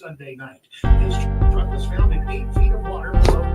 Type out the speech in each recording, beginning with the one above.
Sunday night. His truck was found in 8 feet of water below.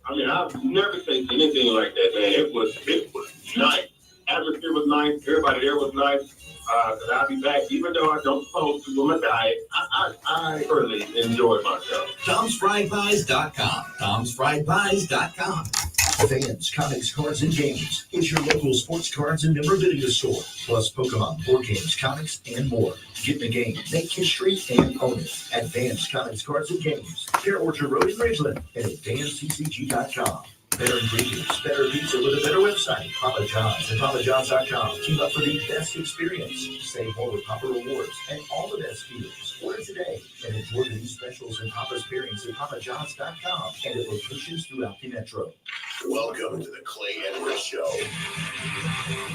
I mean, I've never tasted anything like that, man. It was nice. Atmosphere was nice. Everybody there was nice. I'll be back, even though I don't post to my diet. I thoroughly enjoyed myself. Tom'sFriedPies.com. Tom'sFriedPies.com. Vans Comics, Cards, and Games is your local sports cards and memorabilia store. Plus Pokemon, board games, comics, and more. Get in the game, make history, and own it. At Vans Comics, Cards, and Games. Fair Orchard Road in Ridgeland and at DanCCG.com. Better ingredients, better pizza with a better website. Papa John's and PapaJohns.com. Team up for the best experience. Save more with Papa Rewards and all the best deals. Order today and enjoy the new specials and Papa's pairings at PapaJohns.com and at locations throughout the metro. Welcome to the Clay Edwards Show.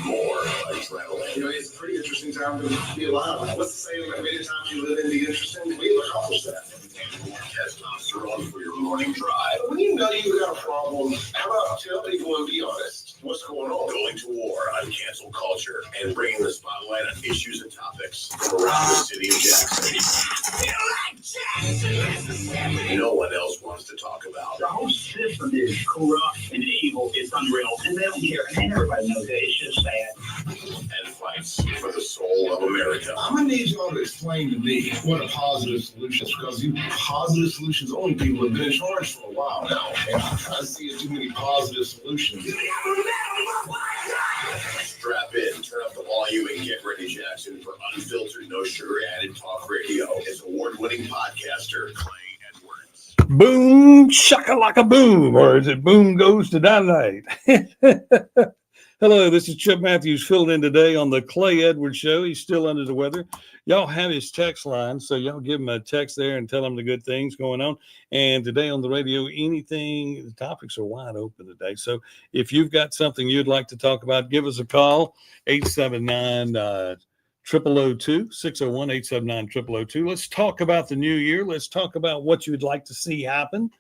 More adrenaline. You know, it's a pretty interesting time to be alive. What's the saying? Like, many times you live in the interesting, we've accomplished that. Testosterone for your morning drive. When you know you've got a problem, how about tell people and be honest? What's going on? Going to war on cancel culture and bringing the spotlight on issues and topics from around the city of Jackson. No one else wants to talk about. The whole system is corrupt and evil. It's unreal. And they don't care. And everybody knows that. It's just sad. And fights for the soul of America. I'm going to need y'all to explain to me what a positive solution is, because you positive solutions only people have been in charge for a while now. And I see too many positive solutions. Strap in, turn up the volume, and get ready, Jackson, for unfiltered, no sugar added talk radio. His award-winning podcaster, Clay Edwards. Boom, shakalaka boom, or is it boom goes to dynamite? Hello, this is Chip Matthews filled in today on the Clay Edwards Show. He's still under the weather. Y'all have his text line, so y'all give him a text there and tell him the good things going on. And today on the radio, anything, the topics are wide open today. So if you've got something you'd like to talk about, give us a call, 879-0002, 601-879-0002. Let's talk about the new year. Let's talk about what you'd like to see happen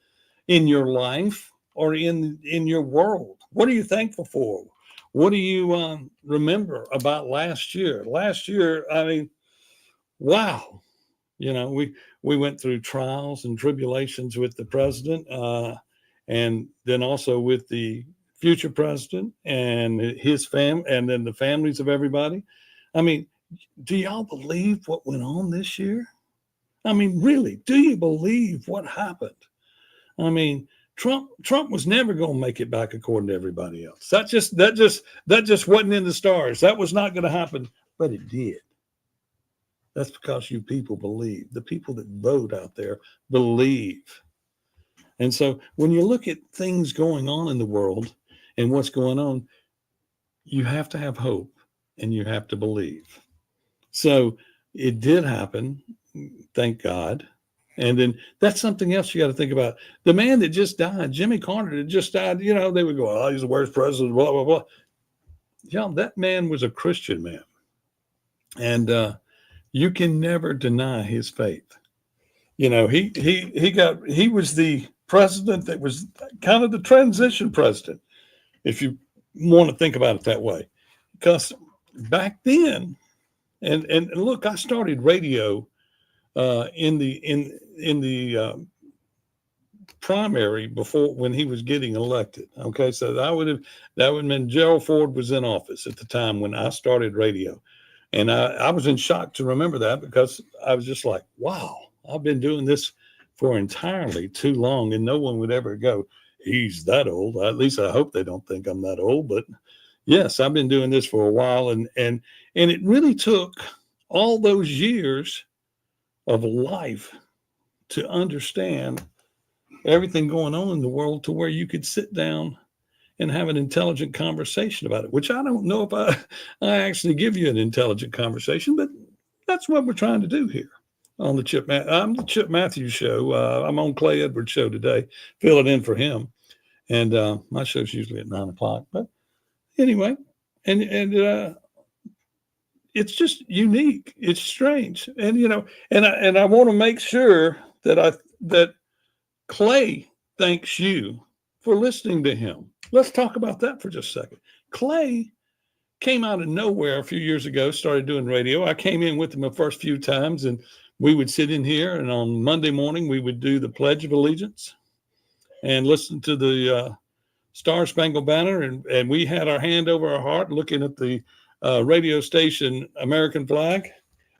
in your life or in your world. What are you thankful for? What do you remember about last year? Last year, I mean, wow. You know, we went through trials and tribulations with the president and then also with the future president and his family and then the families of everybody. I mean, do y'all believe what went on this year? I mean, really, do you believe what happened? I mean, Trump was never going to make it back according to everybody else. That just wasn't in the stars. That was not going to happen, but it did. That's because you people believe. The people that vote out there believe. And so when you look at things going on in the world and what's going on, you have to have hope and you have to believe. So it did happen, thank God. And then that's something else you got to think about. The man that just died, Jimmy Carter, that just died, you know, they would go, oh, he's the worst president, blah, blah, blah. Yeah, that man was a Christian man. And you can never deny his faith. You know, he was the president that was kind of the transition president, if you want to think about it that way. Because back then, and look, I started radio in the primary before when he was getting elected. Okay, so that would have been Gerald Ford was in office at the time when I started radio, and I was in shock to remember that because I was just like, wow, I've been doing this for entirely too long, and no one would ever go, he's that old. At least I hope they don't think I'm that old. But yes, I've been doing this for a while, and it really took all those years of life to understand everything going on in the world to where you could sit down and have an intelligent conversation about it, which I don't know if I actually give you an intelligent conversation, but that's what we're trying to do here on the I'm the Chip Matthews Show. I'm on Clay Edwards' show today, filling in for him. And my show's usually at 9:00. But anyway, and it's just unique. It's strange. And, you know, and I want to make sure that Clay thanks you for listening to him. Let's talk about that for just a second. Clay came out of nowhere a few years ago, started doing radio. I came in with him the first few times, and we would sit in here, and on Monday morning, we would do the Pledge of Allegiance and listen to the Star Spangled Banner. And we had our hand over our heart looking at the radio station American flag,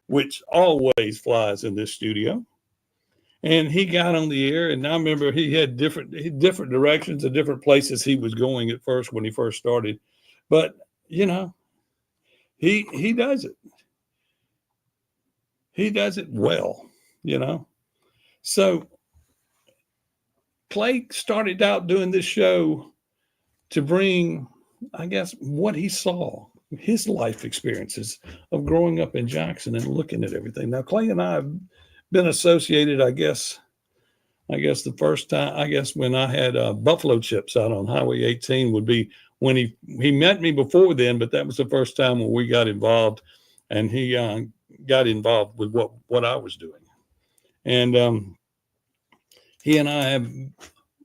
which always flies in this studio. And he got on the air, and I remember he had different directions and different places he was going at first when he first started. But, you know, he does it. He does it well, you know. So Clay started out doing this show to bring, I guess, what he saw, his life experiences of growing up in Jackson and looking at everything. Now, Clay and I have been associated, I guess the first time, when I had buffalo chips out on Highway 18 would be when he met me before then, but that was the first time when we got involved, and he got involved with what I was doing. And he and I have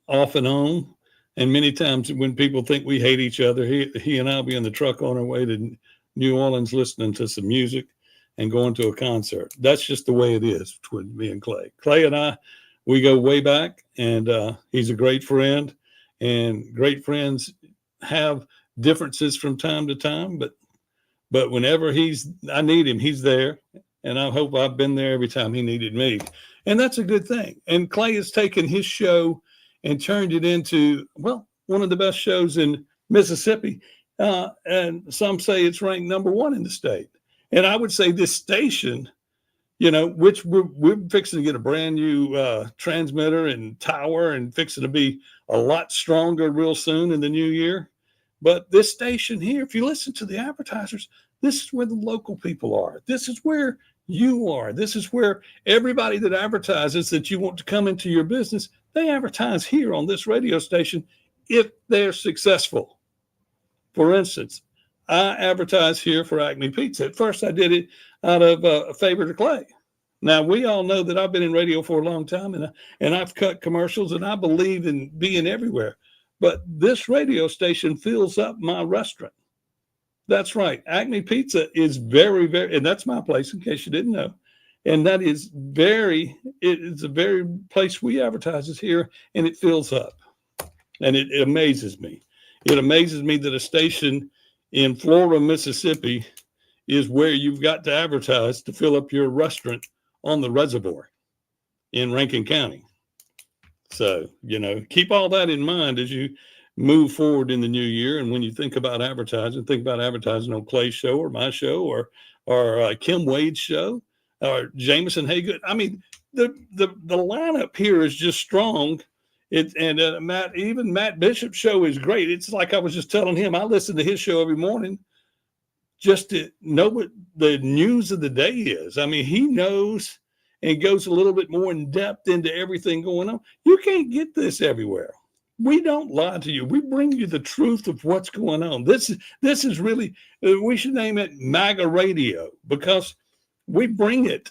off and on, and many times when people think we hate each other, he and I'll be in the truck on our way to New Orleans listening to some music and going to a concert. That's just the way it is between me and Clay. Clay and I, we go way back, and he's a great friend, and great friends have differences from time to time, but whenever I need him, he's there. And I hope I've been there every time he needed me. And that's a good thing. And Clay has taken his show and turned it into, well, one of the best shows in Mississippi. And some say it's ranked #1 in the state. And I would say this station, you know, which we're fixing to get a brand new transmitter and tower and fixing to be a lot stronger real soon in the new year. But this station here, if you listen to the advertisers, this is where the local people are. This is where you are. This is where everybody that advertises that you want to come into your business, they advertise here on this radio station if they're successful. For instance, I advertise here for Acme Pizza. At first, I did it out of a favor to Clay. Now, we all know that I've been in radio for a long time, and I've cut commercials, and I believe in being everywhere. But this radio station fills up my restaurant. That's right. Acme Pizza is very, very, and that's my place in case you didn't know. And that is it's a very place we advertise is here, and it fills up. And it amazes me. It amazes me that a station in Florida, Mississippi is where you've got to advertise to fill up your restaurant on the reservoir in Rankin County. So, you know, keep all that in mind as you move forward in the new year. And when you think about advertising on Clay's show or my show or Kim Wade's show or Jameson Haygood. I mean, the lineup here is just strong. Matt Bishop's show is great. It's like I was just telling him, I listen to his show every morning just to know what the news of the day is. I mean, he knows and goes a little bit more in depth into everything going on. You can't get this everywhere. We don't lie to you. We bring you the truth of what's going on. This is really, we should name it MAGA Radio because we bring it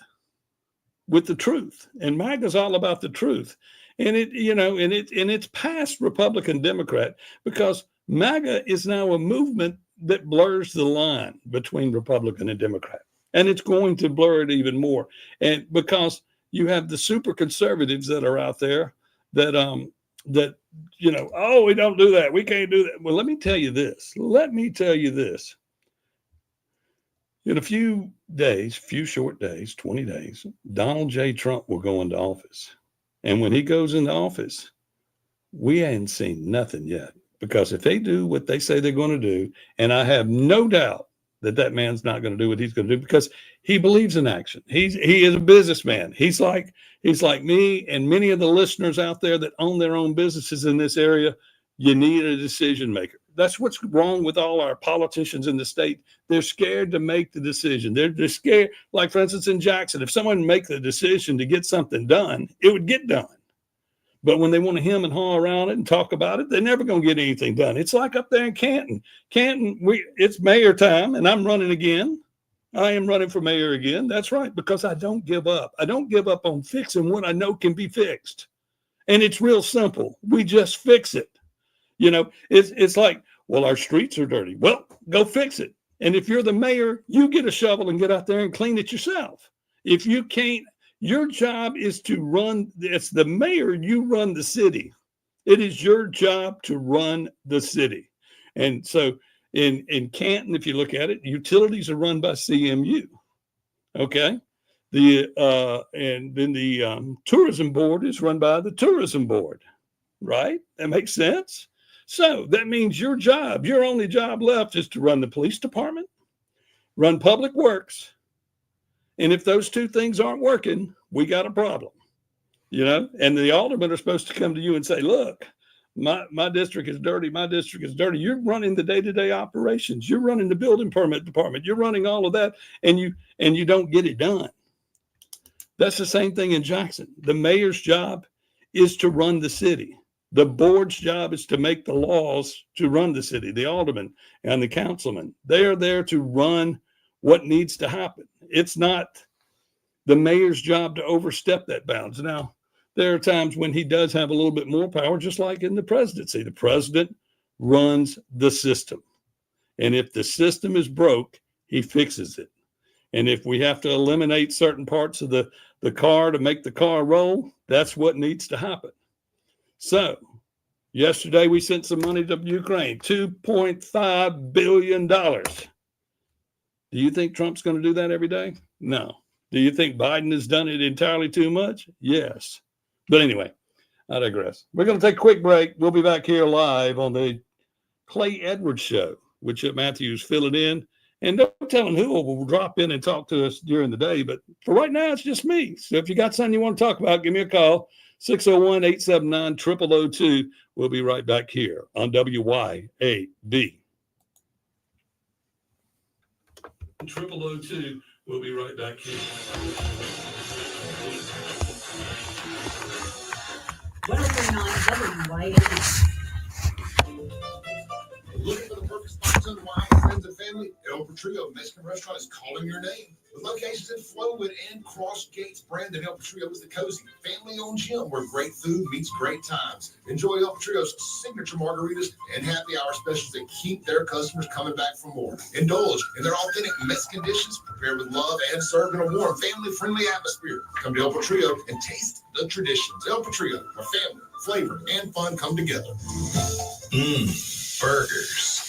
with the truth. And MAGA is all about the truth. And it's past Republican Democrat because MAGA is now a movement that blurs the line between Republican and Democrat. And it's going to blur it even more. And because you have the super conservatives that are out there that we don't do that. We can't do that. Well, let me tell you this. In a few short days, 20 days, Donald J. Trump will go into office. And when he goes into office, we ain't seen nothing yet. Because if they do what they say they're going to do, and I have no doubt that man's not going to do what he's going to do because he believes in action. He is a businessman. He's like me and many of the listeners out there that own their own businesses in this area. You need a decision maker. That's what's wrong with all our politicians in the state. They're scared to make the decision. They're scared. Like, for instance, in Jackson, if someone make the decision to get something done, it would get done. But when they want to hem and haw around it and talk about it, they're never going to get anything done. It's like up there in Canton. It's mayor time, and I'm running again. I am running for mayor again. That's right, because I don't give up. I don't give up on fixing what I know can be fixed. And it's real simple. We just fix it. You know, it's like, well, our streets are dirty. Well, go fix it. And if you're the mayor, you get a shovel and get out there and clean it yourself. If you can't, your job is to run. It's the mayor, you run the city. It is your job to run the city. And so in Canton, if you look at it, utilities are run by CMU. Okay. And then the tourism board is run by the tourism board, right? That makes sense. So that means your only job left is to run the police department, run public works. And if those two things aren't working, we got a problem, you know, and the aldermen are supposed to come to you and say, look, my district is dirty. My district is dirty. You're running the day-to-day operations. You're running the building permit department. You're running all of that, and you don't get it done. That's the same thing in Jackson. The mayor's job is to run the city. The board's job is to make the laws to run the city. The aldermen and the councilmen, they are there to run what needs to happen. It's not the mayor's job to overstep that bounds. Now, there are times when he does have a little bit more power, just like in the presidency. The president runs the system. And if the system is broke, he fixes it. And if we have to eliminate certain parts of the car to make the car roll, that's what needs to happen. So yesterday we sent some money to Ukraine, $2.5 billion. Do you think Trump's going to do that every day? No. Do you think Biden has done it entirely too much? Yes. But anyway, I digress. We're going to take a quick break. We'll be back here live on the Clay Edwards Show, which Matthew's filling in. And don't tell him who will drop in and talk to us during the day. But for right now, it's just me. So if you got something you want to talk about, give me a call, 601-879-0002. We'll be right back here on WYAB. 0002. We'll be right back here. 109 WYAB. Looking for the perfect spot to unwind, friends and family? El Patrio Mexican Restaurant is calling your name. With locations in Flowood and Cross Gates, Brandon, El Patrio is the cozy, family-owned gym where great food meets great times. Enjoy El Patrio's signature margaritas and happy hour specials that keep their customers coming back for more. Indulge in their authentic Mexican dishes prepared with love and served in a warm, family-friendly atmosphere. Come to El Patrio and taste the traditions. El Patrio, where family, flavor, and fun come together. Burgers,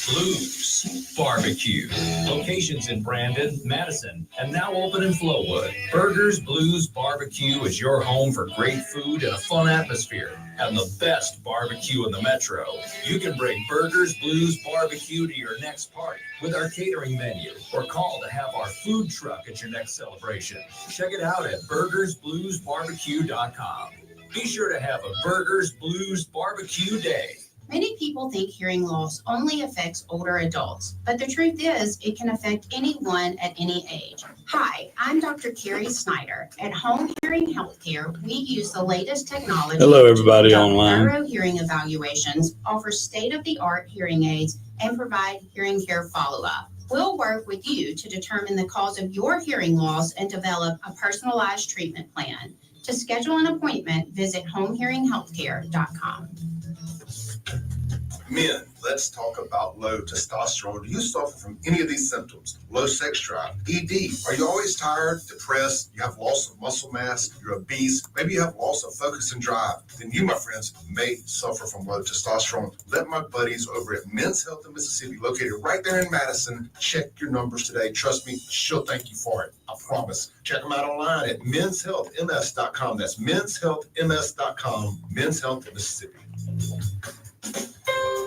Blues Barbecue. Locations in Brandon, Madison, and now open in Flowood. Burgers Blues Barbecue is your home for great food and a fun atmosphere, and the best barbecue in the metro. You can bring Burgers Blues Barbecue to your next party with our catering menu, or call to have our food truck at your next celebration. Check it out at burgersbluesbarbecue.com. Be sure to have a Burgers Blues Barbecue day. Many people think hearing loss only affects older adults, but the truth is it can affect anyone at any age. Hi, I'm Dr. Carrie Snyder. At Home Hearing Healthcare, we use the latest technology. Hello, everybody to online. Thorough hearing evaluations, offer state-of-the-art hearing aids, and provide hearing care follow-up. We'll work with you to determine the cause of your hearing loss and develop a personalized treatment plan. To schedule an appointment, visit homehearinghealthcare.com. Men, let's talk about low testosterone. Do you suffer from any of these symptoms? Low sex drive, ED. Are you always tired, depressed? You have loss of muscle mass? You're obese? Maybe you have loss of focus and drive? Then you, my friends, may suffer from low testosterone. Let my buddies over at Men's Health in Mississippi, located right there in Madison, check your numbers today. Trust me, she'll thank you for it. I promise. Check them out online at menshealthms.com. That's menshealthms.com. Men's Health in Mississippi.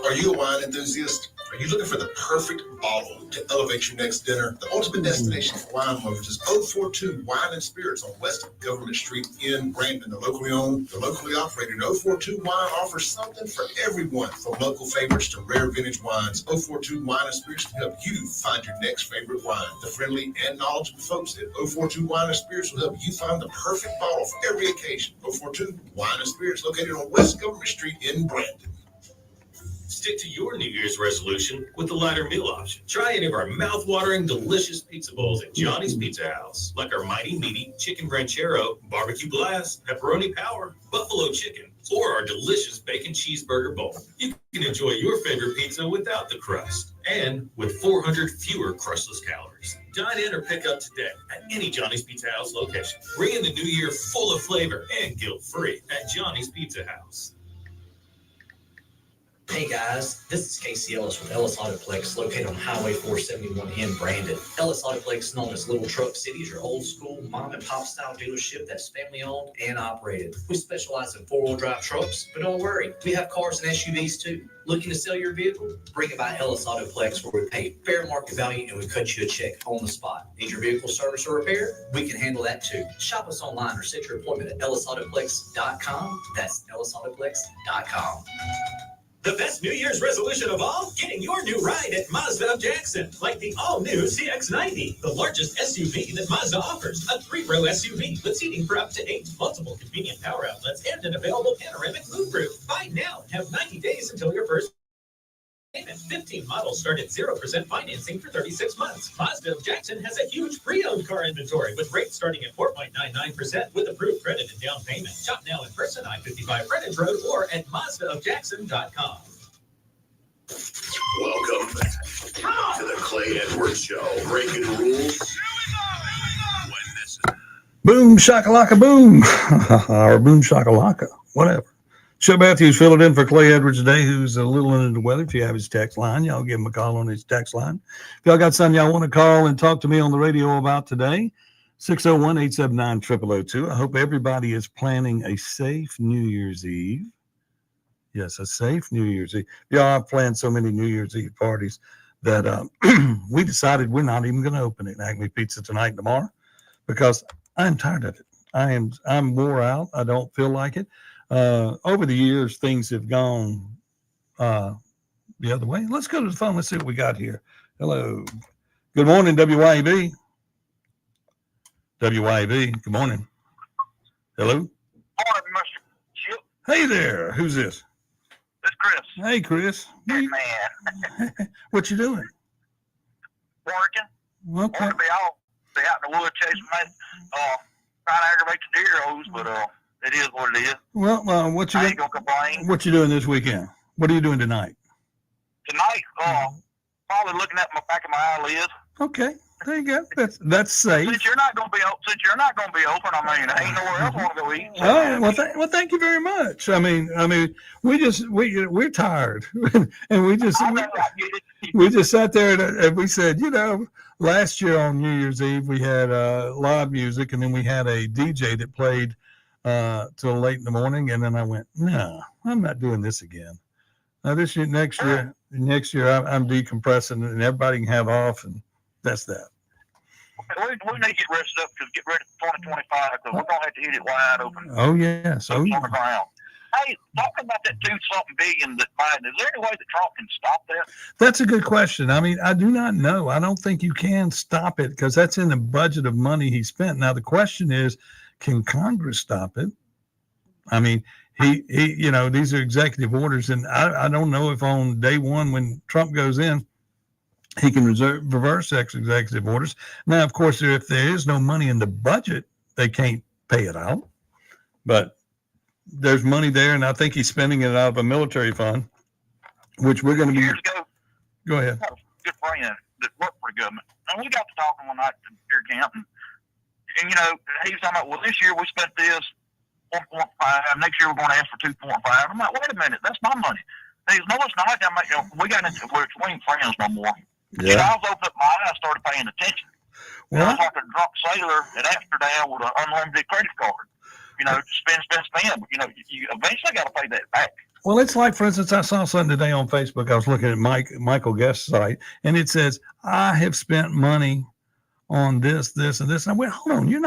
Are you a wine enthusiast? Are you looking for the perfect bottle to elevate your next dinner? The ultimate destination for wine lovers is 042 Wine and Spirits on West Government Street in Brandon. The locally owned, the locally operated 042 Wine offers something for everyone, from local favorites to rare vintage wines. 042 Wine and Spirits can help you find your next favorite wine. The friendly and knowledgeable folks at 042 Wine and Spirits will help you find the perfect bottle for every occasion. 042 Wine and Spirits, located on West Government Street in Brandon. Stick to your New Year's resolution with the lighter meal option. Try any of our mouth-watering, delicious pizza bowls at Johnny's Pizza House, like our mighty meaty chicken ranchero, barbecue blast, pepperoni power, buffalo chicken, or our delicious bacon cheeseburger bowl. You can enjoy your favorite pizza without the crust and with 400 fewer crustless calories. Dine in or pick up today at any Johnny's Pizza House location. Bring in the new year full of flavor and guilt-free at Johnny's Pizza House. Hey guys, this is Casey Ellis with Ellis Autoplex, located on Highway 471 in Brandon. Ellis Autoplex, known as Little Truck City, is your old school mom and pop style dealership that's family owned and operated. We specialize in 4-wheel drive trucks, but don't worry, we have cars and SUVs too. Looking to sell your vehicle? Bring it by Ellis Autoplex, where we pay fair market value and we cut you a check on the spot. Need your vehicle service or repair? We can handle that too. Shop us online or set your appointment at ellisautoplex.com. That's ellisautoplex.com. The best New Year's resolution of all? Getting your new ride at Mazda of Jackson, like the all-new CX-90, the largest SUV that Mazda offers. A 3-row SUV with seating for up to 8, multiple convenient power outlets, and an available panoramic moonroof. Buy now and have 90 days until your first payment. 15 models start at 0% financing for 36 months. Mazda of Jackson has a huge pre-owned car inventory with rates starting at 4.99% with approved credit and down payment. Shop now in person, I-55 Frontage Road, or at MazdaofJackson.com. Welcome back to the Clay Edwards Show. Breaking rules. Boom shakalaka boom, or boom shakalaka, whatever. Joe Matthews filling in for Clay Edwards today, who's a little under the weather. If you have his text line, y'all give him a call on his text line. If y'all got something y'all want to call and talk to me on the radio about today, 601-879-0002. I hope everybody is planning a safe New Year's Eve. Yes, a safe New Year's Eve. Y'all have planned so many New Year's Eve parties that we decided we're not even going to open it in Acme Pizza tonight and tomorrow because I'm tired of it. I'm wore out. I don't feel like it. Over the years, things have gone the other way. Let's go to the phone. Let's see what we got here. Hello. Good morning, WYAB. WYAB. Good morning. Hello. Morning, Mr. Chip. Hey there. Who's this? It's Chris. Hey, Chris. Hey, man. What you doing? Working. Okay. Want to be out in the woods chasing man, trying to aggravate the deer hoes, but it is what it is. Well, what you I ain't gonna complain. What you doing this weekend? What are you doing tonight? Tonight, probably looking at my back of my eyelids. Okay, there you go. That's safe. Since you're not gonna be open, I mean, ain't nowhere else I want to go eat. So Oh well, thank you very much. I mean, we're tired, and we just sat there and we said, last year on New Year's Eve we had live music, and then we had a DJ that played till late in the morning, and then I went, no, I'm not doing this again. Now next year I'm decompressing, and everybody can have off, and that's that. we need to get rested up because get ready for 2025 because we're gonna have to hit it wide open. Oh yes, On the ground. Hey, talking about that $2-something billion that Biden, is there any way that Trump can stop that? That's a good question. I mean, I do not know. I don't think you can stop it because that's in the budget of money he spent. Now the question is, can Congress stop it? I mean, he these are executive orders, and I don't know if on day one when Trump goes in, he can reverse executive orders. Now, of course, if there is no money in the budget, they can't pay it out. But there's money there, and I think he's spending it out of a military fund, which we're going to be. Years ago, go ahead. I had a good friend that worked for the government, and we got to talking one night at the deer camp, and he was talking about, well, this year we spent this 1.5. Next year we're going to ask for 2.5. I'm like, wait a minute, that's my money. He goes, no, it's not. We got into we're between friends no more. Yeah. I was opened up my eyes, started paying attention. Well, I was like a drunk sailor at Amsterdam with an unlimited credit card. Spend. But you eventually got to pay that back. Well, it's like, for instance, I saw something today on Facebook. I was looking at Michael Guest's site, and it says, I have spent money on this, this, and this. And I went, hold on,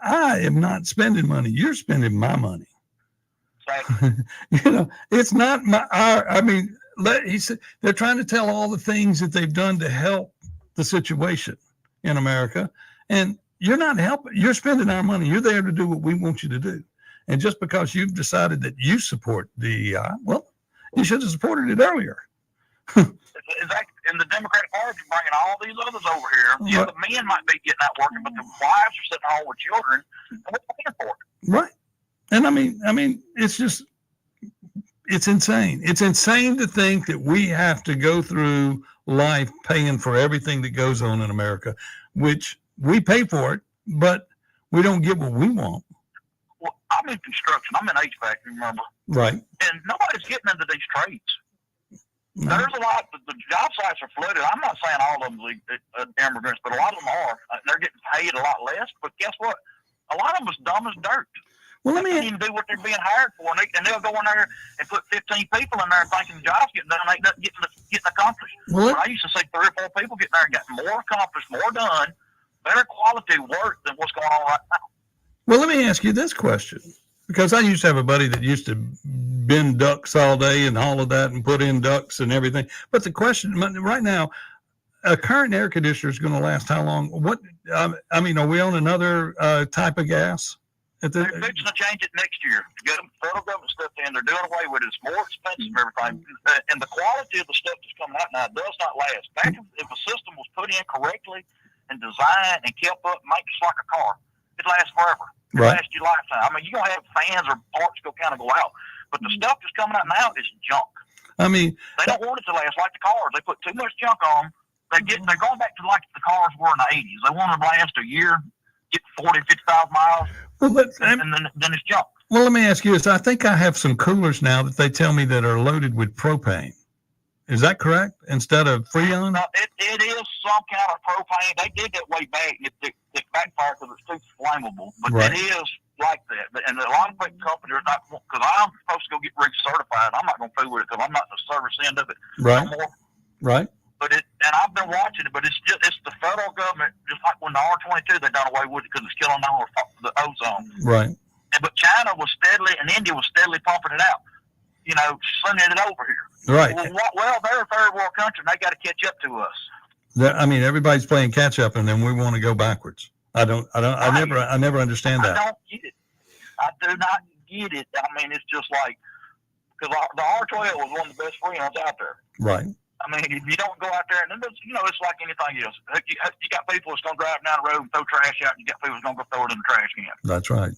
I am not spending money. You're spending my money. It's not he said they're trying to tell all the things that they've done to help the situation in America. And you're not helping. You're spending our money. You're there to do what we want you to do. And just because you've decided that you support DEI, well, you should have supported it earlier. Exactly. And the Democratic Party is bringing all these others over here. Yeah, the men might be getting out working, but the wives are sitting home with children, and we're paying for it. Right. And I mean, it's insane. It's insane to think that we have to go through life paying for everything that goes on in America, which we pay for it, but we don't get what we want. Well, I'm in construction. I'm in HVAC, remember? Right. And nobody's getting into these trades. No. There's a lot. The job sites are flooded. I'm not saying all of them are immigrants, but a lot of them are. They're getting paid a lot less. But guess what? A lot of them is dumb as dirt. Well, they can't even do what they're being hired for, and they'll go in there and put 15 people in there thinking the job's getting done, and ain't nothing getting accomplished. Well, I used to see 3 or 4 people getting there and got more accomplished, more done, better quality work than what's going on right now. Well, let me ask you this question, because I used to have a buddy that used to bend ducks all day and all of that and put in ducts and everything. But the question right now, a current air conditioner is going to last how long? Are we on another type of gas? They're fixing to change it next year to get the federal government stuff in. They're doing away with it. It's more expensive and everything. And the quality of the stuff that's coming out now does not last. Back if a system was put in correctly and designed and kept up, make just like a car, it lasts forever. It lasts your lifetime. I mean, you're going to have fans or parts go out. But the stuff that's coming out now is junk. They don't want it to last like the cars. They put too much junk on them. They're going back to like the cars were in the 80s. They want them to last a year, get 40, 50,000 miles. Well, and then it's junk. Well, let me ask you this. I think I have some coolers now that they tell me that are loaded with propane. Is that correct? Instead of Freon? It is some kind of propane. They did that way back. It backfired because it's too flammable. But it is like that. And a lot of big companies are not, because I'm supposed to go get recertified. I'm not going to fool with it because I'm not the service end of it right. no more. Right. But and I've been watching it, but it's the federal government, just like when the R-22, they done away with it because it's killing the ozone. Right. But China was steadily, and India was steadily pumping it out, sending it over here. Right. Well, they're a third world country, and they got to catch up to us. Everybody's playing catch up, and then we want to go backwards. I never understand that. I don't get it. I do not get it. I mean, it's just like, because the R-12 was one of the best Freons out there. Right. I mean, if you don't go out there, and it's like anything else. You got people that's going to drive down the road and throw trash out, and you got people that's going to go throw it in the trash can. That's right.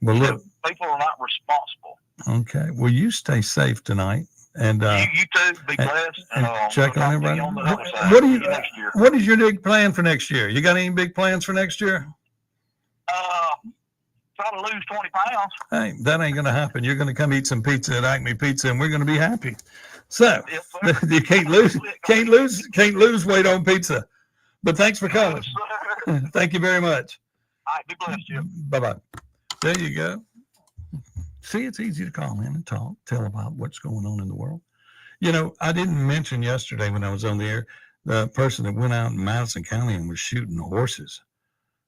Well, look. People are not responsible. Okay. Well, you stay safe tonight. And you too. Be blessed. And check on everybody. What is your big plan for next year? You got any big plans for next year? Try to lose 20 pounds. Hey, that ain't going to happen. You're going to come eat some pizza at Acme Pizza, and we're going to be happy. So you can't lose weight on pizza. But thanks for calling. Thank you very much. All right, be blessed, Jim. Bye-bye. There you go. See, it's easy to call in and tell about what's going on in the world. I didn't mention yesterday when I was on the air, the person that went out in Madison County and was shooting horses.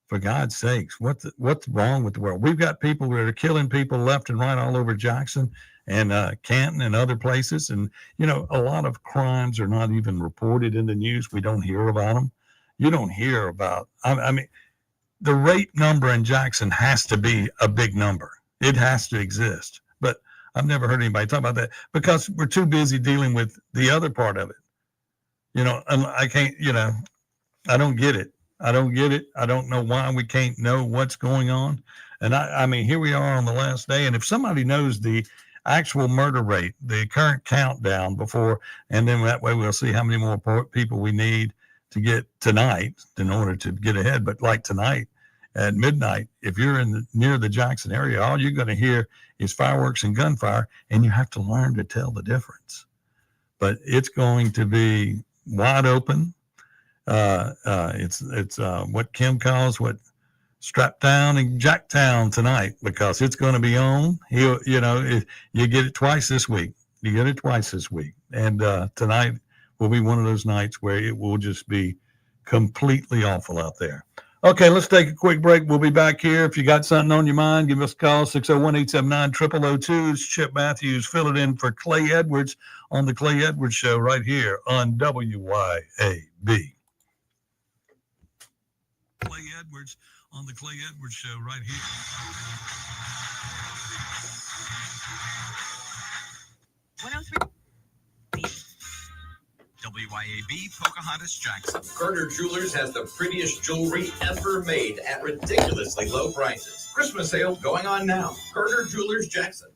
For God's sakes, what's wrong with the world? We've got people that are killing people left and right all over Jackson and Canton and other places. And, a lot of crimes are not even reported in the news. We don't hear about them. You don't hear about, the rape number in Jackson has to be a big number. It has to exist. But I've never heard anybody talk about that because we're too busy dealing with the other part of it. And I can't, I don't get it. I don't get it. I don't know why we can't know what's going on. And I mean, here we are on the last day. And if somebody knows the actual murder rate, the current countdown before, and then that way we'll see how many more people we need to get tonight in order to get ahead. But like tonight at midnight, if you're near the Jackson area, all you're going to hear is fireworks and gunfire, and you have to learn to tell the difference. But it's going to be wide open. It's what Kim calls what Strap Town and Jacktown tonight because it's going to be on. You get it twice this week. And tonight will be one of those nights where it will just be completely awful out there. Okay, let's take a quick break. We'll be back here. If you got something on your mind, give us a call, 601-879-0002. It's Chip Matthews. Fill it in for Clay Edwards on the Clay Edwards Show right here on WYAB. Clay Edwards on the Clay Edwards Show right here. WYAB Pocahontas Jackson. Carter Jewelers has the prettiest jewelry ever made at ridiculously low prices. Christmas sale going on now. Carter Jewelers Jackson.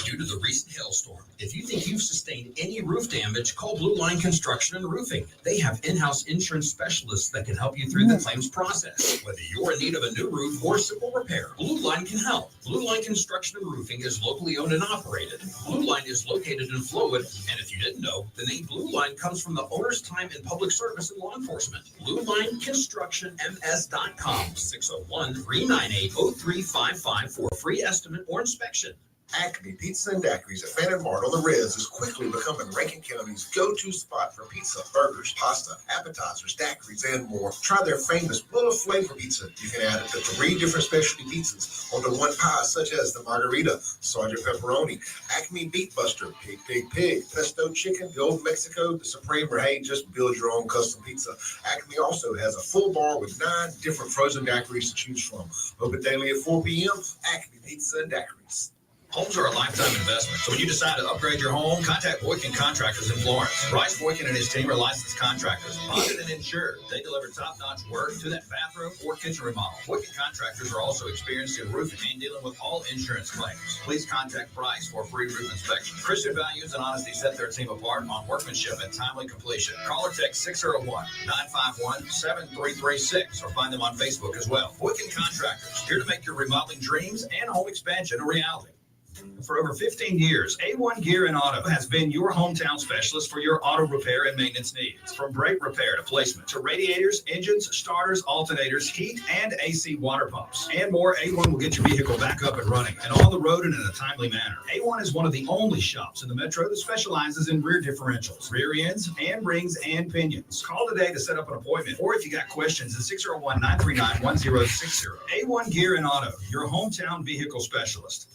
Due to the recent hailstorm, if you think you've sustained any roof damage, call Blue Line Construction and Roofing. They have in-house insurance specialists that can help you through the claims process. Whether you're in need of a new roof or simple repair, Blue Line can help. Blue Line Construction and Roofing is locally owned and operated. Blue Line is located in Flowood, and if you didn't know, the name Blue Line comes from the owner's time in public service and law enforcement. BlueLineConstructionMS.com, 601-398-0355 for a free estimate or inspection. Acme Pizza and Daiquiris at Fannin Mart on the Res is quickly becoming Rankin County's go-to spot for pizza, burgers, pasta, appetizers, daiquiris, and more. Try their famous full of flavor pizza. You can add it to 3 different specialty pizzas onto one pie, such as the margarita, Sergeant Pepperoni, Acme Beef Buster, Pig, Pesto Chicken, the Old Mexico, the Supreme, or hey, just build your own custom pizza. Acme also has a full bar with 9 different frozen daiquiris to choose from. Open daily at 4 p.m. Acme Pizza and Daiquiris. Homes are a lifetime investment, so when you decide to upgrade your home, contact Boykin Contractors in Florence. Bryce Boykin and his team are licensed contractors, bonded and insured. They deliver top-notch work to that bathroom or kitchen remodel. Boykin Contractors are also experienced in roofing and dealing with all insurance claims. Please contact Bryce for a free roof inspection. Christian values and honesty set their team apart on workmanship and timely completion. Call or text 601-951-7336 or find them on Facebook as well. Boykin Contractors, here to make your remodeling dreams and home expansion a reality. For over 15 years, A1 Gear and Auto has been your hometown specialist for your auto repair and maintenance needs. From brake repair to placement to radiators, engines, starters, alternators, heat, and AC water pumps, and more, A1 will get your vehicle back up and running and on the road and in a timely manner. A1 is one of the only shops in the metro that specializes in rear differentials, rear ends, and rings and pinions. Call today to set up an appointment, or if you got questions, at 601-939-1060. A1 Gear and Auto, your hometown vehicle specialist.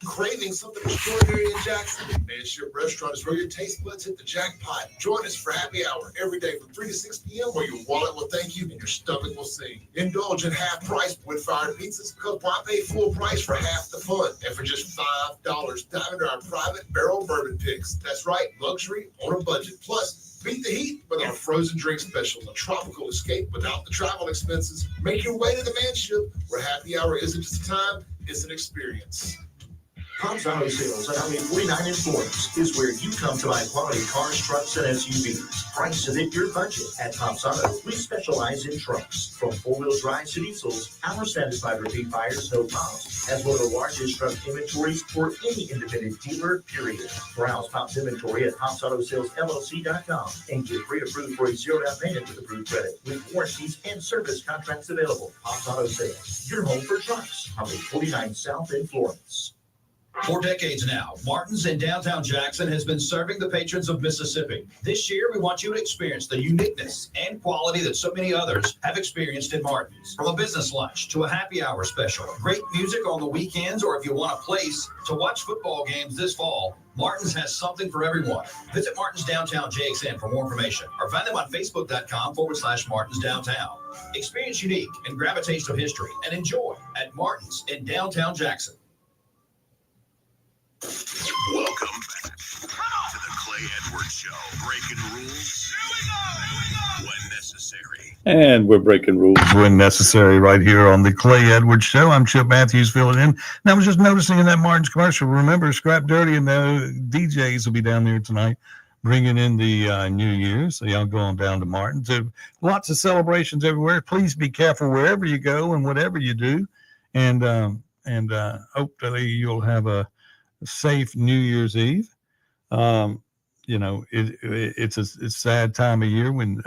Craving something extraordinary in Jackson? Manship Restaurant is where your taste buds hit the jackpot. Join us for happy hour every day from 3 to 6 p.m. where your wallet will thank you and your stomach will sing. Indulge in half-price wood-fired pizzas because why pay full price for half the fun? And for just $5, dive into our private barrel bourbon picks. That's right, luxury on a budget. Plus, beat the heat with our frozen drink special, a tropical escape without the travel expenses. Make your way to the Manship, where happy hour isn't just a time, it's an experience. Tom's Auto Sales at Highway 49 in Florence is where you come to buy quality cars, trucks, and SUVs. Prices that fit your budget. At Tom's Auto, we specialize in trucks. From four-wheel drive to diesels, our satisfied repeat buyers know Tom's has one of the largest truck inventories for any independent dealer, period. Browse Tom's inventory at Tom'sAutoSalesLLC.com and get pre-approved for a zero-down payment with approved credit with warranties and service contracts available. Tom's Auto Sales, your home for trucks. Highway 49 South in Florence. For decades now, Martin's in downtown Jackson has been serving the patrons of Mississippi. This year, we want you to experience the uniqueness and quality that so many others have experienced in Martin's. From a business lunch to a happy hour special, great music on the weekends, or if you want a place to watch football games this fall, Martin's has something for everyone. Visit Martin's Downtown JXN for more information or find them on Facebook.com/Martin's Downtown. Experience unique and grab a taste of history and enjoy at Martin's in downtown Jackson. Welcome back to the Clay Edwards Show. Breaking rules when necessary. And we're breaking rules when necessary right here on the Clay Edwards Show. I'm Chip Matthews filling in. And I was just noticing in that Martin's commercial, remember Scrap Dirty and the DJs will be down there tonight bringing in the New Year. So y'all go on down to Martin's. There lots of celebrations everywhere. Please be careful wherever you go and whatever you do. And hopefully you'll have a safe New Year's Eve. You know, it's a sad time of year when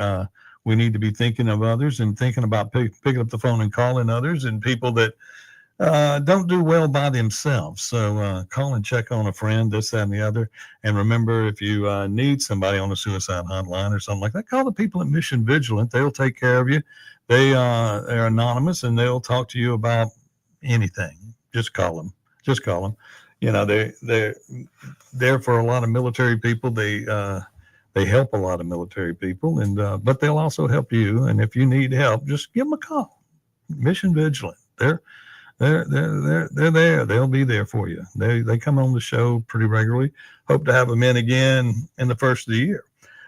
We need to be thinking of others and thinking about picking up the phone and calling others and people that don't do well by themselves. So call and check on a friend, this, that, and the other. And remember, if you need somebody on the suicide hotline or something like that, call the people at Mission Vigilant. They'll take care of you. They're anonymous, and they'll talk to you about anything. Just call them. Just call them. You know, they're there for a lot of military people. They help a lot of military people, and but they'll also help you. And if you need help, just give them a call. Mission Vigilant. They're there. They'll be there for you. They come on the show pretty regularly. Hope to have them in again in the first of the year.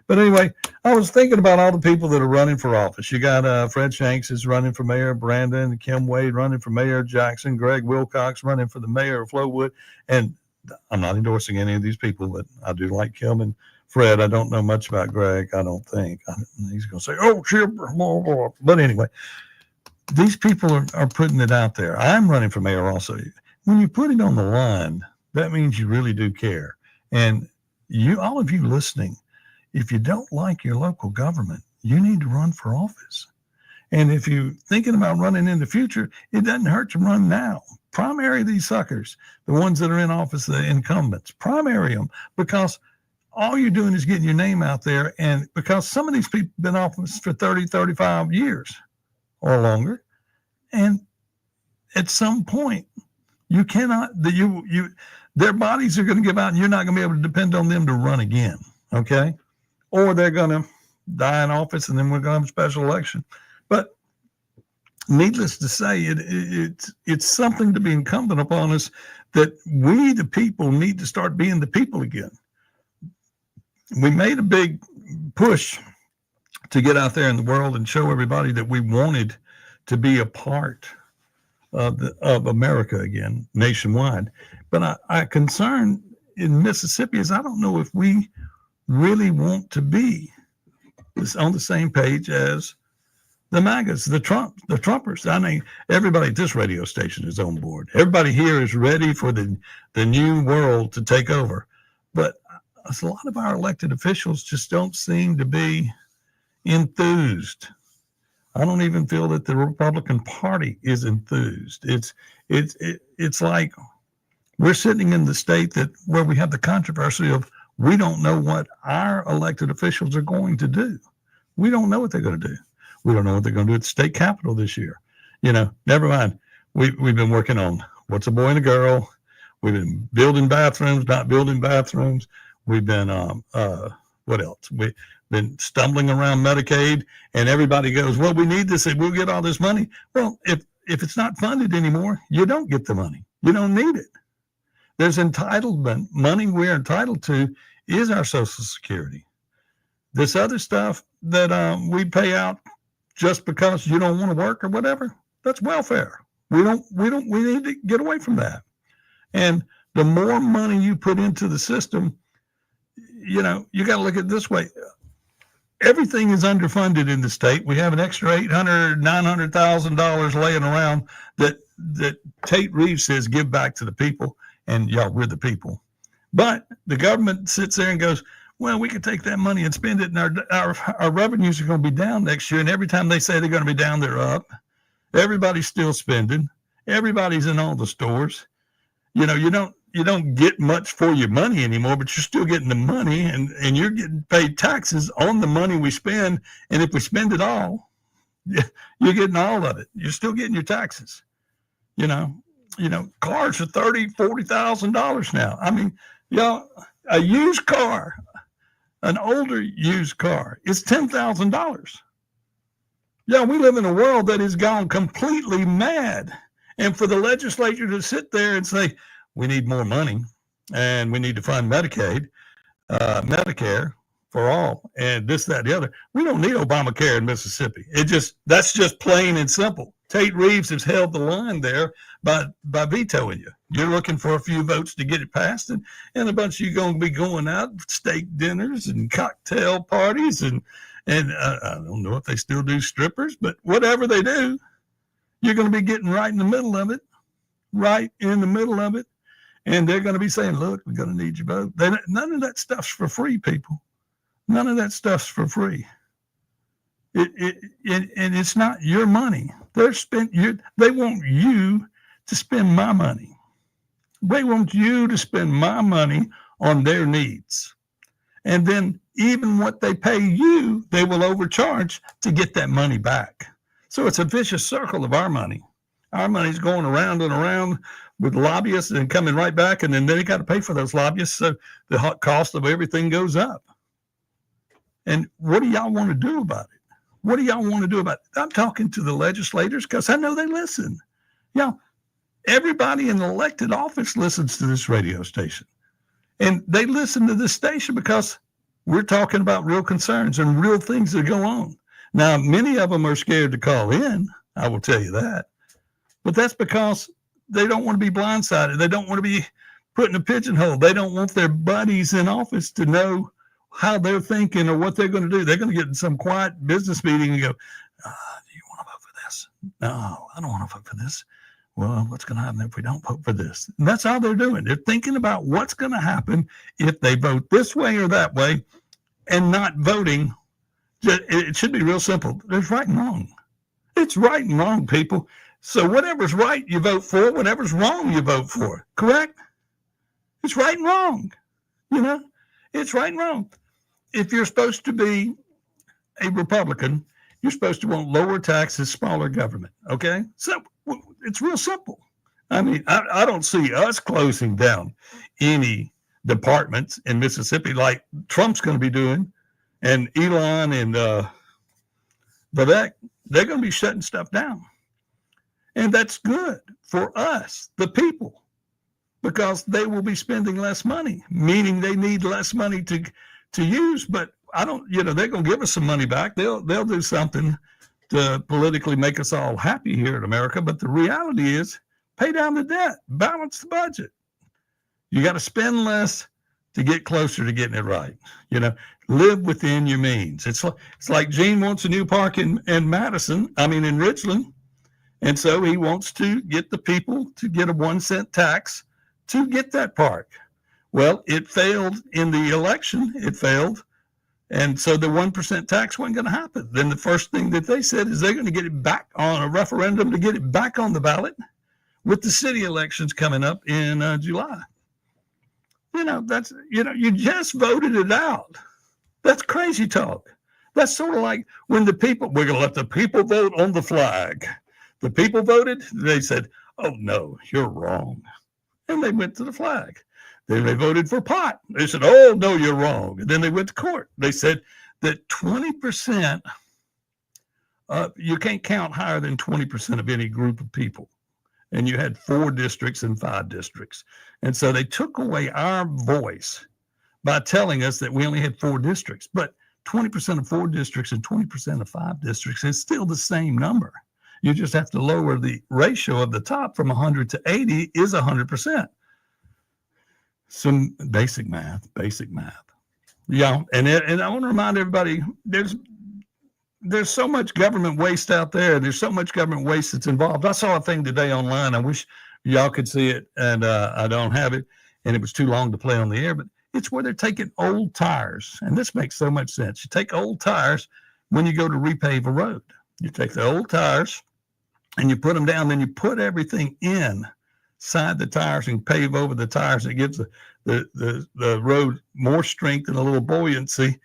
But anyway, I was thinking about all the people that are running for office. You got Fred Shanks is running for mayor, Brandon, Kim Wade running for mayor of Jackson, Greg Wilcox running for the mayor of Flowood. And I'm not endorsing any of these people, but I do like Kim and Fred. I don't know much about Greg, I don't think. He's going to say, oh, Chip, blah, blah. But anyway, these people are putting it out there. I'm running for mayor also. When you put it on the line, that means you really do care. And all of you listening, if you don't like your local government, you need to run for office. And if you're thinking about running in the future, it doesn't hurt to run now. Primary these suckers, the ones that are in office, the incumbents. Primary them, because all you're doing is getting your name out there. And because some of these people have been in office for 30, 35 years or longer. And at some point, you cannot, their bodies are going to give out and you're not going to be able to depend on them to run again. Okay. Or they're going to die in office and then we're going to have a special election. But needless to say, it's something to be incumbent upon us that we, the people, need to start being the people again. We made a big push to get out there in the world and show everybody that we wanted to be a part of America again, nationwide. But our concern in Mississippi is I don't know if we really want to be on the same page as the MAGAs, the Trumpers. I mean, everybody at this radio station is on board. Everybody here is ready for the new world to take over. But a lot of our elected officials just don't seem to be enthused. I don't even feel that the Republican Party is enthused. It's like we're sitting in the state where we have the controversy of we don't know what our elected officials are going to do. We don't know what they're going to do. We don't know what they're going to do at the state capitol this year. You know, never mind. We've been working on what's a boy and a girl. We've been building bathrooms, not building bathrooms. We've been, what else? We've been stumbling around Medicaid, and everybody goes, well, we need this, and we'll get all this money. Well, if it's not funded anymore, you don't get the money. You don't need it. There's entitlement. Money we're entitled to is our Social Security. This other stuff that we pay out just because you don't want to work or whatever, that's welfare. We need to get away from that. And the more money you put into the system, you know, you got to look at it this way. Everything is underfunded in the state. We have an extra $800,000, $900,000 laying around that Tate Reeves says give back to the people. And y'all, we're the people. But the government sits there and goes, well, we could take that money and spend it, and our revenues are going to be down next year. And every time they say they're going to be down, they're up. Everybody's still spending. Everybody's in all the stores. You know, you don't get much for your money anymore, but you're still getting the money, and you're getting paid taxes on the money we spend. And if we spend it all, you're getting all of it. You're still getting your taxes. You know, cars are $30,000, $40,000 now. I mean, y'all, a used car, an older used car, is $10,000. Yeah, we live in a world that has gone completely mad. And for the legislature to sit there and say, we need more money and we need to fund Medicaid, Medicare for all, and this, that, the other. We don't need Obamacare in Mississippi. That's just plain and simple. Tate Reeves has held the line there by vetoing you. You're looking for a few votes to get it passed, and a bunch of you going to be going out steak dinners and cocktail parties, and I don't know if they still do strippers, but whatever they do, you're going to be getting right in the middle of it, and they're going to be saying, look, we're going to need your vote. None of that stuff's for free, people. None of that stuff's for free. And it's not your money. They want you to spend my money. They want you to spend my money on their needs. And then even what they pay you, they will overcharge to get that money back. So it's a vicious circle of our money. Our money's going around and around with lobbyists and coming right back. And then they got to pay for those lobbyists. So the cost of everything goes up. And what do y'all want to do about it? What do y'all want to do about it? I'm talking to the legislators because I know they listen. Everybody in the elected office listens to this radio station. And they listen to this station because we're talking about real concerns and real things that go on. Now, many of them are scared to call in. I will tell you that. But that's because they don't want to be blindsided. They don't want to be put in a pigeonhole. They don't want their buddies in office to know how they're thinking or what they're going to do. They're going to get in some quiet business meeting and go, do you want to vote for this? No, I don't want to vote for this. Well, what's going to happen if we don't vote for this? And that's all they're doing. They're thinking about what's going to happen if they vote this way or that way and not voting. It should be real simple. There's right and wrong. It's right and wrong, people. So whatever's right, you vote for. Whatever's wrong, you vote for. Correct? It's right and wrong. It's right and wrong. If you're supposed to be a Republican, you're supposed to want lower taxes, smaller government. Okay? So it's real simple. I mean, I don't see us closing down any departments in Mississippi like Trump's going to be doing, and Elon and Vivek, they're going to be shutting stuff down. And that's good for us, the people, because they will be spending less money, meaning they need less money to use. But they're going to give us some money back. They'll do something to politically make us all happy here in America. But the reality is pay down the debt, balance the budget. You got to spend less to get closer to getting it right. Live within your means. It's like Gene wants a new park in Richland. And so he wants to get the people to get a 1 cent tax to get that park. Well, it failed in the election. It failed. And so the 1% tax wasn't going to happen. Then the first thing that they said is they're going to get it back on a referendum to get it back on the ballot with the city elections coming up in July. You just voted it out. That's crazy talk. That's sort of like when we're going to let the people vote on the flag. The people voted. They said, oh, no, you're wrong. And they went to the flag. Then they voted for pot. They said, oh, no, you're wrong. And then they went to court. They said that 20%, you can't count higher than 20% of any group of people. And you had 4 districts and 5 districts. And so they took away our voice by telling us that we only had 4 districts. But 20% of 4 districts and 20% of 5 districts is still the same number. You just have to lower the ratio of the top from 100 to 80 is 100%. Some basic math. Yeah, and I want to remind everybody, there's so much government waste out there. There's so much government waste that's involved. I saw a thing today online. I wish y'all could see it, and I don't have it, and it was too long to play on the air, but it's where they're taking old tires, and this makes so much sense. You take old tires when you go to repave a road. You take the old tires, and you put them down, then you put everything inside the tires and pave over the tires. It gives the road more strength and a little buoyancy,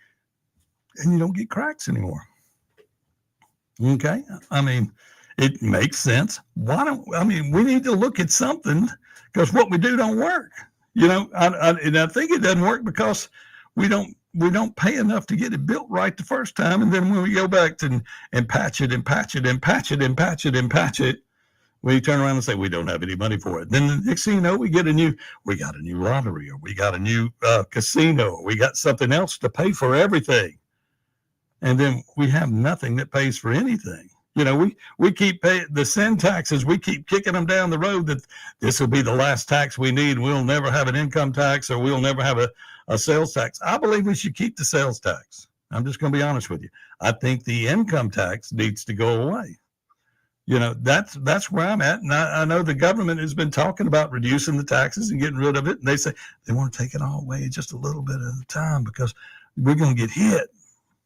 and you don't get cracks anymore. Okay? I mean, it makes sense. We need to look at something, because what we do don't work. And I think it doesn't work because we don't pay enough to get it built right the first time. And then when we go back to and patch it and patch it and patch it and patch it and patch it, we turn around and say we don't have any money for it. Then the next thing you know, we got a new lottery, or we got a new casino, or we got something else to pay for everything. And then we have nothing that pays for anything. We keep paying the sin taxes. We keep kicking them down the road that this will be the last tax we need. We'll never have an income tax, or we'll never have a sales tax. I believe we should keep the sales tax. I'm just going to be honest with you. I think the income tax needs to go away. That's where I'm at. And I know the government has been talking about reducing the taxes and getting rid of it. And they say they want to take it all away just a little bit at a time because we're going to get hit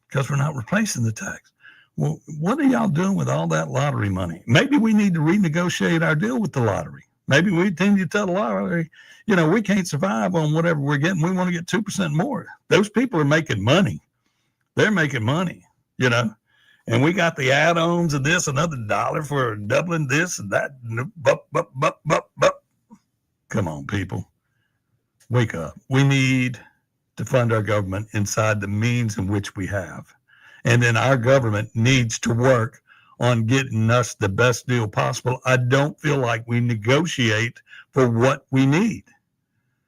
because we're not replacing the tax. Well, what are y'all doing with all that lottery money? Maybe we need to renegotiate our deal with the lottery. Maybe we need to tell the lottery, we can't survive on whatever we're getting. We want to get 2% more. Those people are making money. They're making money, and we got the add-ons of this, another $1 for doubling this and that. Come on, people. Wake up. We need to fund our government inside the means in which we have. And then our government needs to work on getting us the best deal possible. I don't feel like we negotiate for what we need.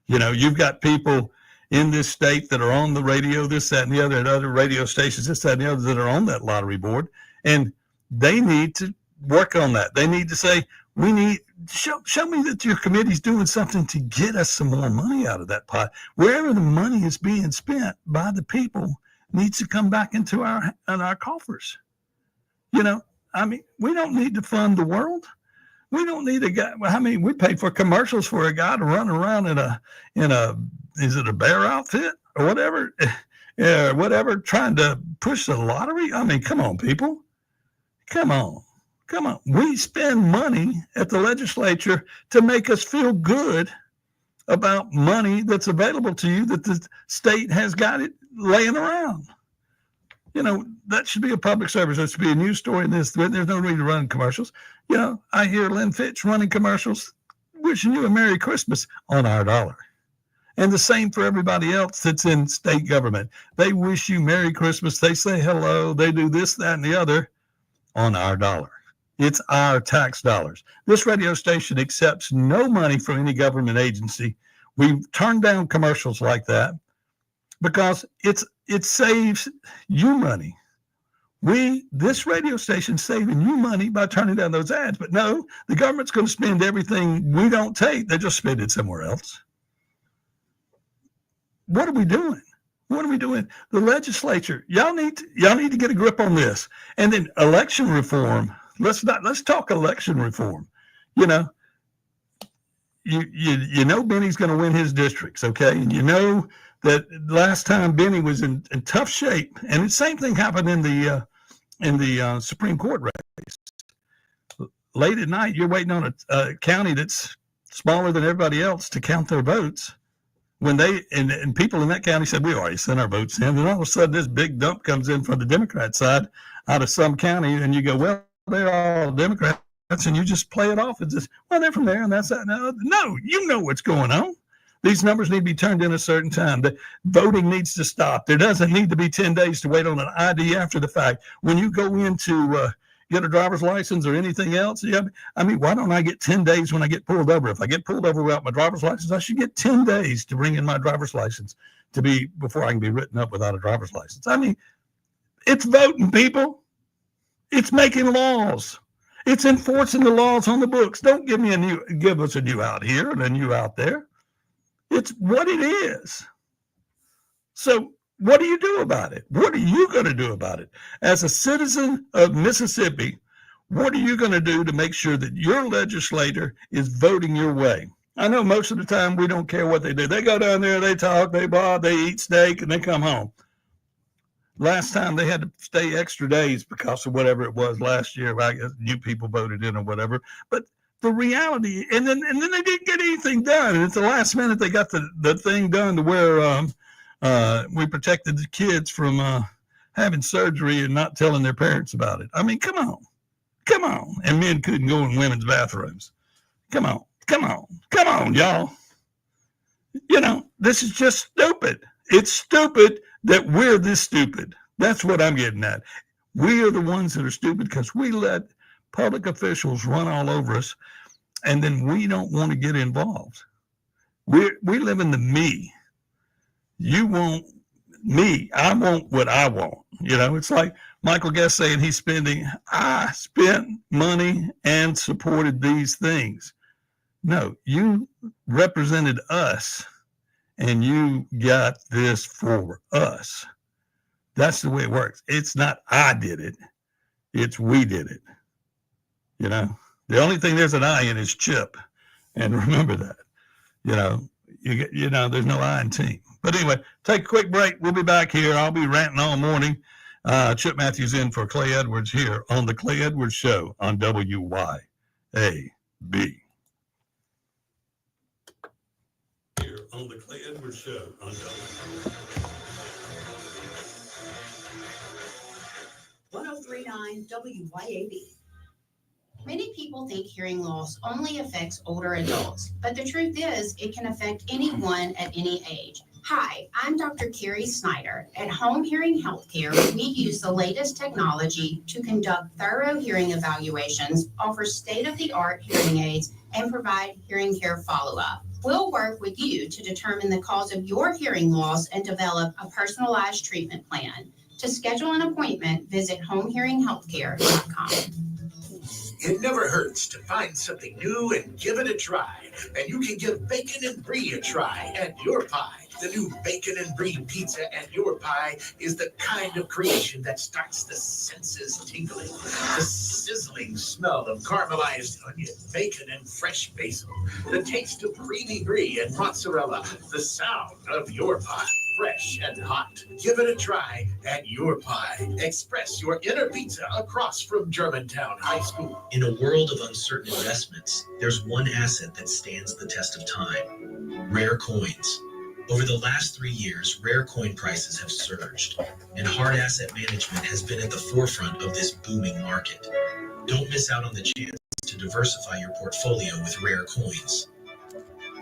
You've got people in this state that are on the radio, this, that, and the other, and other radio stations, this, that, and the other, that are on that lottery board. And they need to work on that. They need to say, show me that your committee's doing something to get us some more money out of that pot. Wherever the money is being spent by the people needs to come back into our coffers. We don't need to fund the world. We don't need a guy. We paid for commercials for a guy to run around in a is it a bear outfit or whatever? Whatever, trying to push the lottery. Come on, people. Come on. We spend money at the legislature to make us feel good about money that's available to you that the state has got it laying around. That should be a public service. There should be a news story in this. There's no need to run commercials. I hear Lynn Fitch running commercials wishing you a Merry Christmas on our dollar. And the same for everybody else that's in state government. They wish you Merry Christmas. They say hello. They do this, that, and the other on our dollar. It's our tax dollars. This radio station accepts no money from any government agency. We've turned down commercials like that because it saves you money. This radio station saving you money by turning down those ads. But no, the government's going to spend everything we don't take. They just spend it somewhere else. What are we doing? The legislature, y'all need to get a grip on this. And then election reform. Let's talk election reform. Benny's going to win his districts, okay? And that last time Benny was in tough shape, and the same thing happened in the Supreme Court race. Late at night, you're waiting on a county that's smaller than everybody else to count their votes. When and people in that county said, we already sent our votes in. And all of a sudden, this big dump comes in from the Democrat side out of some county, and you go, well, they're all Democrats, and you just play it off and just, well, they're from there, and that's that. No, you know what's going on. These numbers need to be turned in a certain time. The voting needs to stop. There doesn't need to be 10 days to wait on an ID after the fact. When you go in to get a driver's license or anything else, why don't I get 10 days when I get pulled over? If I get pulled over without my driver's license, I should get 10 days to bring in my driver's license before I can be written up without a driver's license. It's voting, people. It's making laws. It's enforcing the laws on the books. Don't give us a new out here and a new out there. It's what it is. So what do you do about it? What are you going to do about it? As a citizen of Mississippi, what are you going to do to make sure that your legislator is voting your way? I know most of the time we don't care what they do. They go down there, they talk, they eat steak, and they come home. Last time they had to stay extra days because of whatever it was last year. I guess new people voted in or whatever. But the reality, and then they didn't get anything done. And at the last minute, they got the thing done to where we protected the kids from having surgery and not telling their parents about it. Come on. And men couldn't go in women's bathrooms. Come on, y'all. This is just stupid. It's stupid that we're this stupid. That's what I'm getting at. We are the ones that are stupid because we let public officials run all over us, and then we don't want to get involved. We live in the me. You want me. I want what I want. It's like Michael Guest saying I spent money and supported these things. No, you represented us. And you got this for us. That's the way it works. It's not I did it. It's we did it. The only thing there's an I in is Chip. And remember that. There's no I in team. But anyway, take a quick break. We'll be back here. I'll be ranting all morning. Chip Matthews in for Clay Edwards here on the Clay Edwards Show on WYAB. Here on the Clay Edwards Show on WYAB. 1039 WYAB. Many people think hearing loss only affects older adults, but the truth is it can affect anyone at any age. Hi, I'm Dr. Carrie Snyder. At Home Hearing Healthcare, we use the latest technology to conduct thorough hearing evaluations, offer state-of-the-art hearing aids, and provide hearing care follow-up. We'll work with you to determine the cause of your hearing loss and develop a personalized treatment plan. To schedule an appointment, visit homehearinghealthcare.com. It never hurts to find something new and give it a try. And you can give Bacon and Brie a try at Your Pie. The new Bacon and Brie pizza at Your Pie is the kind of creation that starts the senses tingling. The sizzling smell of caramelized onion, bacon, and fresh basil. The taste of creamy brie and mozzarella. The sound of Your Pie. Fresh and hot. Give it a try at Your Pie. Express your inner pizza across from Germantown High School. In a world of uncertain investments, there's one asset that stands the test of time: rare coins. Over the last 3 years, rare coin prices have surged, and Hard Asset Management has been at the forefront of this booming market. Don't miss out on the chance to diversify your portfolio with rare coins.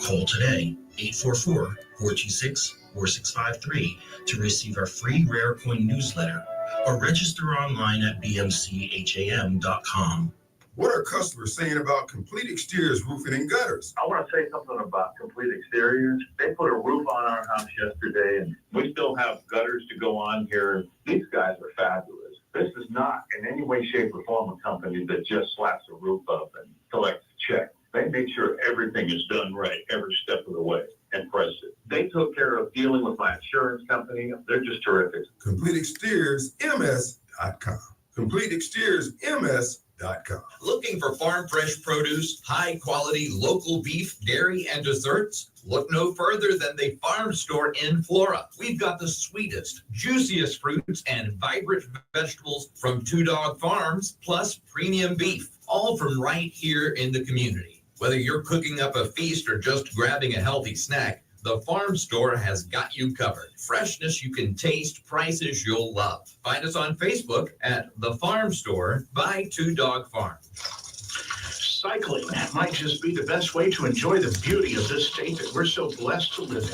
Call today, 844-426-4653 to receive our free Rare Coin newsletter, or register online at bmcham.com. What are customers saying about Complete Exteriors Roofing and Gutters? I want to say something about Complete Exteriors. They put a roof on our house yesterday, and we still have gutters to go on here. These guys are fabulous. This is not in any way, shape, or form a company that just slaps a roof up and collects a check. They make sure everything is done right every step of the way and price it. They took care of dealing with my insurance company. They're just terrific. CompleteExteriorsMS.com. CompleteExteriorsMS.com. Looking for farm fresh produce, high quality local beef, dairy, and desserts? Look no further than the Farm Store in Flora. We've got the sweetest, juiciest fruits and vibrant vegetables from Two Dog Farms, plus premium beef, all from right here in the community. Whether you're cooking up a feast or just grabbing a healthy snack, the Farm Store has got you covered. Freshness you can taste, prices you'll love. Find us on Facebook at The Farm Store by Two Dog Farm. Cycling might just be the best way to enjoy the beauty of this state that we're so blessed to live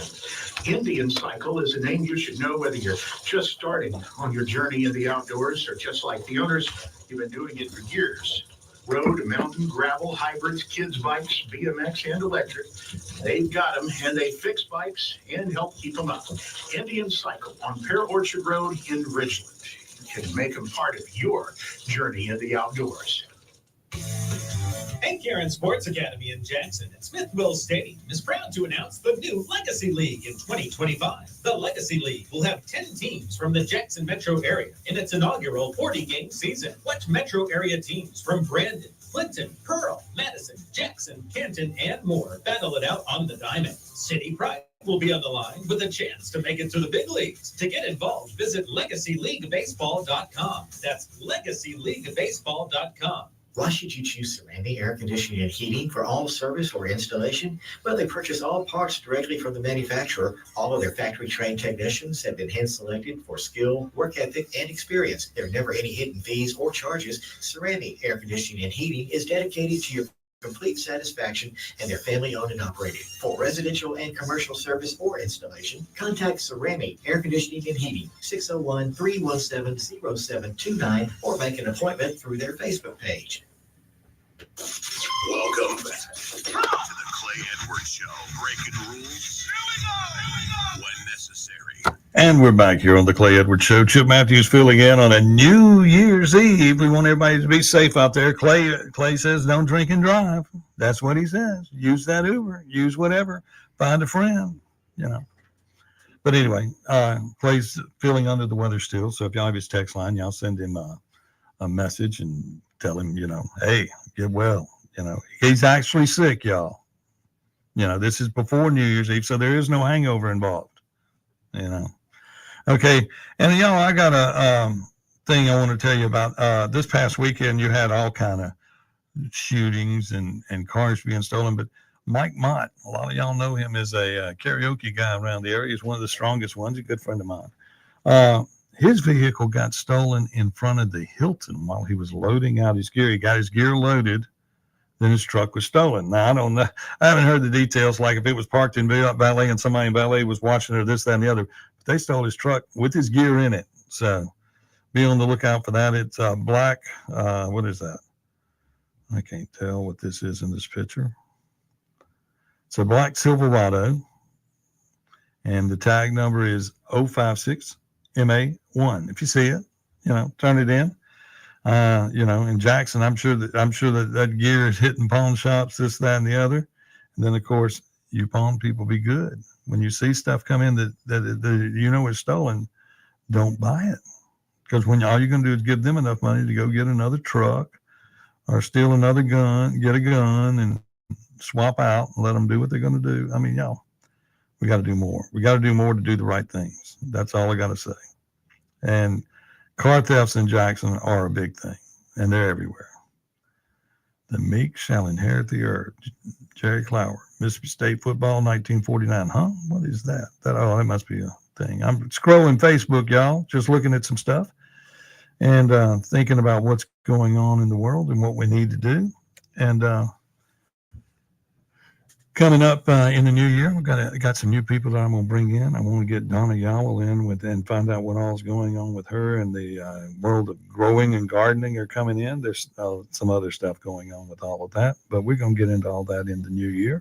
in. Indian Cycle is a name you should know whether you're just starting on your journey in the outdoors or just like the owners, you've been doing it for years. Road, mountain, gravel, hybrids, kids' bikes, BMX, and electric. They've got them, and they fix bikes and help keep them up. Indian Cycle on Pear Orchard Road in Ridgeland can make them part of your journey in the outdoors. Hank Aaron Sports Academy in Jackson and Smith Wills Stadium is proud to announce the new Legacy League in 2025. The Legacy League will have 10 teams from the Jackson metro area in its inaugural 40-game season. Watch metro area teams from Brandon, Clinton, Pearl, Madison, Jackson, Canton, and more battle it out on the diamond. City Pride will be on the line with a chance to make it to the big leagues. To get involved, visit LegacyLeagueBaseball.com. That's LegacyLeagueBaseball.com. Why should you choose Cerami Air Conditioning and Heating for all service or installation? Well, they purchase all parts directly from the manufacturer. All of their factory-trained technicians have been hand-selected for skill, work ethic, and experience. There are never any hidden fees or charges. Cerami Air Conditioning and Heating is dedicated to your complete satisfaction, and they're family-owned and operated. For residential and commercial service or installation, contact Cerami Air Conditioning and Heating, 601-317-0729, or make an appointment through their Facebook page. Welcome back to the Clay Edwards Show. Breaking rules when necessary. And we're back here on the Clay Edwards Show. Chip Matthews filling in on a New Year's Eve. We want everybody to be safe out there. Clay says don't drink and drive. That's what he says. Use that Uber. Use whatever. Find a friend, you know. But anyway, Clay's feeling under the weather still. So if y'all have his text line, y'all send him a message and tell him, you know, hey, get well. You know, he's actually sick, y'all. You know, this is before New Year's Eve, so there is no hangover involved, you know. Okay, and y'all, I got thing I want to tell you about. This past weekend, you had all kind of shootings and cars being stolen. But Mike Mott, a lot of y'all know him as a karaoke guy around the area. He's one of the strongest ones, a good friend of mine. His vehicle got stolen in front of the Hilton while he was loading out his gear. He got his gear loaded, then his truck was stolen. Now, I don't know. I haven't heard the details, like if it was parked in valet and somebody in valet was watching it or this, that, and the other. But they stole his truck with his gear in it. So be on the lookout for that. It's black. What is that? I can't tell what this is in this picture. It's a black Silverado, and the tag number is 056MA1. If you see it, turn it in. In Jackson, I'm sure that gear is hitting pawn shops, this, that, and the other. And then, of course, you pawn people, be good. When you see stuff come in that is stolen, don't buy it. Because when all you're going to do is give them enough money to go get another truck or steal another gun, get a gun and swap out and let them do what they're going to do. I mean, y'all, we got to do more. We got to do more to do the right things. That's all I got to say. And car thefts in Jackson are a big thing, and they're everywhere. The meek shall inherit the earth. Jerry Clower, Mississippi State football, 1949. Huh? What is that? That must be a thing. I'm scrolling Facebook, y'all, just looking at some stuff and thinking about what's going on in the world and what we need to do. And coming up in the new year, we've got some new people that I'm going to bring in. I want to get Donna Yowell in and find out what all's going on with her and the world of growing and gardening are coming in. There's some other stuff going on with all of that, but we're going to get into all that in the new year.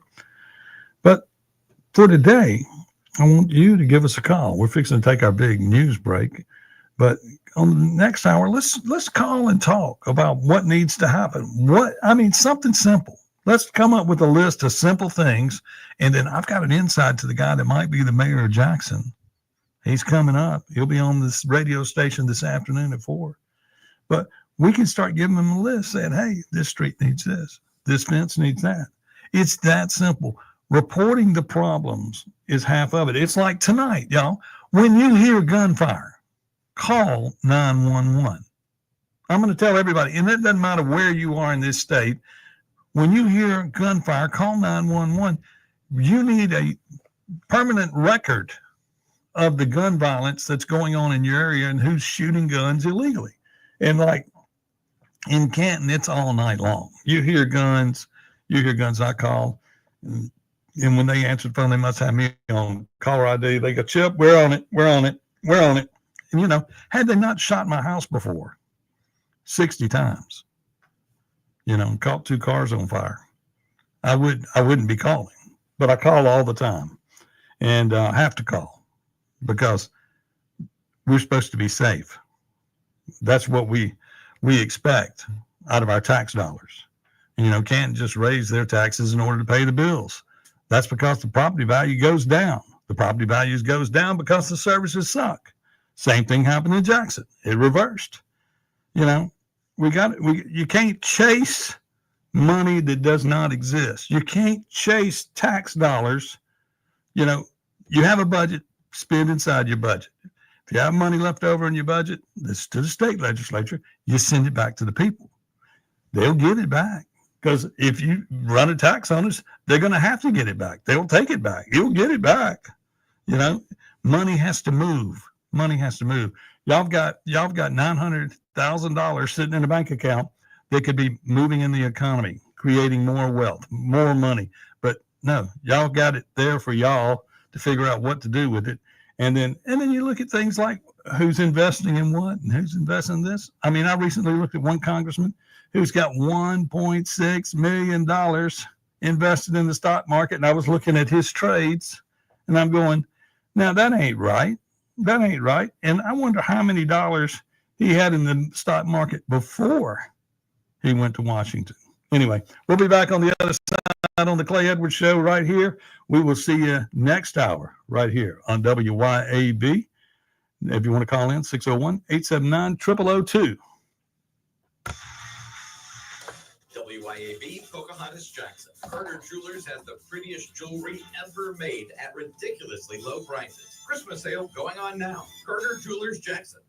But for today, I want you to give us a call. We're fixing to take our big news break, but on the next hour, let's call and talk about what needs to happen. Something simple. Let's come up with a list of simple things. And then I've got an insight to the guy that might be the mayor of Jackson. He's coming up. He'll be on this radio station this afternoon at 4. But we can start giving him a list saying, hey, this street needs this. This fence needs that. It's that simple. Reporting the problems is half of it. It's like tonight, y'all. When you hear gunfire, call 911. I'm going to tell everybody, and it doesn't matter where you are in this state, when you hear gunfire, call 911. You need a permanent record of the gun violence that's going on in your area and who's shooting guns illegally. And like in Canton, it's all night long. You hear guns. I call. And when they answer the phone, they must have me on caller ID. They go, Chip, we're on it. And, had they not shot my house before 60 times, caught 2 cars on fire, I wouldn't be calling, but I call all the time and have to call because we're supposed to be safe. That's what we expect out of our tax dollars. Can't just raise their taxes in order to pay the bills. That's because the property value goes down. The property values goes down because the services suck. Same thing happened in Jackson. It reversed. You can't chase money that does not exist. You can't chase tax dollars. You have a budget, spend inside your budget. If you have money left over in your budget, this to the state legislature, you send it back to the people. They'll get it back. Because if you run a tax on us, they're going to have to get it back. They'll take it back. You'll get it back. Money has to move. Money has to move. Y'all got $900,000 sitting in a bank account that could be moving in the economy, creating more wealth, more money. But no, y'all got it there for y'all to figure out what to do with it. And then you look at things like who's investing in what and who's investing in this. I recently looked at one congressman who's got $1.6 million invested in the stock market. And I was looking at his trades and I'm going, now that ain't right. That ain't right. And I wonder how many dollars he had in the stock market before he went to Washington. Anyway, we'll be back on the other side on the Clay Edwards Show right here. We will see you next hour right here on WYAB. If you want to call in, 601-879-0002. WYAB, Pocahontas, Jackson. Carter Jewelers has the prettiest jewelry ever made at ridiculously low prices. Christmas sale going on now. Carter Jewelers, Jackson.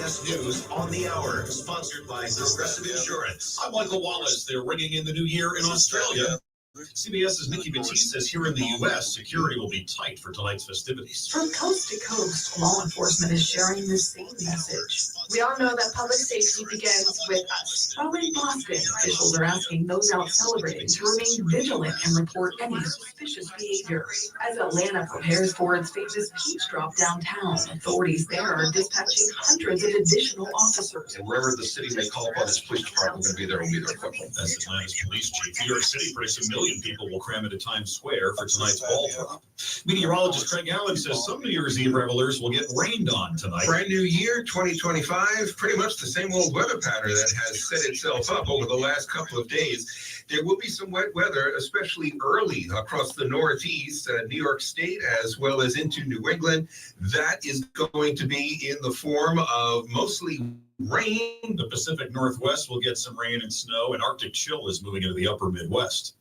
CBS News on the Hour, sponsored by Progressive Insurance. I'm Michael Wallace. They're ringing in the new year in Australia. CBS's Nikki Batiste says here in the U.S., security will be tight for tonight's festivities. From coast to coast, law enforcement is sharing the same message. We all know that public safety begins with us. While in Boston, officials are asking those out celebrating to remain vigilant and report any suspicious behavior. As Atlanta prepares for its famous peach drop downtown, authorities there are dispatching hundreds of additional officers. And wherever the city may call upon its police department, we're going to be there quickly. That's Atlanta's police chief. New York City predicts 1 million people will cram into Times Square for tonight's ball drop. Meteorologist Craig Allen says some New Year's Eve revelers will get rained on tonight. Brand new year, 2025, pretty much the same old weather pattern that has set itself up over the last couple of days. There will be some wet weather, especially early across the Northeast, New York State, as well as into New England. That is going to be in the form of mostly rain. The Pacific Northwest will get some rain and snow, and Arctic chill is moving into the upper Midwest.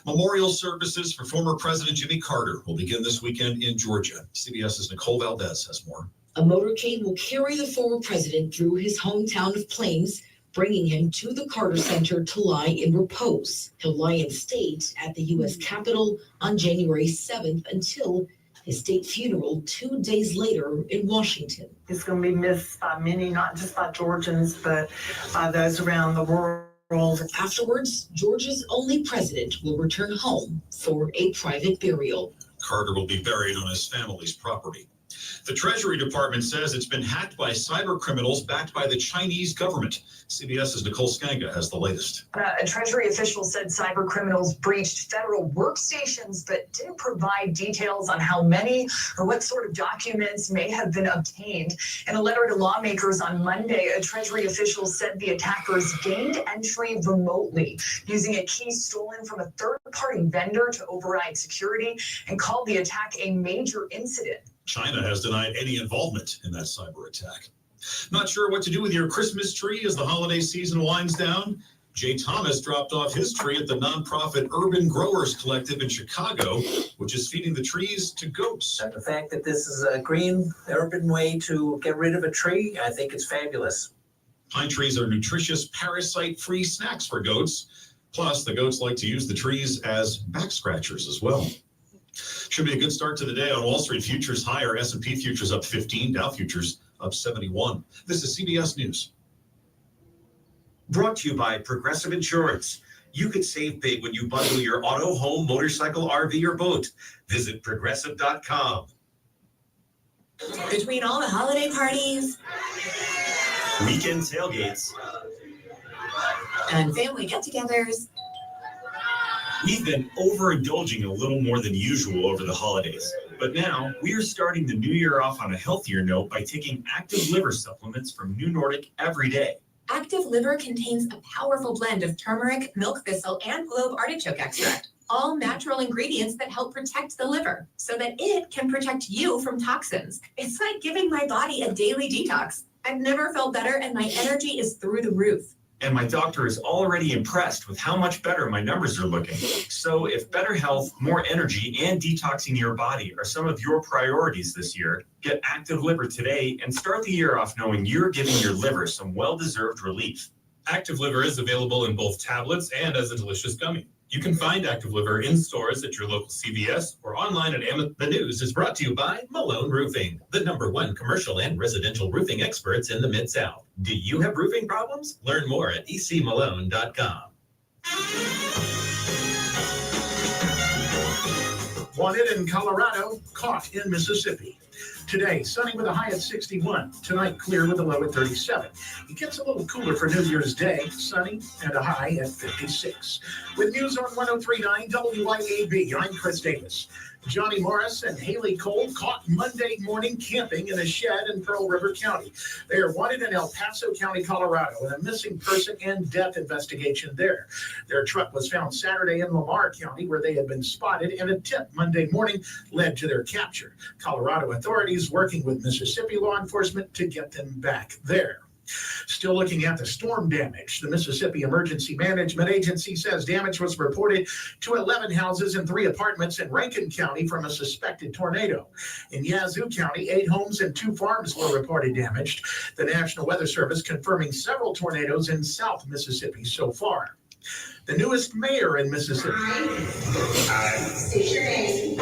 Memorial services for former President Jimmy Carter will begin this weekend in Georgia. CBS's Nicole Valdez has more. A motorcade will carry the former president through his hometown of Plains, bringing him to the Carter Center to lie in repose. He'll lie in state at the U.S. Capitol on January 7th until his state funeral 2 days later in Washington. It's going to be missed by many, not just by Georgians, but by those around the world. Afterwards, Georgia's only president will return home for a private burial. Carter will be buried on his family's property. The Treasury Department says it's been hacked by cyber criminals backed by the Chinese government. CBS's Nicole Skanga has the latest. A Treasury official said cyber criminals breached federal workstations, but didn't provide details on how many or what sort of documents may have been obtained. In a letter to lawmakers on Monday, a Treasury official said the attackers gained entry remotely, using a key stolen from a third-party vendor to override security, and called the attack a major incident. China has denied any involvement in that cyber attack. Not sure what to do with your Christmas tree as the holiday season winds down? Jay Thomas dropped off his tree at the nonprofit Urban Growers Collective in Chicago, which is feeding the trees to goats. The fact that this is a green, urban way to get rid of a tree, I think it's fabulous. Pine trees are nutritious, parasite-free snacks for goats. Plus, the goats like to use the trees as back scratchers as well. Should be a good start to the day on Wall Street. Futures higher, S&P futures up 15, Dow futures up 71. This is CBS News. Brought to you by Progressive Insurance. You could save big when you bundle your auto, home, motorcycle, RV, or boat. Visit Progressive.com. Between all the holiday parties, Weekend tailgates, and family get-togethers, we've been overindulging a little more than usual over the holidays. But now, we are starting the new year off on a healthier note by taking active liver supplements from New Nordic every day. Active Liver contains a powerful blend of turmeric, milk thistle, and globe artichoke extract. All natural ingredients that help protect the liver so that it can protect you from toxins. It's like giving my body a daily detox. I've never felt better and my energy is through the roof. And my doctor is already impressed with how much better my numbers are looking. So if better health, more energy, and detoxing your body are some of your priorities this year, get Active Liver today and start the year off knowing you're giving your liver some well-deserved relief. Active Liver is available in both tablets and as a delicious gummy. You can find Active Liver in stores at your local CVS or online at Amazon. The news is brought to you by Malone Roofing, the #1 commercial and residential roofing experts in the Mid-South. Do you have roofing problems? Learn more at ecmalone.com. Wanted in Colorado, caught in Mississippi. Today, sunny with a high at 61. Tonight, clear with a low at 37. It gets a little cooler for New Year's Day, sunny and a high at 56. With news on 103.9 WYAB, I'm Chris Davis. Johnny Morris and Haley Cole caught Monday morning camping in a shed in Pearl River County. They are wanted in El Paso County, Colorado, in a missing person and death investigation there. Their truck was found Saturday in Lamar County, where they had been spotted, and a tip Monday morning led to their capture. Colorado authorities working with Mississippi law enforcement to get them back there. Still looking at the storm damage. The Mississippi Emergency Management Agency says damage was reported to 11 houses and 3 apartments in Rankin County from a suspected tornado. In Yazoo County, 8 homes and 2 farms were reported damaged. The National Weather Service confirming several tornadoes in South Mississippi so far. The newest mayor in Mississippi. State your name.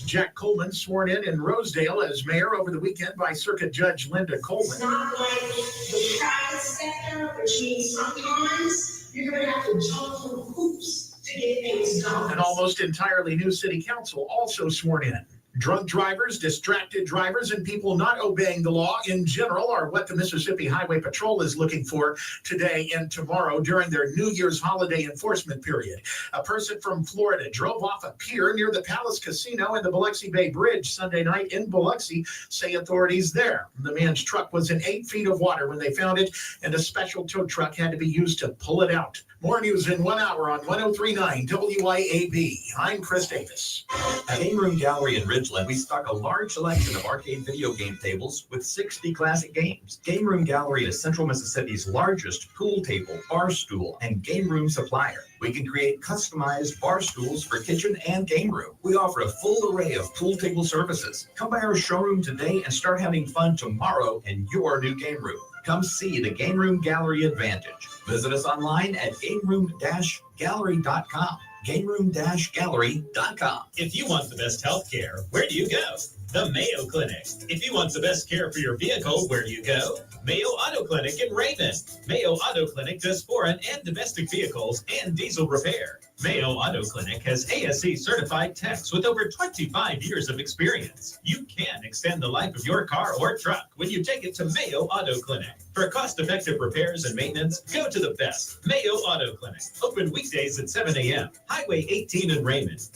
Jack Coleman sworn in Rosedale as mayor over the weekend by Circuit Judge Linda Coleman. It's not like the private sector, which means sometimes you're going to have to jump through hoops to get things done. An almost entirely new city council also sworn in. Drunk drivers, distracted drivers, and people not obeying the law in general are what the Mississippi Highway Patrol is looking for today and tomorrow during their New Year's holiday enforcement period. A person from Florida drove off a pier near the Palace Casino and the Biloxi Bay Bridge Sunday night in Biloxi, say authorities there. The man's truck was in 8 feet of water when they found it, and a special tow truck had to be used to pull it out. More news in 1 hour on 103.9 WYAB. I'm Chris Davis. At Game Room Gallery in Ridgeland, we stock a large selection of arcade video game tables with 60 classic games. Game Room Gallery is Central Mississippi's largest pool table, bar stool, and game room supplier. We can create customized bar stools for kitchen and game room. We offer a full array of pool table services. Come by our showroom today and start having fun tomorrow in your new game room. Come see the Game Room Gallery advantage. Visit us online at gameroom-gallery.com. gameroom-gallery.com. If you want the best health care, where do you go? The Mayo Clinic. If you want the best care for your vehicle, where do you go? Mayo Auto Clinic in Raven. Mayo Auto Clinic does foreign and domestic vehicles and diesel repair. Mayo Auto Clinic has ASE certified techs with over 25 years of experience. You can extend the life of your car or truck when you take it to Mayo Auto Clinic. For cost-effective repairs and maintenance, go to the best Mayo Auto Clinic. Open weekdays at 7 a.m. Highway 18 in Raymond.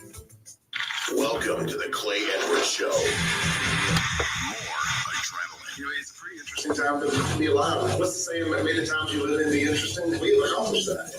Welcome to the Clay Edwards Show. It's a pretty interesting time to be alive. What's the saying? Many times you live in the interesting. We've accomplished that.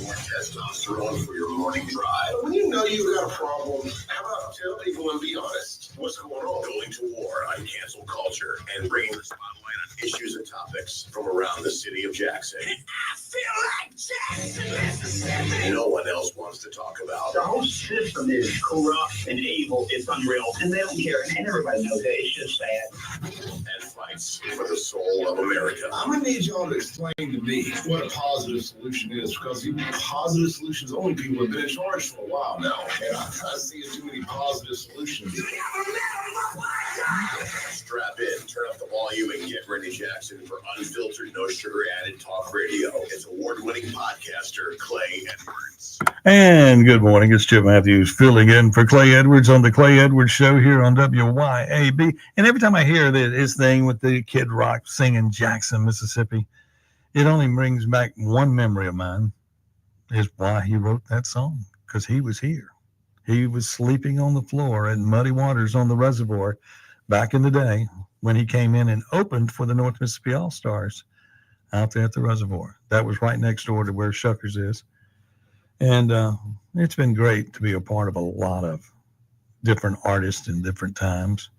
More testosterone for your morning drive. When you know you've got a problem, how about tell people and be honest? What's going on? Going to war on cancel culture and bringing the spotlight on issues and topics from around the city of Jackson. I feel like Jackson, Mississippi. No one else wants to talk about. The whole system is corrupt and evil. It's unreal. And they don't care. And everybody knows that. It's just sad. And fights for the soul of America. I'm gonna need y'all to explain to me what a positive solution is, because these positive solutions, only people have been in charge for a while now, and I see too many positive solutions. Strap in, turn up the volume, and get ready, Jackson, for unfiltered, no sugar added talk radio. It's award-winning podcaster Clay Edwards. And good morning. It's Chip Matthews filling in for Clay Edwards on the Clay Edwards Show here on WYAB. And every time I hear his thing with the Kid Rock singing Jackson, Mississippi, it only brings back one memory of mine, is why he wrote that song, because he was here. He was sleeping on the floor at Muddy Waters on the reservoir back in the day when he came in and opened for the North Mississippi All-Stars out there at the reservoir. That was right next door to where Shuckers is. And it's been great to be a part of a lot of different artists in different times.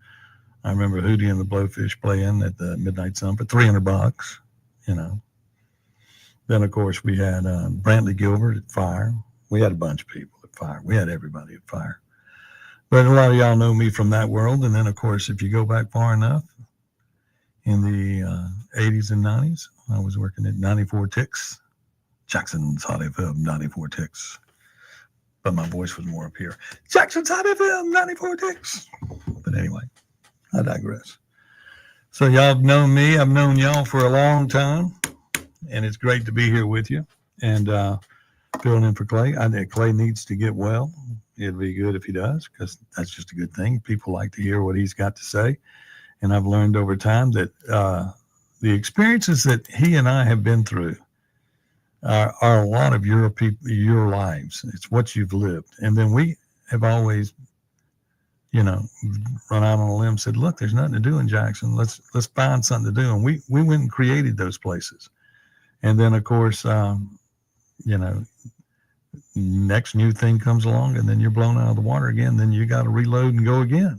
I remember Hootie and the Blowfish playing at the Midnight Sun for $300, you know. Then, of course, we had Brantley Gilbert at Fire. We had a bunch of people at Fire. We had everybody at Fire. But a lot of y'all know me from that world. And then, of course, if you go back far enough, in the 80s and 90s, I was working at 94 Ticks. Jackson's Hot FM 94 Ticks. But my voice was more up here. Jackson's Hot FM 94 Ticks. But anyway, I digress. So y'all have known me. I've known y'all for a long time. And it's great to be here with you. And filling in for Clay. I think Clay needs to get well. It'd be good if he does, because that's just a good thing. People like to hear what he's got to say. And I've learned over time that the experiences that he and I have been through are a lot of your lives. It's what you've lived. And then we have always, run out on a limb and said, look, there's nothing to do in Jackson. Let's find something to do. And we went and created those places. And then, of course, next new thing comes along, and then you're blown out of the water again. Then you got to reload and go again.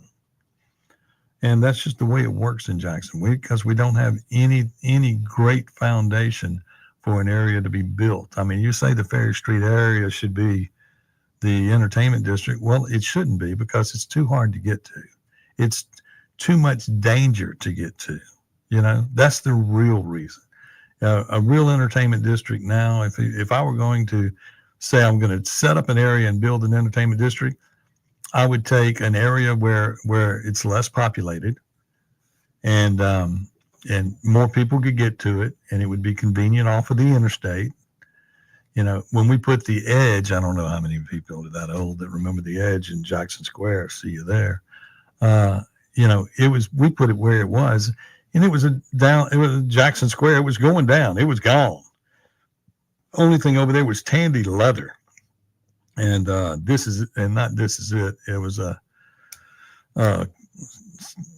And that's just the way it works in Jackson. Because we don't have any great foundation for an area to be built. I mean, you say the Ferry Street area should be the entertainment district. Well, it shouldn't be, because it's too hard to get to. It's too much danger to get to. You know, that's the real reason. A real entertainment district now, if I were going to say I'm going to set up an area and build an entertainment district, I would take an area where it's less populated and more people could get to it, and it would be convenient off of the interstate. You know, when we put the Edge, I don't know how many people are that old that remember the Edge in Jackson Square. See you there. You know, we put it where it was, and it was Jackson Square. It was going down. It was gone. Only thing over there was Tandy Leather. And this is it. It was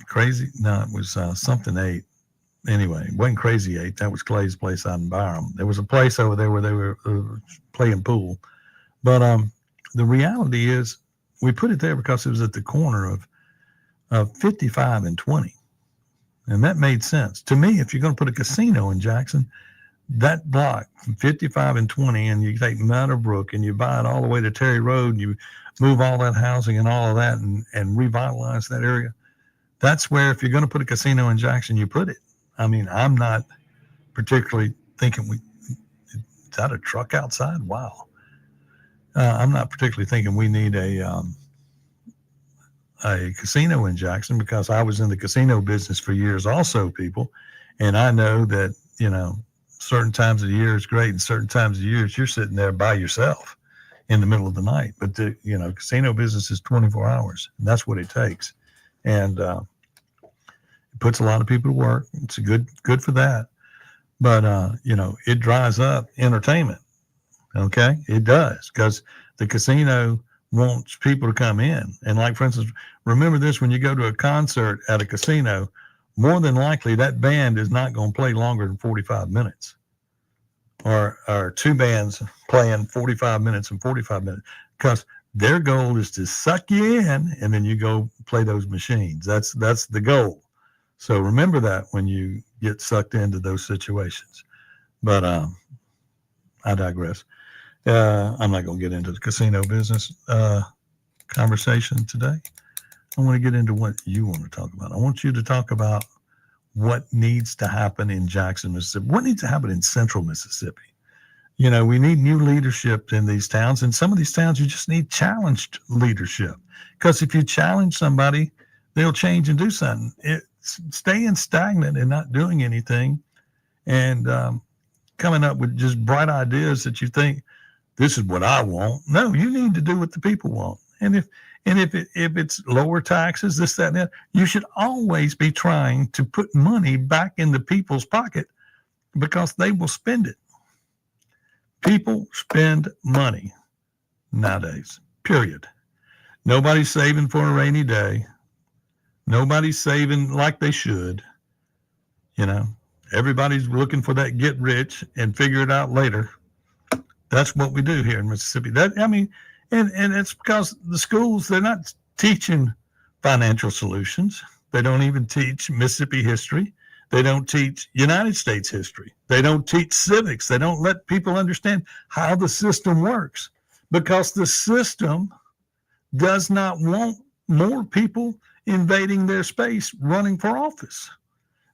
Crazy. No, it was something 8. Anyway, it wasn't Crazy 8. That was Clay's place out in Byram. There was a place over there where they were playing pool. But the reality is we put it there because it was at the corner of 55 and 20. And that made sense. To me, if you're going to put a casino in Jackson, that block from 55 and 20, and you take Meadowbrook and you buy it all the way to Terry Road, and you move all that housing and all of that and revitalize that area, that's where, if you're going to put a casino in Jackson, you put it. I mean, I'm not particularly thinking is that a truck outside? Wow. I'm not particularly thinking we need a casino in Jackson, because I was in the casino business for years also, people. And I know that, you know, certain times of the year is great, and certain times of the year you're sitting there by yourself in the middle of the night. But the, you know, casino business is 24 hours. And that's what it takes. And it puts a lot of people to work. It's good for that. But, you know, it dries up entertainment. Okay. It does, because the casino wants people to come in. And like, for instance, remember this, when you go to a concert at a casino, more than likely that band is not going to play longer than 45 minutes, or two bands playing 45 minutes and 45 minutes, because their goal is to suck you in, and then you go play those machines. That's the goal. So remember that when you get sucked into those situations. But I digress. I'm not going to get into the casino business conversation today. I want to get into what you want to talk about. I want you to talk about what needs to happen in Jackson, Mississippi. What needs to happen in central Mississippi? You know, we need new leadership in these towns. And some of these towns, you just need challenged leadership. Because if you challenge somebody, they'll change and do something. Staying stagnant and not doing anything and coming up with just bright ideas that you think, this is what I want. No, you need to do what the people want. And if it's lower taxes, this, that, and that, you should always be trying to put money back in the people's pocket, because they will spend it. People spend money nowadays, period. Nobody's saving for a rainy day. Nobody's saving like they should. You know, everybody's looking for that get rich and figure it out later. That's what we do here in Mississippi. And it's because the schools, they're not teaching financial solutions. They don't even teach Mississippi history. They don't teach United States history. They don't teach civics. They don't let people understand how the system works, because the system does not want more people invading their space running for office.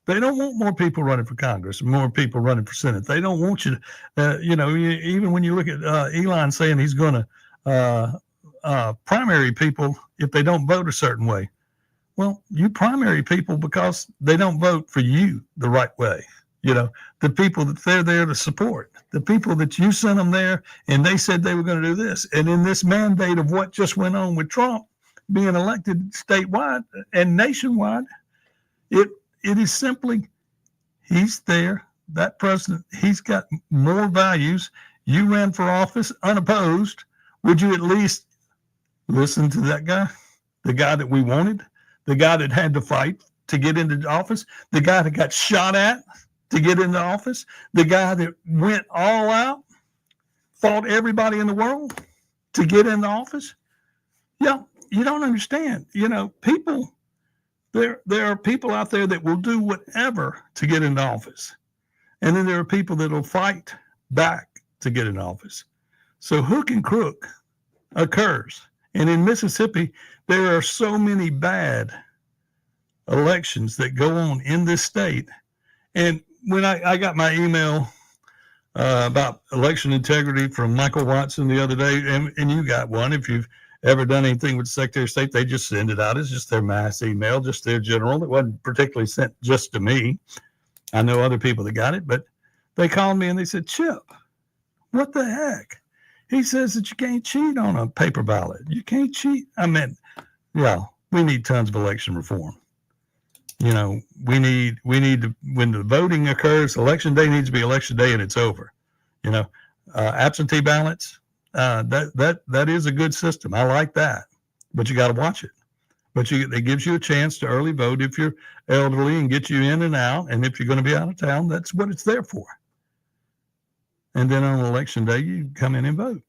They don't want more people running for Congress, more people running for Senate. They don't want you to, even when you look at Elon saying he's going to primary people if they don't vote a certain way. Well, you primary people because they don't vote for you the right way. You know, the people that they're there to support, the people that you sent them there, and they said they were going to do this. And in this mandate of what just went on with Trump being elected statewide and nationwide, it is simply, he's there, that president, he's got more values. You ran for office unopposed. Would you at least listen to that guy, the guy that we wanted, the guy that had to fight to get into office, the guy that got shot at to get into office, the guy that went all out, fought everybody in the world to get into office? Yeah, you don't understand. You know, people There are people out there that will do whatever to get into office. And then there are people that will fight back to get in office. So hook and crook occurs. And in Mississippi, there are so many bad elections that go on in this state. And when I got my email about election integrity from Michael Watson the other day, and you got one, if you've ever done anything with the Secretary of State, they just send it out. It's just their mass email, just their general. It wasn't particularly sent just to me. I know other people that got it, but they called me and they said, Chip, what the heck? He says that you can't cheat on a paper ballot. You can't cheat. I mean, yeah, we need tons of election reform. You know, we need to, when the voting occurs, election day needs to be election day and it's over. You know, absentee ballots, that is a good system. I like that, but you got to watch it. But it gives you a chance to early vote if you're elderly and get you in and out. And if you're going to be out of town, that's what it's there for. And then on election day, you come in and vote.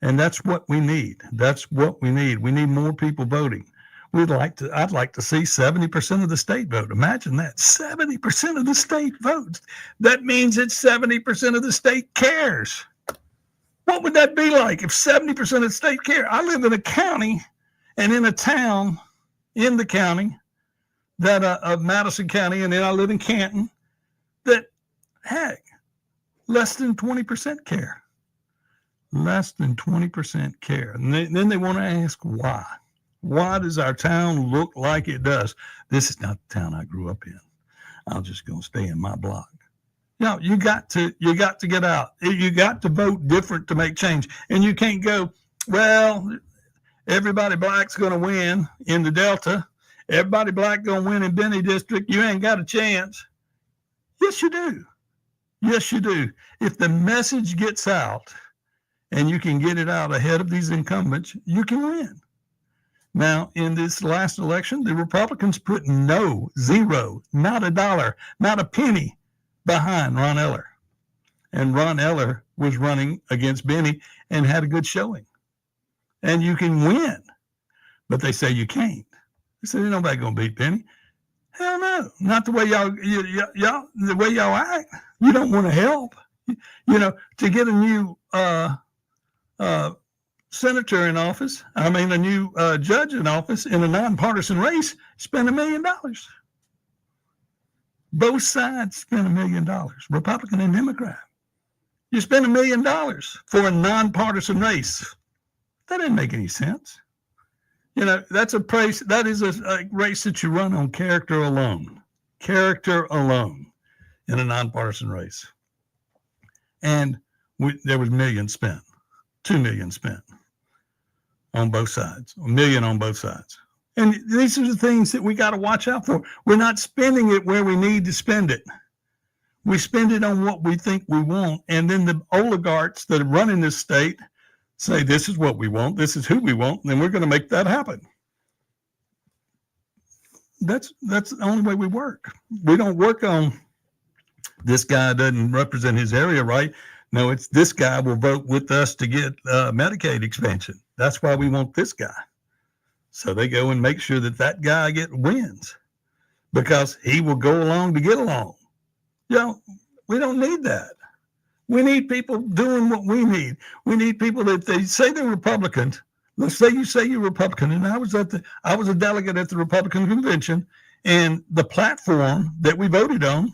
And that's what we need. That's what we need. We need more people voting. I'd like to see 70% of the state vote. Imagine that, 70% of the state votes. That means that 70% of the state cares. What would that be like if 70% of the state care? I live in a county and in a town in the county that of Madison County, and then I live in Canton, that, heck, less than 20% care. Less than 20% care. And then they want to ask why. Why does our town look like it does? This is not the town I grew up in. I'm just going to stay in my block. No, you got to get out. You got to vote different to make change. And you can't go, well, everybody black's going to win in the Delta. Everybody black going to win in Benny District. You ain't got a chance. Yes, you do. Yes, you do. If the message gets out and you can get it out ahead of these incumbents, you can win. Now, in this last election, the Republicans put zero, not a dollar, not a penny behind Ron Eller. And Ron Eller was running against Benny and had a good showing. And you can win. But they say you can't. They say, ain't nobody going to beat Benny. Hell no. Not the way the way y'all act. You don't want to help. You know, to get a new senator in office, a new judge in office in a nonpartisan race, spend $1 million. Both sides spend $1 million, Republican and Democrat. You spend $1 million for a nonpartisan race. That didn't make any sense. You know, that is a race that you run on character alone in a nonpartisan race. And there was millions spent, $2 million spent on both sides, $1 million on both sides. And these are the things that we got to watch out for. We're not spending it where we need to spend it. We spend it on what we think we want. And then the oligarchs that are running this state say, this is what we want, this is who we want, and then we're going to make that happen. That's the only way we work. We don't work on this guy doesn't represent his area right. No, it's this guy will vote with us to get Medicaid expansion. That's why we want this guy. So they go and make sure that guy wins because he will go along to get along. You know, we don't need that. We need people doing what we need. We need people that they say they're Republicans. Let's say you say you're Republican, and I was a delegate at the Republican convention, and the platform that we voted on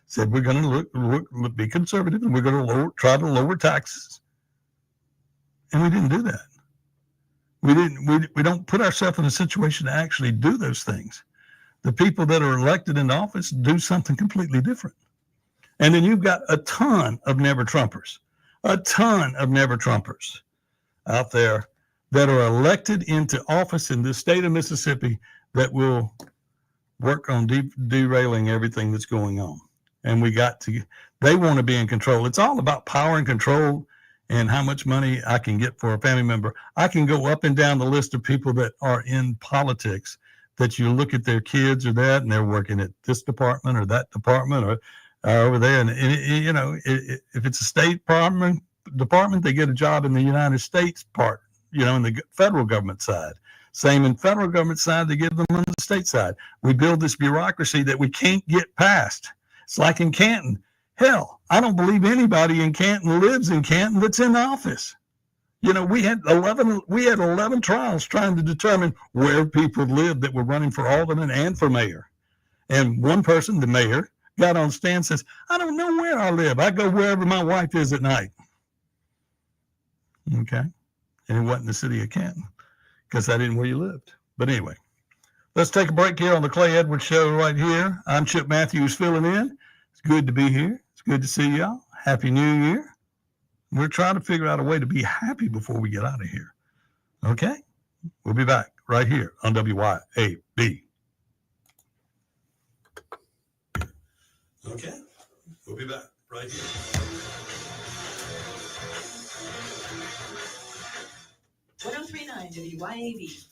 said we're going to be conservative and we're going to try to lower taxes, and we didn't do that. We don't put ourselves in a situation to actually do those things. The people that are elected into office do something completely different. And then you've got a ton of never-Trumpers out there that are elected into office in the state of Mississippi that will work on derailing everything that's going on. And they want to be in control. It's all about power and control and how much money I can get for a family member. I can go up and down the list of people that are in politics that you look at their kids or that, and they're working at this department or that department or over there. And you know, if it's a state department, they get a job in the United States part, you know, in the federal government side. Same in federal government side, they give them on the state side. We build this bureaucracy that we can't get past. It's like in Canton. Hell, I don't believe anybody in Canton lives in Canton that's in office. You know, we had 11 trials trying to determine where people lived that were running for alderman and for mayor. And one person, the mayor, got on stand and says, I don't know where I live. I go wherever my wife is at night. Okay. And it wasn't the city of Canton because that isn't where you lived. But anyway, let's take a break here on the Clay Edwards Show right here. I'm Chip Matthews filling in. It's good to be here. It's good to see y'all. Happy New Year. We're trying to figure out a way to be happy before we get out of here. Okay? We'll be back right here on WYAB. Okay? We'll be back right here. .039 WYAB.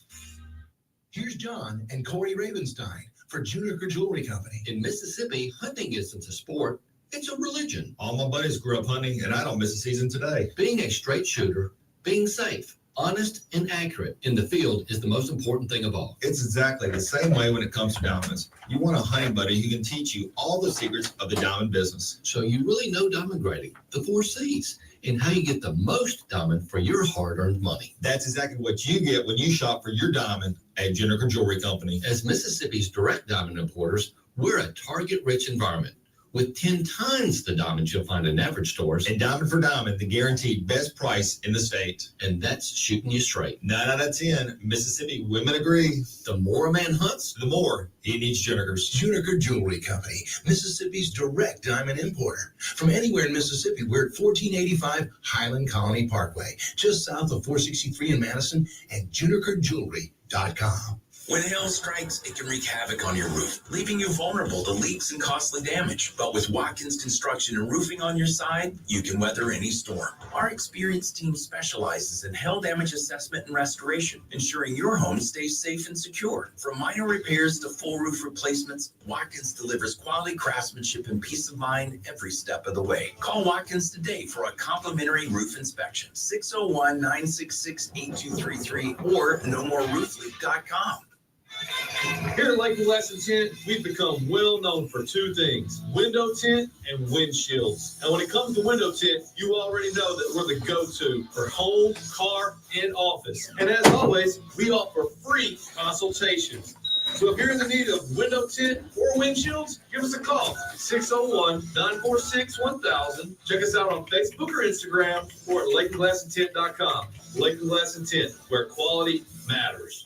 Here's John and Corey Ravenstein for Juniker Jewelry Company. In Mississippi, hunting isn't a sport, it's a religion. All my buddies grew up hunting, and I don't miss a season today. Being a straight shooter, being safe, honest, and accurate in the field is the most important thing of all. It's exactly the same way when it comes to diamonds. You want a hunting buddy who can teach you all the secrets of the diamond business. So you really know diamond grading, the 4 C's, and how you get the most diamond for your hard-earned money. That's exactly what you get when you shop for your diamond at Juniker Jewelry Company. As Mississippi's direct diamond importers, we're a target-rich environment with 10 times the diamonds you'll find in average stores. And diamond for diamond, the guaranteed best price in the state. And that's shooting you straight. 9 out of 10 Mississippi women agree. The more a man hunts, the more he needs Junikers. Juniker Jewelry Company, Mississippi's direct diamond importer. From anywhere in Mississippi, we're at 1485 Highland Colony Parkway, just south of 463 in Madison, and JunikerJewelry.com. When hail strikes, it can wreak havoc on your roof, leaving you vulnerable to leaks and costly damage. But with Watkins Construction and Roofing on your side, you can weather any storm. Our experienced team specializes in hail damage assessment and restoration, ensuring your home stays safe and secure. From minor repairs to full roof replacements, Watkins delivers quality craftsmanship and peace of mind every step of the way. Call Watkins today for a complimentary roof inspection. 601-966-8233 or nomoreroofleak.com. Here at Lakeland Lesson Tint, we've become well known for 2 things: window tint and windshields. And when it comes to window tint, you already know that we're the go-to for home, car, and office. And as always, we offer free consultations. So if you're in the need of window tint or windshields, give us a call, 601-946-1000. Check us out on Facebook or Instagram or at LakelandGlassandTint.com. Lakeland Glass and Tint, where quality matters.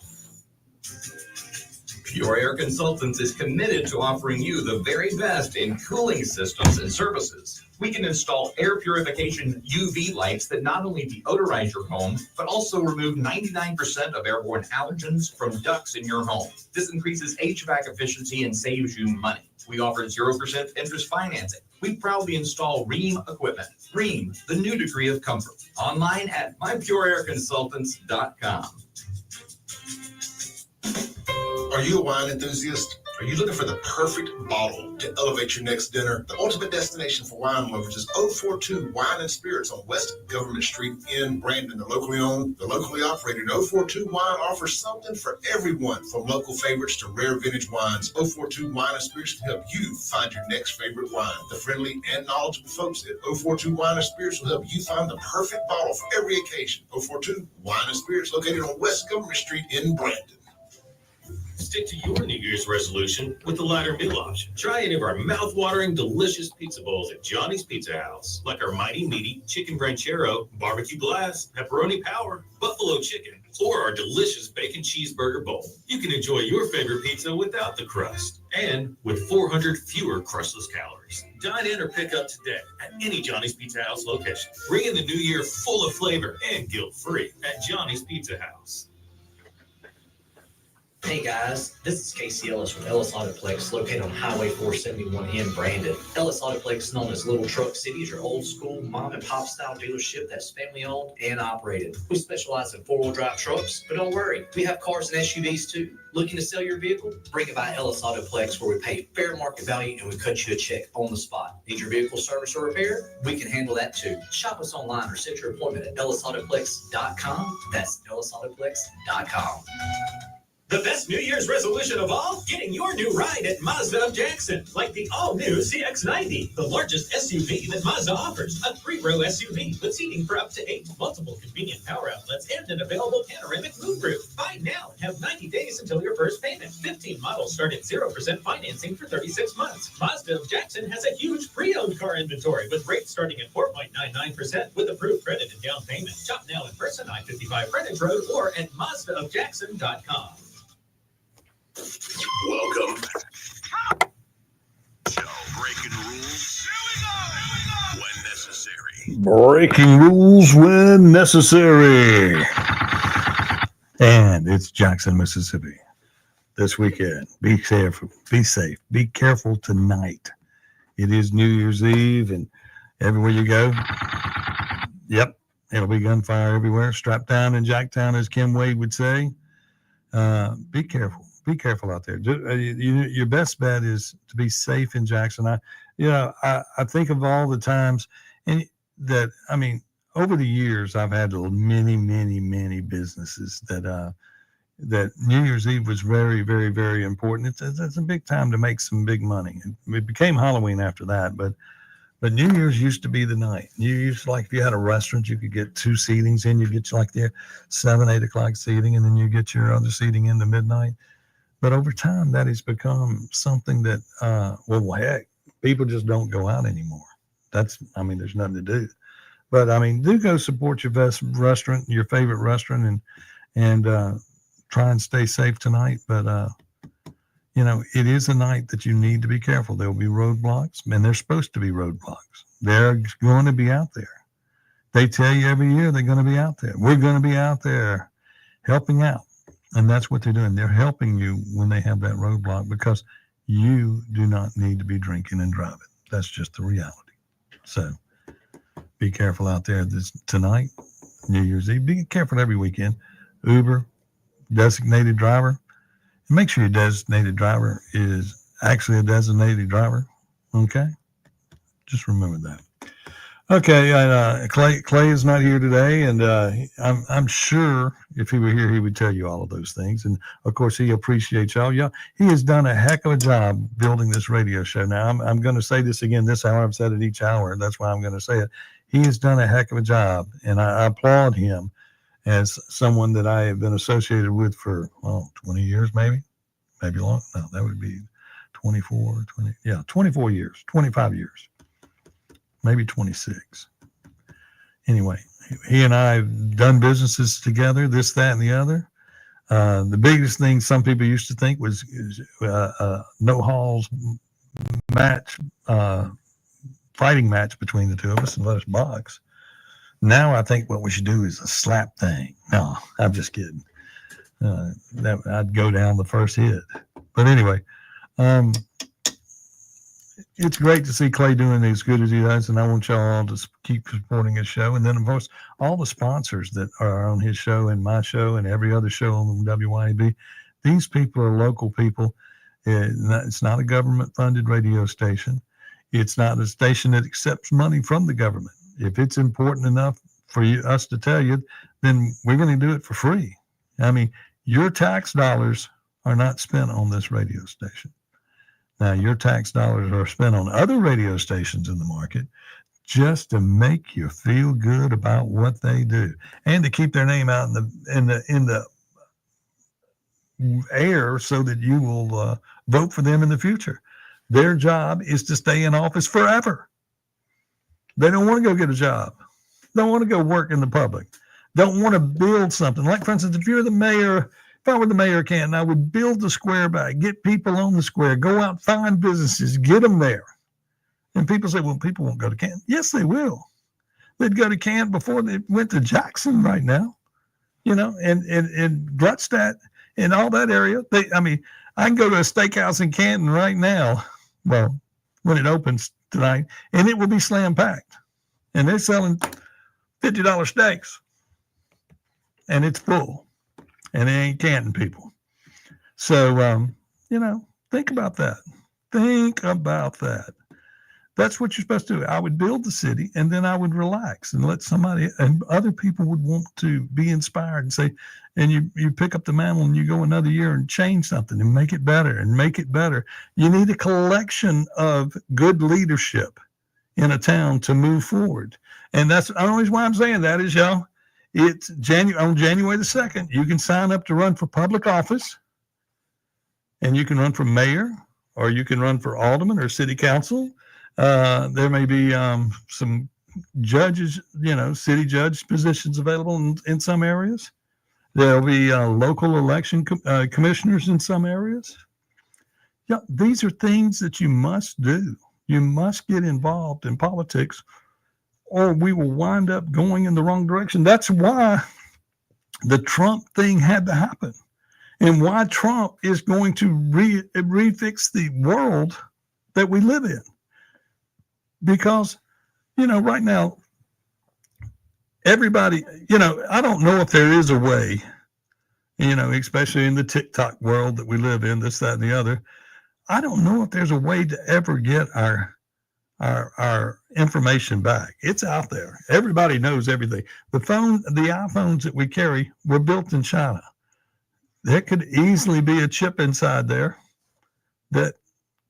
Pure Air Consultants is committed to offering you the very best in cooling systems and services. We can install air purification UV lights that not only deodorize your home, but also remove 99% of airborne allergens from ducts in your home. This increases HVAC efficiency and saves you money. We offer 0% interest financing. We proudly install Rheem equipment. Rheem, the new degree of comfort. Online at mypureairconsultants.com. Are you a wine enthusiast? Are you looking for the perfect bottle to elevate your next dinner? The ultimate destination for wine lovers is 042 Wine and Spirits on West Government Street in Brandon. The locally owned, the locally operated 042 Wine offers something for everyone, from local favorites to rare vintage wines. 042 Wine and Spirits can help you find your next favorite wine. The friendly and knowledgeable folks at 042 Wine and Spirits will help you find the perfect bottle for every occasion. 042 Wine and Spirits, located on West Government Street in Brandon. Stick to your New Year's resolution with the lighter meal option. Try any of our mouth-watering, delicious pizza bowls at Johnny's Pizza House, like our mighty meaty chicken ranchero, barbecue blast, pepperoni power, buffalo chicken, or our delicious bacon cheeseburger bowl. You can enjoy your favorite pizza without the crust and with 400 fewer crustless calories. Dine in or pick up today at any Johnny's Pizza House location. Bring in the new year full of flavor and guilt-free at Johnny's Pizza House. Hey guys, this is Casey Ellis from Ellis Autoplex, located on Highway 471 in Brandon. Ellis Autoplex, known as Little Truck City, is your old school mom and pop style dealership that's family owned and operated. We specialize in 4-wheel drive trucks, but don't worry, we have cars and SUVs too. Looking to sell your vehicle? Bring it by Ellis Autoplex, where we pay fair market value and we cut you a check on the spot. Need your vehicle service or repair? We can handle that too. Shop us online or set your appointment at ellisautoplex.com. That's ellisautoplex.com. The best New Year's resolution of all? Getting your new ride at Mazda of Jackson. Like the all-new CX-90, the largest SUV that Mazda offers. A 3-row SUV with seating for up to 8, multiple convenient power outlets, and an available panoramic moonroof. Buy now and have 90 days until your first payment. 15 models start at 0% financing for 36 months. Mazda of Jackson has a huge pre-owned car inventory with rates starting at 4.99% with approved credit and down payment. Shop now in person, I-55 Frontage Road, or at MazdaofJackson.com. Welcome. Breaking rules when necessary. Breaking rules when necessary. And it's Jackson, Mississippi. This weekend, be careful, be safe, be careful tonight. It is New Year's Eve, and everywhere you go, yep, it'll be gunfire everywhere. Strap down in Jacktown, as Kim Wade would say. Be careful. Be careful out there. Your best bet is to be safe in Jackson. I think of all the times, and that, I mean, over the years, I've had many businesses that New Year's Eve was very, very, very important. It's a big time to make some big money. It became Halloween after that, but New Year's used to be the night. You used to, like, if you had a restaurant, you could get 2 seatings in. You get like the 7, 8 o'clock seating, and then you get your other seating in the midnight. But over time, that has become something that, well, heck, people just don't go out anymore. There's nothing to do. But, do go support your best restaurant, your favorite restaurant, and try and stay safe tonight. But, it is a night that you need to be careful. There will be roadblocks, and they're supposed to be roadblocks. They're going to be out there. They tell you every year they're going to be out there. We're going to be out there helping out. And that's what they're doing. They're helping you when they have that roadblock, because you do not need to be drinking and driving. That's just the reality. So be careful out there tonight, New Year's Eve. Be careful every weekend. Uber, designated driver. And make sure your designated driver is actually a designated driver. Okay? Just remember that. Okay, Clay is not here today, and I'm sure if he were here, he would tell you all of those things. And of course, he appreciates y'all. He has done a heck of a job building this radio show. Now, I'm going to say this again this hour. I've said it each hour. That's why I'm going to say it. He has done a heck of a job, and I applaud him as someone that I have been associated with for 20 years, maybe long. No, that would be 24 years, 25 years. Maybe 26. Anyway, he and I have done businesses together, this, that, and the other. The biggest thing some people used to think was no halls match, fighting match between the two of us and let us box. Now I think what we should do is a slap thing. No, I'm just kidding. I'd go down the first hit. But anyway, it's great to see Clay doing as good as he does, and I want y'all all to keep supporting his show. And then, of course, all the sponsors that are on his show and my show and every other show on WYAB, these people are local people. It's not a government-funded radio station. It's not a station that accepts money from the government. If it's important enough for us to tell you, then we're going to do it for free. Your tax dollars are not spent on this radio station. Now, your tax dollars are spent on other radio stations in the market just to make you feel good about what they do and to keep their name out in the air so that you will vote for them in the future. Their job is to stay in office forever. They don't want to go get a job. Don't want to go work in the public. Don't want to build something. Like, for instance, if you're the mayor, if I were the mayor of Canton, I would build the square back, get people on the square, go out, find businesses, get them there. And people say, well, people won't go to Canton. Yes, they will. They'd go to Canton before they went to Jackson right now. And Gluckstadt in all that area. I can go to a steakhouse in Canton right now. Well, when it opens tonight, and it will be slam packed, and they're selling $50 steaks, and it's full, and it ain't Canton people. So, think about that. Think about that. That's what you're supposed to do. I would build the city, and then I would relax and let somebody, and other people would want to be inspired and say, and you pick up the mantle and you go another year and change something and make it better and make it better. You need a collection of good leadership in a town to move forward. And that's the only reason why I'm saying that is, y'all, it's on January the 2nd, you can sign up to run for public office, and you can run for mayor, or you can run for alderman or city council. There may be some judges, city judge positions available in some areas. There'll be local election commissioners in some areas. Yeah, these are things that you must do. You must get involved in politics, or we will wind up going in the wrong direction. That's why the Trump thing had to happen, and why Trump is going to refix the world that we live in. Because, right now, everybody, I don't know if there is a way, especially in the TikTok world that we live in, this, that, and the other. I don't know if there's a way to ever get our information back. It's out there. Everybody knows everything. The iPhones that we carry were built in China. There could easily be a chip inside there that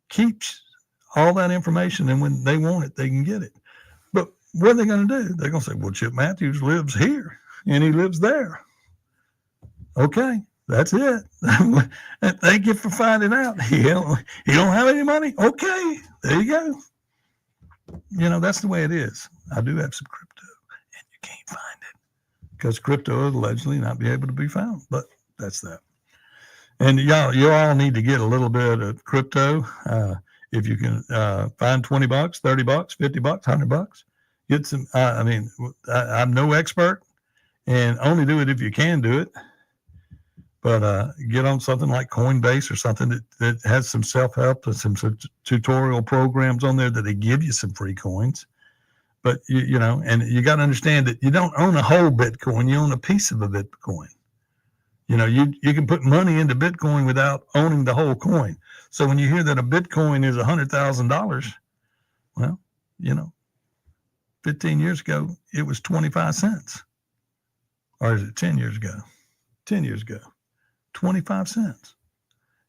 keeps all that information, and when they want it, they can get it. But what are they going to do? They're going to say, well, Chip Matthews lives here, and he lives there. Okay, that's it. Thank you for finding out. He don't have any money? Okay, there you go. That's the way it is. I do have some crypto, and you can't find it because crypto is allegedly not be able to be found, but that's that. And you all need to get a little bit of crypto. If you can find $20, $30, $50, $100, get some. I'm no expert, and only do it if you can do it. But get on something like Coinbase or something that has some self-help and some tutorial programs on there that they give you some free coins. But and you got to understand that you don't own a whole Bitcoin; you own a piece of a Bitcoin. You can put money into Bitcoin without owning the whole coin. So when you hear that a Bitcoin is $100,000, well, 15 years ago, it was 25 cents. Or is it 10 years ago? 10 years ago, 25 cents.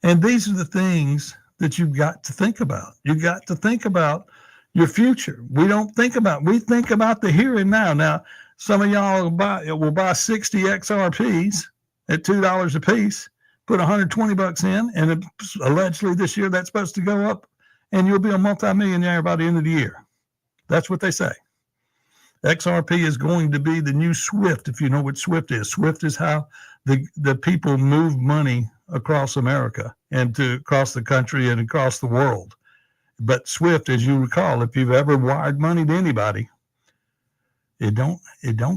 And these are the things that you've got to think about. You've got to think about your future. We think about the here and now. Now, some of y'all will buy 60 XRPs at $2 a piece, put $120 in, and allegedly this year that's supposed to go up, and you'll be a multimillionaire by the end of the year. That's what they say. XRP is going to be the new SWIFT, if you know what SWIFT is. SWIFT is how the people move money across America and across the country and across the world. But SWIFT, as you recall, if you've ever wired money to anybody, it don't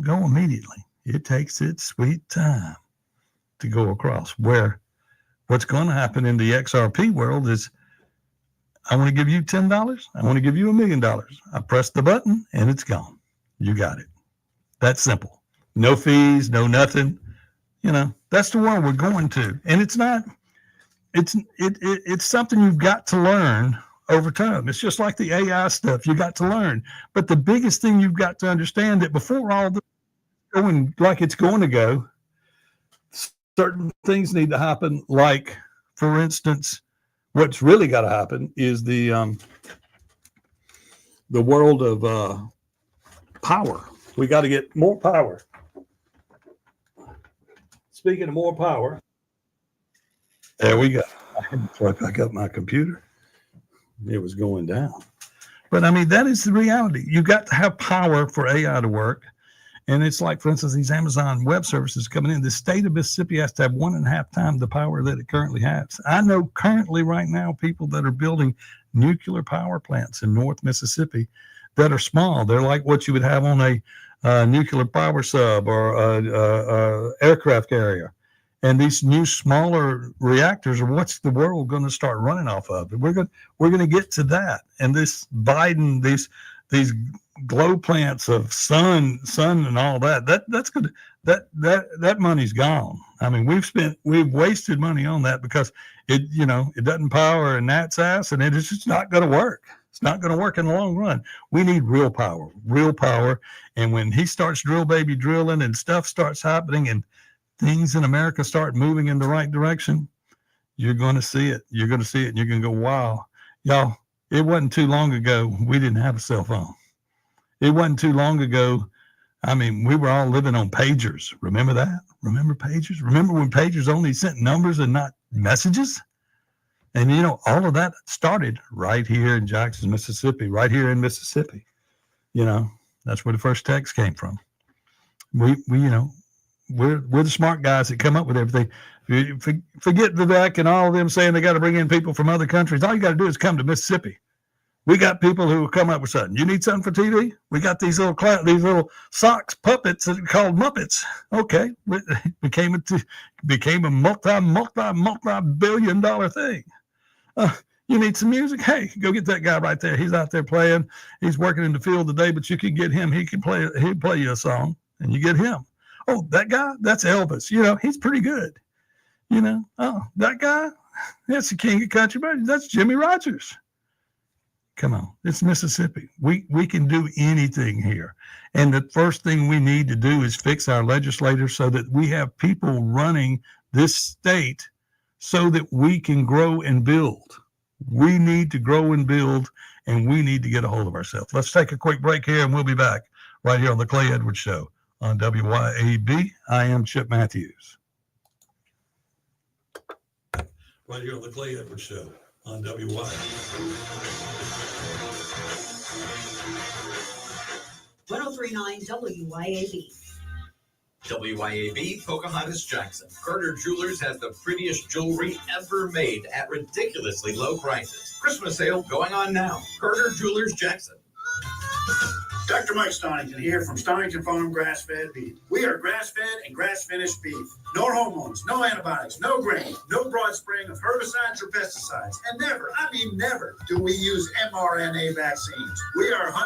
go immediately. It takes its sweet time to go across. Where what's going to happen in the XRP world is, I want to give you $10. I want to give you $1 million. I press the button and it's gone. You got it. That's simple. No fees, no nothing. That's the world we're going to. And it's something you've got to learn over time. It's just like the AI stuff. You got to learn. But the biggest thing you've got to understand that before all this going like it's going to go, certain things need to happen. Like, for instance, what's really got to happen is the world of power. We got to get more power. Speaking of more power, there we go. I had to plug back up my computer. It was going down. But that is the reality. You got to have power for AI to work. And it's like, for instance, these Amazon Web Services coming in. The state of Mississippi has to have 1.5 times the power that it currently has. I know currently right now people that are building nuclear power plants in North Mississippi that are small. They're like what you would have on a nuclear power sub or a aircraft carrier. And these new smaller reactors are what's the world going to start running off of? We're going to get to that. And this Biden, these glow plants of sun and all that's good. That money's gone. I mean, we've wasted money on that because it doesn't power a gnat's ass, and it's just not going to work. It's not going to work in the long run. We need real power. And when he starts drill baby drilling and stuff starts happening and things in America start moving in the right direction, you're going to see it. You're going to see it, and you're going to go, wow. Y'all, it wasn't too long ago we didn't have a cell phone. It wasn't too long ago. I mean, we were all living on pagers. Remember that? Remember pagers? Remember when pagers only sent numbers and not messages? And, all of that started right here in Jackson, Mississippi, right here in Mississippi. That's where the first text came from. We're the smart guys that come up with everything. Forget Vivek and all of them saying they got to bring in people from other countries. All you got to do is come to Mississippi. We got people who will come up with something. You need something for TV? We got these little socks puppets that are called Muppets. Okay, became a multi-billion-dollar thing. You need some music? Hey, go get that guy right there. He's out there playing. He's working in the field today, but you can get him. He'll play you a song, and you get him. Oh, that guy? That's Elvis. He's pretty good. Oh, that guy? That's the king of country, but that's Jimmy Rogers. Come on, it's Mississippi. We can do anything here. And the first thing we need to do is fix our legislators so that we have people running this state so that we can grow and build. We need to grow and build, and we need to get a hold of ourselves. Let's take a quick break here, and we'll be back right here on the Clay Edwards Show on WYAB. I am Chip Matthews. Right here on the Clay Edwards Show on WYAB. 103.9 WYAB. WYAB, Pocahontas Jackson. Carter Jewelers has the prettiest jewelry ever made at ridiculously low prices. Christmas sale going on now. Carter Jewelers Jackson. Dr. Mike Stonington here from Stonington Farm Grass-Fed Beef. We are grass-fed and grass-finished beef. No hormones, no antibiotics, no grain, no broad spraying of herbicides or pesticides. And never, I mean never, do we use mRNA vaccines. We are 100%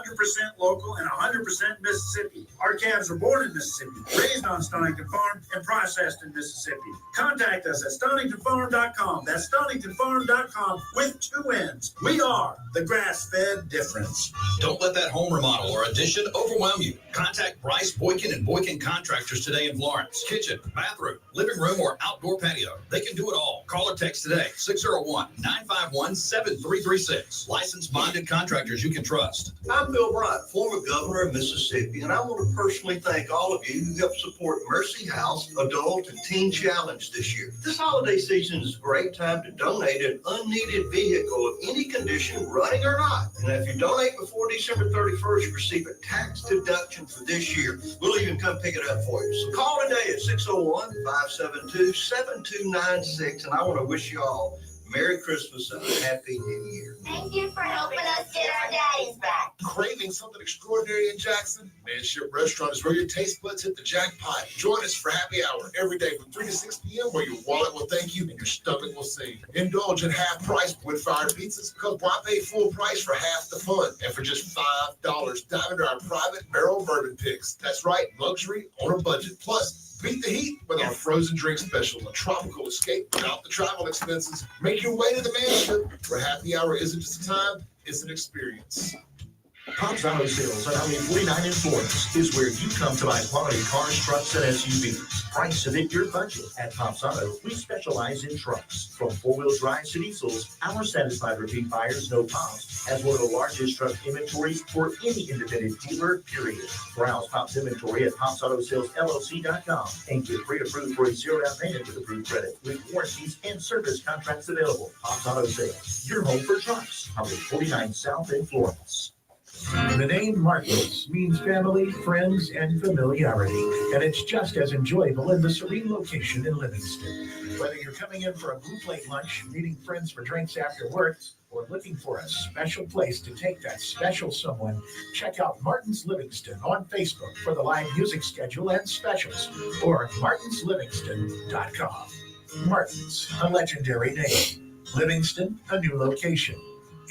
local and 100% Mississippi. Our calves are born in Mississippi, raised on Stonington Farm, and processed in Mississippi. Contact us at StoningtonFarm.com. That's StoningtonFarm.com with 2 N's. We are the grass-fed difference. Don't let that home remodel or addition overwhelm you. Contact Bryce Boykin and Boykin Contractors today in Florence. Kitchen, bathroom, living room, or outdoor patio. They can do it all. Call or text today, 601-951-7336. Licensed bonded contractors you can trust. I'm Bill Bryant, former governor of Mississippi, and I want to personally thank all of you who helped support Mercy House Adult and Teen Challenge this year. This holiday season is a great time to donate an unneeded vehicle of any condition, running or not. And if you donate before December 31st, you receive a tax deduction for this year. We'll even come pick it up for you. So call today at 601-572-7296, and I want to wish you all Merry Christmas and a Happy New Year. Thank you for helping us get our daddies back. Craving something extraordinary in Jackson? Manship Restaurant is where your taste buds hit the jackpot. Join us for happy hour every day from 3 to 6 p.m. where your wallet will thank you and your stomach will sing. Indulge in half price with fired pizzas because why pay full price for half the fun? And for just $5, dive into our private barrel bourbon picks. That's right, luxury on a budget. Plus, beat the heat with our frozen drink special, a tropical escape without the travel expenses. Make your way to the manship, where happy hour isn't just a time, it's an experience. Pop's Auto Sales on Highway 49 in Florence is where you come to buy quality cars, trucks, and SUVs. Price to fit your budget. At Pop's Auto, we specialize in trucks. From four-wheel drive to diesels, our satisfied repeat buyers know Pop's has one of the largest truck inventories for any independent dealer, period. Browse Pop's inventory at popsautosalesllc.com and get pre-approved for a zero-down payment with approved credit, with warranties and service contracts available. Pop's Auto Sales, your home for trucks. Highway 49 South in Florence. The name Marcos means family, friends, and familiarity, and it's just as enjoyable in the serene location in Livingston. Whether you're coming in for a blue plate lunch, meeting friends for drinks after work, or looking for a special place to take that special someone, check out Martin's Livingston on Facebook for the live music schedule and specials, or martinslivingston.com. Martin's, a legendary name. Livingston, a new location.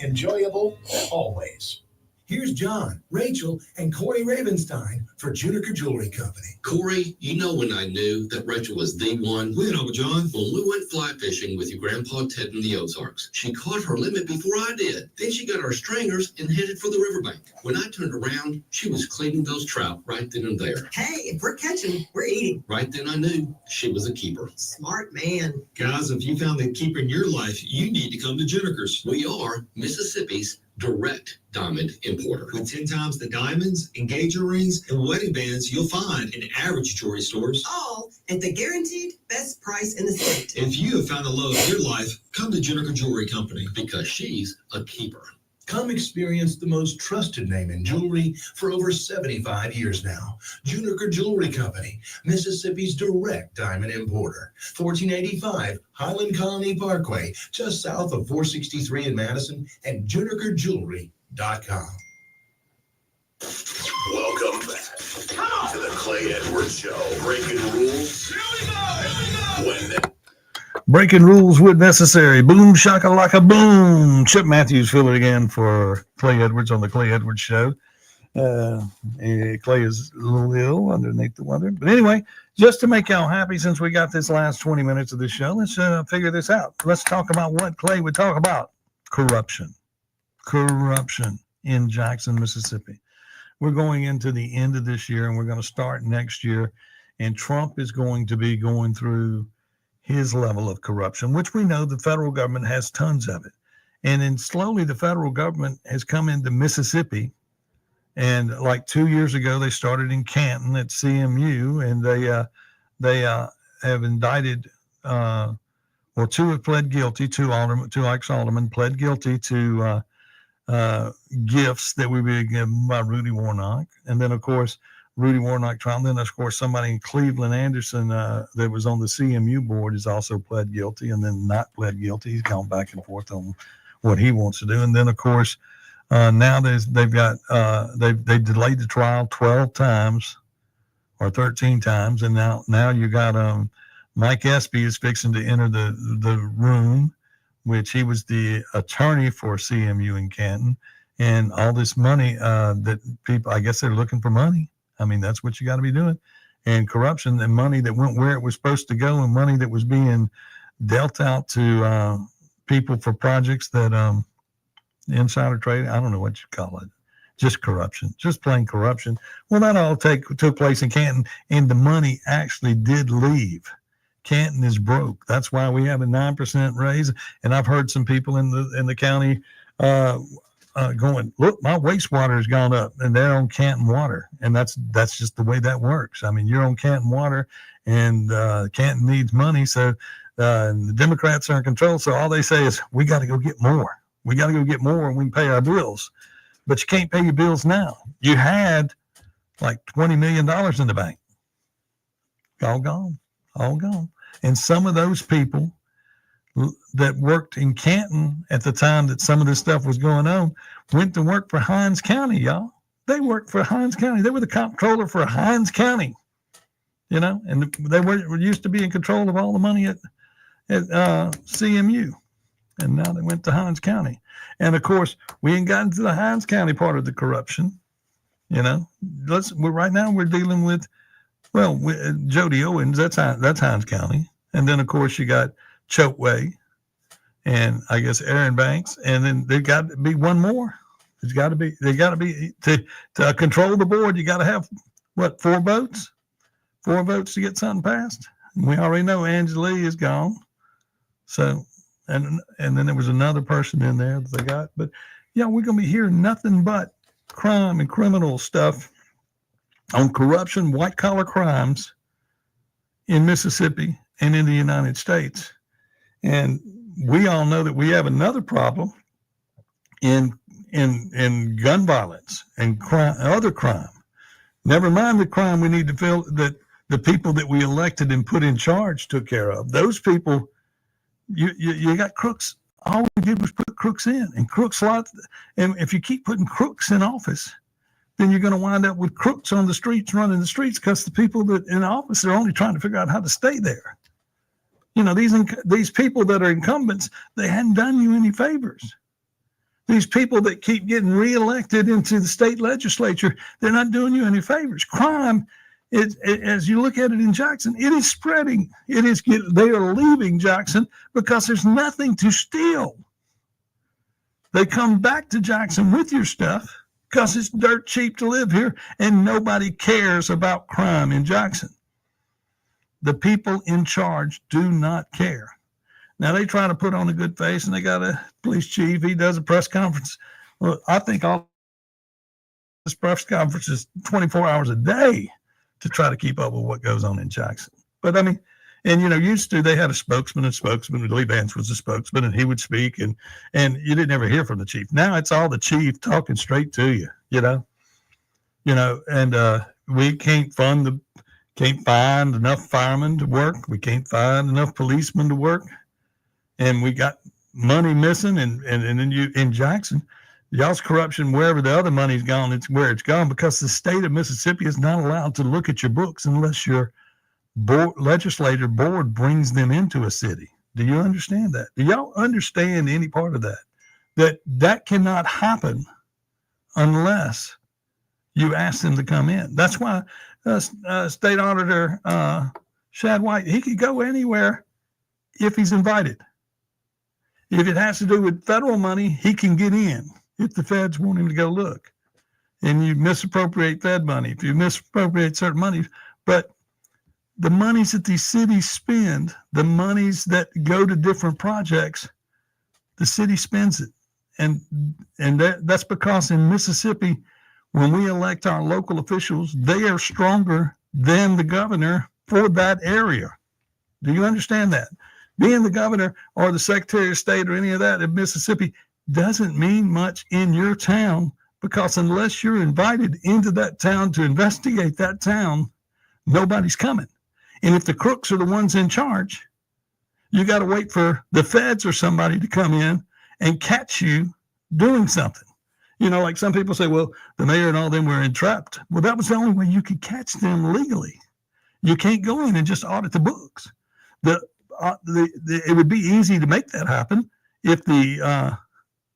Enjoyable always. Here's John, Rachel, and Corey Ravenstein for Juniker Jewelry Company. Corey, you know when I knew that Rachel was the one? When, Uncle John? When we went fly fishing with your Grandpa Ted in the Ozarks. She caught her limit before I did. Then she got our stringers and headed for the riverbank. When I turned around, she was cleaning those trout right then and there. Hey, if we're catching, we're eating. Right then I knew she was a keeper. Smart man. Guys, if you found the keeper in your life, you need to come to Juniker's. We are Mississippi's direct diamond importer. With 10 times the diamonds, engagement rings, and wedding bands you'll find in average jewelry stores. All at the guaranteed best price in the state. If you have found the love of your life, come to Juniker Jewelry Company. Because she's a keeper. Come experience the most trusted name in jewelry for over 75 years now. Juniker Jewelry Company, Mississippi's direct diamond importer. 1485 Highland Colony Parkway, just south of 463 in Madison, and junikerjewelry.com. Welcome back to the Clay Edwards Show. Breaking rules. Here we go. When Breaking rules when necessary. Boom, shakalaka, boom. Chip Matthews filling again for Clay Edwards on the Clay Edwards Show. Clay is a little ill underneath the weather. But anyway, just to make y'all happy, since we got this last 20 minutes of the show, let's figure this out. Let's talk about what Clay would talk about. Corruption. Corruption in Jackson, Mississippi. We're going into the end of this year, and we're going to start next year. And Trump is going to be going through his level of corruption, which we know the federal government has tons of it. And then slowly the federal government has come into Mississippi. And like 2 years ago, they started in Canton at CMU, and they have indicted, two have pled guilty, two ex-aldermen pled guilty to gifts that were being given by Rudy Warnock. And then, of course, Rudy Warnock trial. And then, of course, somebody in Cleveland Anderson that was on the CMU board is also pled guilty and then not pled guilty. He's gone back and forth on what he wants to do. And then, of course, now they've delayed the trial 12 times or 13 times. And now you got Mike Espy is fixing to enter the room, which he was the attorney for CMU in Canton. And all this money that people, I guess they're looking for money. I mean, that's what you got to be doing. And corruption and money that went where it was supposed to go and money that was being dealt out to people for projects that insider trading, I don't know what you call it. Just corruption, just plain corruption. Well, that all took place in Canton, and the money actually did leave. Canton is broke. That's why we have a 9% raise. And I've heard some people in the county going, look, my wastewater has gone up, and they're on Canton water. And that's just the way that works. I mean, you're on Canton water, and Canton needs money. So the Democrats are in control. So all they say is, we got to go get more. We got to go get more, and we can pay our bills. But you can't pay your bills now. You had like $20 million in the bank. All gone. And some of those people that worked in Canton at the time that some of this stuff was going on went to work for Hinds County, y'all. They worked for Hinds County. They were the comptroller for Hinds County, and they were used to be in control of all the money at CMU. And now they went to Hinds County. And of course, we ain't gotten to the Hinds County part of the corruption. Right now we're dealing with, Jody Owens, that's Hinds County. And then, of course, you got Chokeway and I guess Aaron Banks. And then there got to be one more. They got to be to control the board. You got to have 4 votes? 4 votes to get something passed. And we already know Angela Lee is gone. So, and then there was another person in there that they got. But we're going to be hearing nothing but crime and criminal stuff on corruption, white collar crimes in Mississippi and in the United States. And we all know that we have another problem in gun violence and crime, other crime. Never mind the crime we need to feel that the people that we elected and put in charge took care of. Those people, you got crooks. All we did was put crooks in, and crooks and if you keep putting crooks in office, then you're going to wind up with crooks on the streets running the streets, because the people that in office are only trying to figure out how to stay there. You know, these people that are incumbents, they hadn't done you any favors. These people that keep getting reelected into the state legislature, they're not doing you any favors. Crime, as you look at it in Jackson, it is spreading. They are leaving Jackson because there's nothing to steal. They come back to Jackson with your stuff because it's dirt cheap to live here, and nobody cares about crime in Jackson. The people in charge do not care. Now, they try to put on a good face, and they got a police chief. He does a press conference. Well, I think all this press conference is 24 hours a day to try to keep up with what goes on in Jackson. But I mean, and you know, used to they had a spokesman. Lee Vance was the spokesman, and he would speak, and you didn't ever hear from the chief. Now it's all the chief talking straight to you, you know, and we can't find enough firemen to work. We can't find enough policemen to work. And we got money missing, and then you in Jackson, y'all's corruption, wherever the other money's gone, it's where it's gone, because the state of Mississippi is not allowed to look at your books unless your legislature board brings them into a city. Do you understand that? Do y'all understand any part of that? That cannot happen unless you ask them to come in. That's why State Auditor Shad White, he could go anywhere if he's invited. If it has to do with federal money, he can get in if the feds want him to go look. And you misappropriate Fed money, if you misappropriate certain money. But the monies that these cities spend, the monies that go to different projects, the city spends it. And that's because in Mississippi, when we elect our local officials, they are stronger than the governor for that area. Do you understand that? Being the governor or the secretary of state or any of that in Mississippi doesn't mean much in your town, because unless you're invited into that town to investigate that town, nobody's coming. And if the crooks are the ones in charge, you got to wait for the feds or somebody to come in and catch you doing something. You know, like some people say, well, the mayor and all them were entrapped. Well, that was the only way you could catch them legally. You can't go in and just audit the books. It would be easy to make that happen if the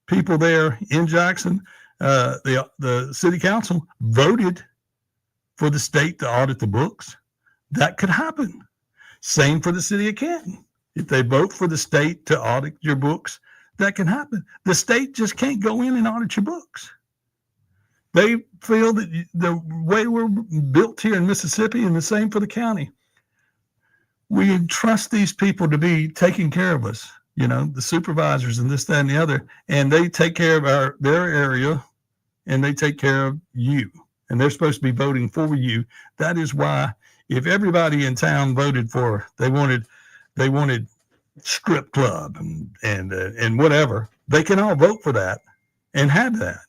people there in Jackson, the city council voted for the state to audit the books. That could happen. Same for the city of Canton. If they vote for the state to audit your books, that can happen. The state just can't go in and audit your books. They feel that the way we're built here in Mississippi, and the same for the county, we entrust these people to be taking care of us, you know, the supervisors and this, that, and the other, and they take care of their area, and they take care of you, and they're supposed to be voting for you. That is why if everybody in town voted for, they wanted strip club and whatever, they can all vote for that and have that.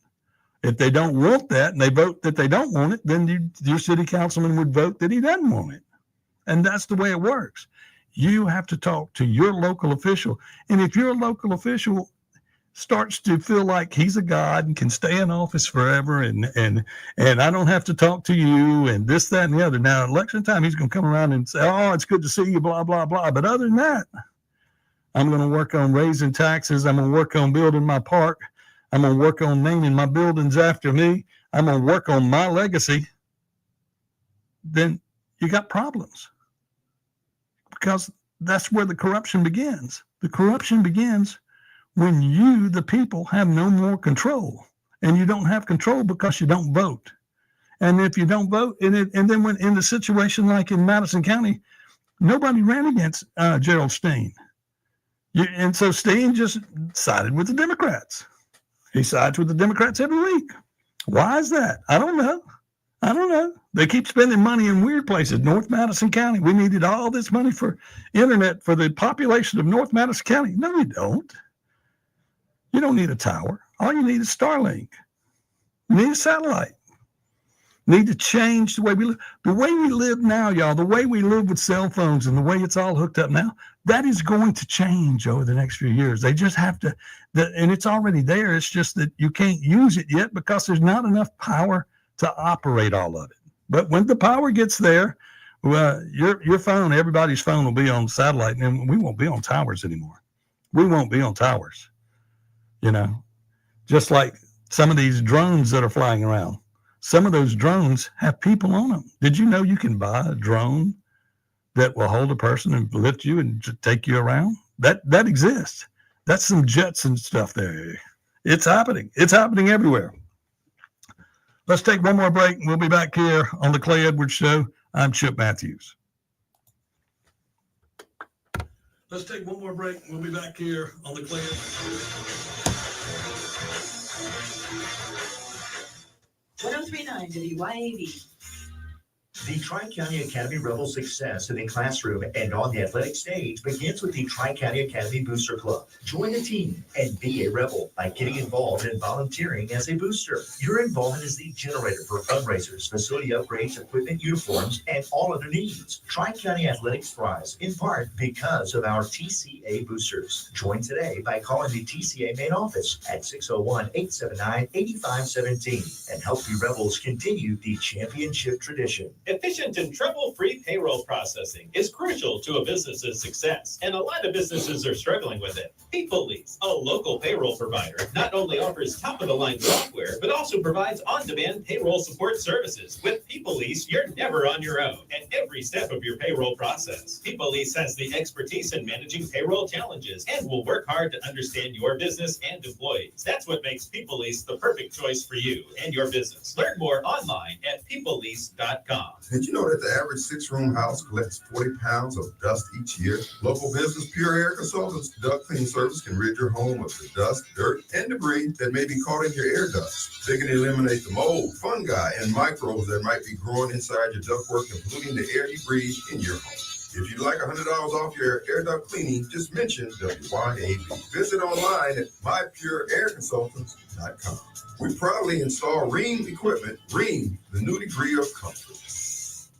If they don't want that and they vote that they don't want it, then your city councilman would vote that he doesn't want it. And that's the way it works. You have to talk to your local official. And if your local official starts to feel like he's a god and can stay in office forever and I don't have to talk to you and this, that, and the other. Now, election time, he's going to come around and say, oh, it's good to see you, blah, blah, blah. But other than that, I'm going to work on raising taxes. I'm going to work on building my park. I'm going to work on naming my buildings after me. I'm going to work on my legacy. Then you got problems, because that's where the corruption begins. The corruption begins when you, the people, have no more control, and you don't have control because you don't vote. And if you don't vote, and then when in the situation like in Madison County, nobody ran against Gerald Steen. And so Steen just sided with the Democrats. He sides with the Democrats every week. Why is that? I don't know. They keep spending money in weird places. North Madison County, we needed all this money for internet for the population of North Madison County. No, you don't. You don't need a tower. All you need is Starlink. You need a satellite. need to change the way we live. The way we live now, y'all, the way we live with cell phones and the way it's all hooked up now, that is going to change over the next few years. They just have to, and it's already there. It's just that you can't use it yet because there's not enough power to operate all of it. But when the power gets there, well, your phone, everybody's phone will be on satellite, and we won't be on towers anymore. We won't be on towers, just like some of these drones that are flying around. Some of those drones have people on them. Did you know you can buy a drone that will hold a person and lift you and take you around? That exists. That's some Jetson stuff there. It's happening. It's happening everywhere. Let's take one more break. We'll be back here on the Clay Edwards Show. I'm Chip Matthews. Let's take one more break. We'll be back here on the Clay Edwards Show. 1039 WYAB. The Tri-County Academy Rebels' success in the classroom and on the athletic stage begins with the Tri-County Academy Booster Club. Join the team and be a Rebel by getting involved and volunteering as a booster. Your involvement is the generator for fundraisers, facility upgrades, equipment, uniforms, and all other needs. Tri-County Athletics thrives in part because of our TCA boosters. Join today by calling the TCA main office at 601-879-8517 and help the Rebels continue the championship tradition. Efficient and trouble-free payroll processing is crucial to a business's success, and a lot of businesses are struggling with it. PeopleLease, a local payroll provider, not only offers top-of-the-line software, but also provides on-demand payroll support services. With PeopleLease, you're never on your own at every step of your payroll process. PeopleLease has the expertise in managing payroll challenges and will work hard to understand your business and employees. That's what makes PeopleLease the perfect choice for you and your business. Learn more online at peoplelease.com. Did you know that the average 6-room house collects 40 pounds of dust each year? Local business Pure Air Consultants duct cleaning service can rid your home of the dust, dirt, and debris that may be caught in your air ducts. They can eliminate the mold, fungi, and microbes that might be growing inside your ductwork and polluting the air you breathe in your home. If you'd like $100 off your air duct cleaning, just mention WYAB. Visit online at mypureairconsultants.com. We proudly install Rheem equipment. Rheem, the new degree of comfort.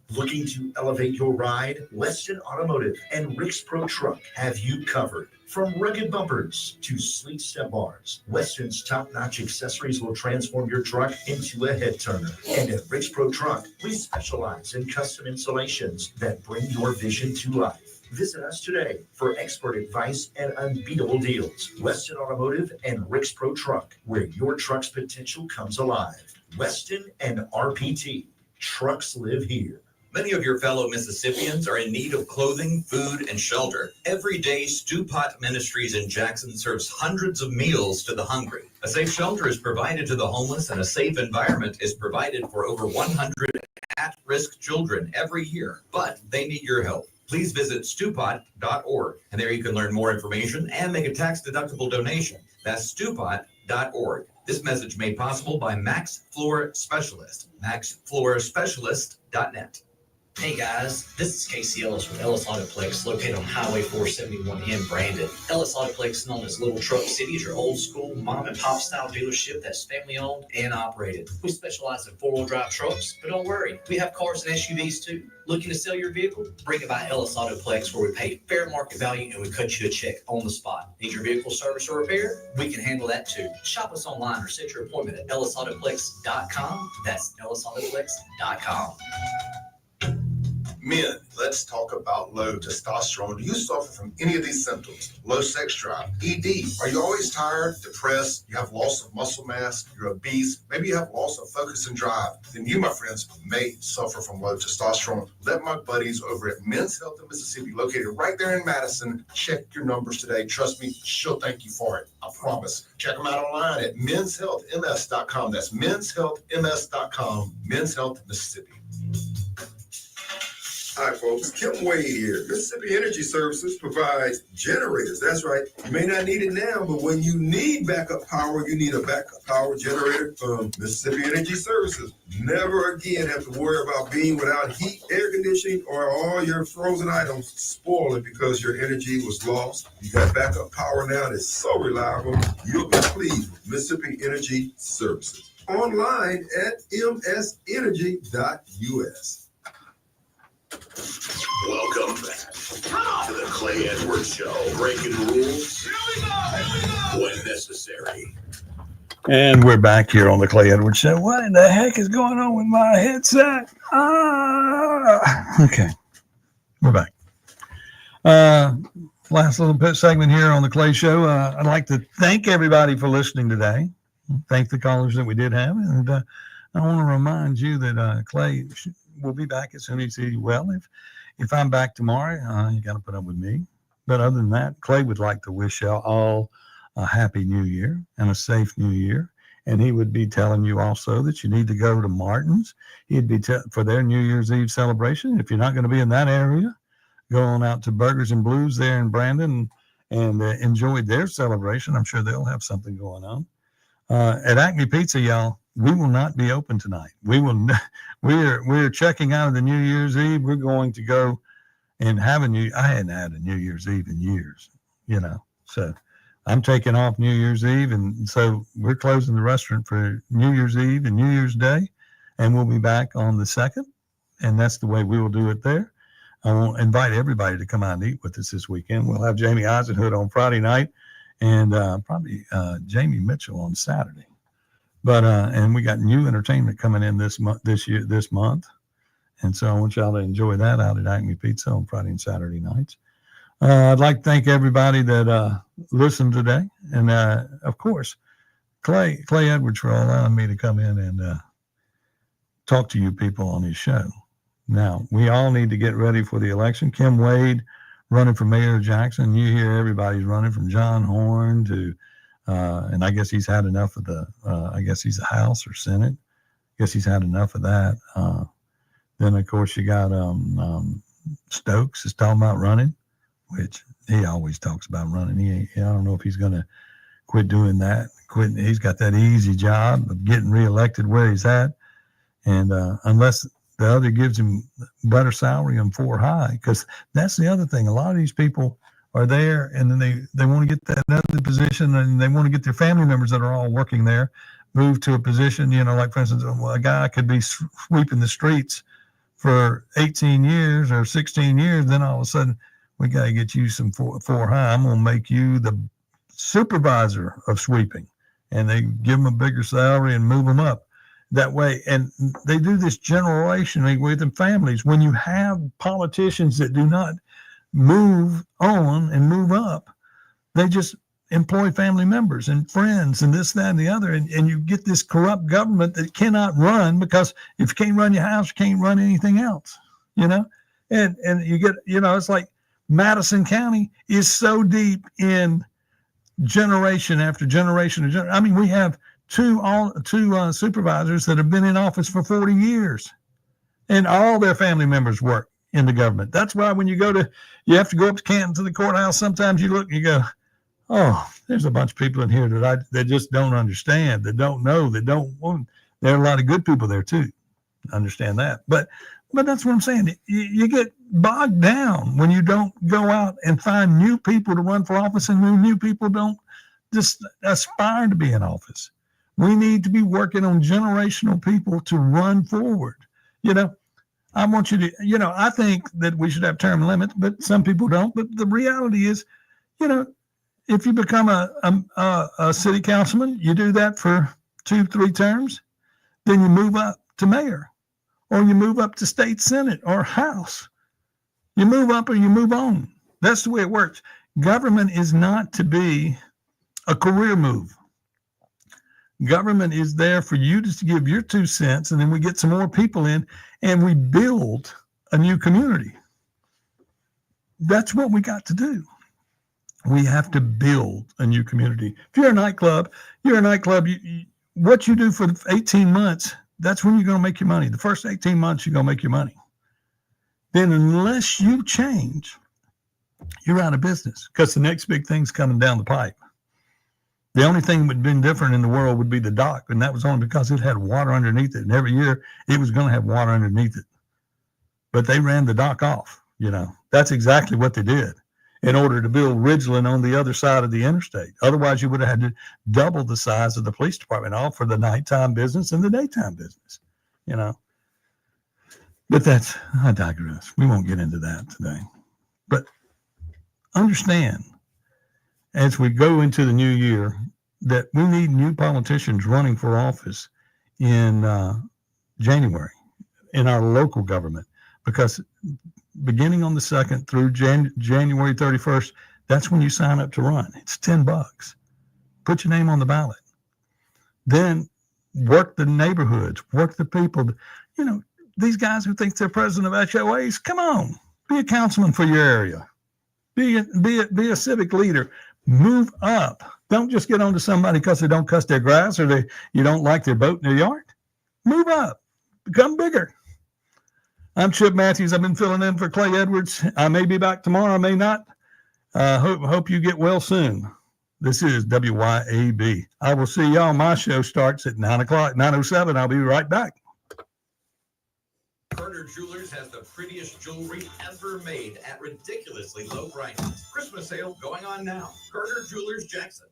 Looking to elevate your ride? Weston Automotive and Rick's Pro Truck have you covered. From rugged bumpers to sleek step bars, Weston's top-notch accessories will transform your truck into a head turner. And at Rick's Pro Truck, we specialize in custom installations that bring your vision to life. Visit us today for expert advice and unbeatable deals. Weston Automotive and Rick's Pro Truck, where your truck's potential comes alive. Weston and RPT. Trucks live here. Many of your fellow Mississippians are in need of clothing, food, and shelter. Every day, Stew Pot Ministries in Jackson serves hundreds of meals to the hungry. A safe shelter is provided to the homeless, and a safe environment is provided for over 100 at-risk children every year. But they need your help. Please visit stewpot.org, and there you can learn more information and make a tax-deductible donation. That's stewpot.org. This message made possible by Max Floor Specialist, maxfloorspecialist.net. Hey guys, this is Casey Ellis with Ellis Autoplex, located on Highway 471 in Brandon. Ellis Autoplex is known as Little Truck City, is your old school mom and pop style dealership that's family owned and operated. We specialize in 4-wheel drive trucks, but don't worry, we have cars and SUVs too. Looking to sell your vehicle? Bring it by Ellis Autoplex, where we pay fair market value and we cut you a check on the spot. Need your vehicle service or repair? We can handle that too. Shop us online or set your appointment at ellisautoplex.com. That's ellisautoplex.com. Men, let's talk about low testosterone. Do you suffer from any of these symptoms? Low sex drive, ED. Are you always tired, depressed? You have loss of muscle mass? You're obese? Maybe you have loss of focus and drive? Then you, my friends, may suffer from low testosterone. Let my buddies over at Men's Health in Mississippi, located right there in Madison, check your numbers today. Trust me, she'll thank you for it. I promise. Check them out online at menshealthms.com. That's menshealthms.com. Men's Health Mississippi. Hi, folks. Kim Wade here. Mississippi Energy Services provides generators. That's right. You may not need it now, but when you need backup power, you need a backup power generator from Mississippi Energy Services. Never again have to worry about being without heat, air conditioning, or all your frozen items spoiling because your energy was lost. You got backup power now that's so reliable. You'll be pleased with Mississippi Energy Services. online at msenergy.us. Welcome back to the Clay Edwards Show. Breaking rules when necessary. And we're back here on the Clay Edwards Show. What in the heck is going on with my headset? Okay, we're back. Last little bit segment here on the Clay Show. I'd like to thank everybody for listening today. Thank the callers that we did have. And I want to remind you that Clay will be back as soon as he's well. If I'm back tomorrow, you got to put up with me. But other than that, Clay would like to wish y'all all a happy new year and a safe new year. And he would be telling you also that you need to go to Martin's. He'd be for their New Year's Eve celebration. If you're not going to be in that area, go on out to Burgers and Blues there in Brandon and enjoy their celebration. I'm sure they'll have something going on. At Acme Pizza, y'all, we will not be open tonight. We're checking out of the New Year's Eve. We're going to go and have I hadn't had a New Year's Eve in years, so I'm taking off New Year's Eve. And so we're closing the restaurant for New Year's Eve and New Year's Day. And we'll be back on the 2nd. And that's the way we will do it there. I will invite everybody to come out and eat with us this weekend. We'll have Jamie Eisenhood on Friday night and probably Jamie Mitchell on Saturday. But and we got new entertainment coming in this month. And so I want y'all to enjoy that out at Acme Pizza on Friday and Saturday nights. I'd like to thank everybody that listened today. And, of course, Clay Edwards for allowing me to come in and talk to you people on his show. Now, we all need to get ready for the election. Kim Wade running for mayor of Jackson. You hear everybody's running from John Horn to, and I guess he's had enough of I guess he's the House or Senate. I guess he's had enough of that. Then, of course, you got Stokes is talking about running, which he always talks about running. I don't know if he's going to quit doing that. He's got that easy job of getting reelected where he's at. And unless the other gives him better salary and for high, because that's the other thing. A lot of these people are there and then they want to get that other position and they want to get their family members that are all working there moved to a position, like, for instance, a guy could be sweeping the streets for 18 years or 16 years. Then all of a sudden, we got to get you some for high. I'm going to make you the supervisor of sweeping. And they give them a bigger salary and move them up that way. And they do this generationally within families. When you have politicians that do not move on and move up, they just employ family members and friends and this, that, and the other. And you get this corrupt government that cannot run, because if you can't run your house, you can't run anything else, And you get, it's like Madison County is so deep in generation after generation. I mean, we have two supervisors that have been in office for 40 years, and all their family members work in the government. That's why when you have to go up to Canton to the courthouse, sometimes you look and you go, oh, there's a bunch of people in here that just don't understand, that don't know, that don't want. There are a lot of good people there too. Understand that. But that's what I'm saying. You get bogged down when you don't go out and find new people to run for office, and new people don't just aspire to be in office. We need to be working on generational people to run forward. I want you to, I think that we should have term limits, but some people don't. But the reality is, if you become a city councilman, you do that for 2-3 terms, then you move up to mayor, or you move up to state senate or house. You move up or you move on. That's the way it works. Government is not to be a career move. Government is there for you to give your 2 cents, and then we get some more people in and we build a new community. That's what we got to do. We have to build a new community. If you're a nightclub, what you do for 18 months, that's when you're going to make your money. The first 18 months, you're going to make your money. Then unless you change, you're out of business, because the next big thing's coming down the pipe. The only thing that would have been different in the world would be the dock, and that was only because it had water underneath it, and every year it was going to have water underneath it. But they ran the dock off, That's exactly what they did. in order to build Ridgeland on the other side of the interstate. Otherwise, you would have had to double the size of the police department, all for the nighttime business and the daytime business, you know. But I digress. We won't get into that today. But understand, as we go into the new year, that we need new politicians running for office in January in our local government, because beginning on the 2nd through January 31st, that's when you sign up to run. It's $10. Put your name on the ballot. Then work the neighborhoods, work the people. You know, these guys who think they're president of HOAs, come on, be a councilman for your area. Be a civic leader. Move up. Don't just get on to somebody because they don't cut their grass or you don't like their boat in their yard. Move up. Become bigger. I'm Chip Matthews. I've been filling in for Clay Edwards. I may be back tomorrow. I may not. Hope you get well soon. This is WYAB. I will see y'all. My show starts at 9 o'clock, 9:07. I'll be right back. Carter Jewelers has the prettiest jewelry ever made at ridiculously low prices. Christmas sale going on now. Carter Jewelers, Jackson.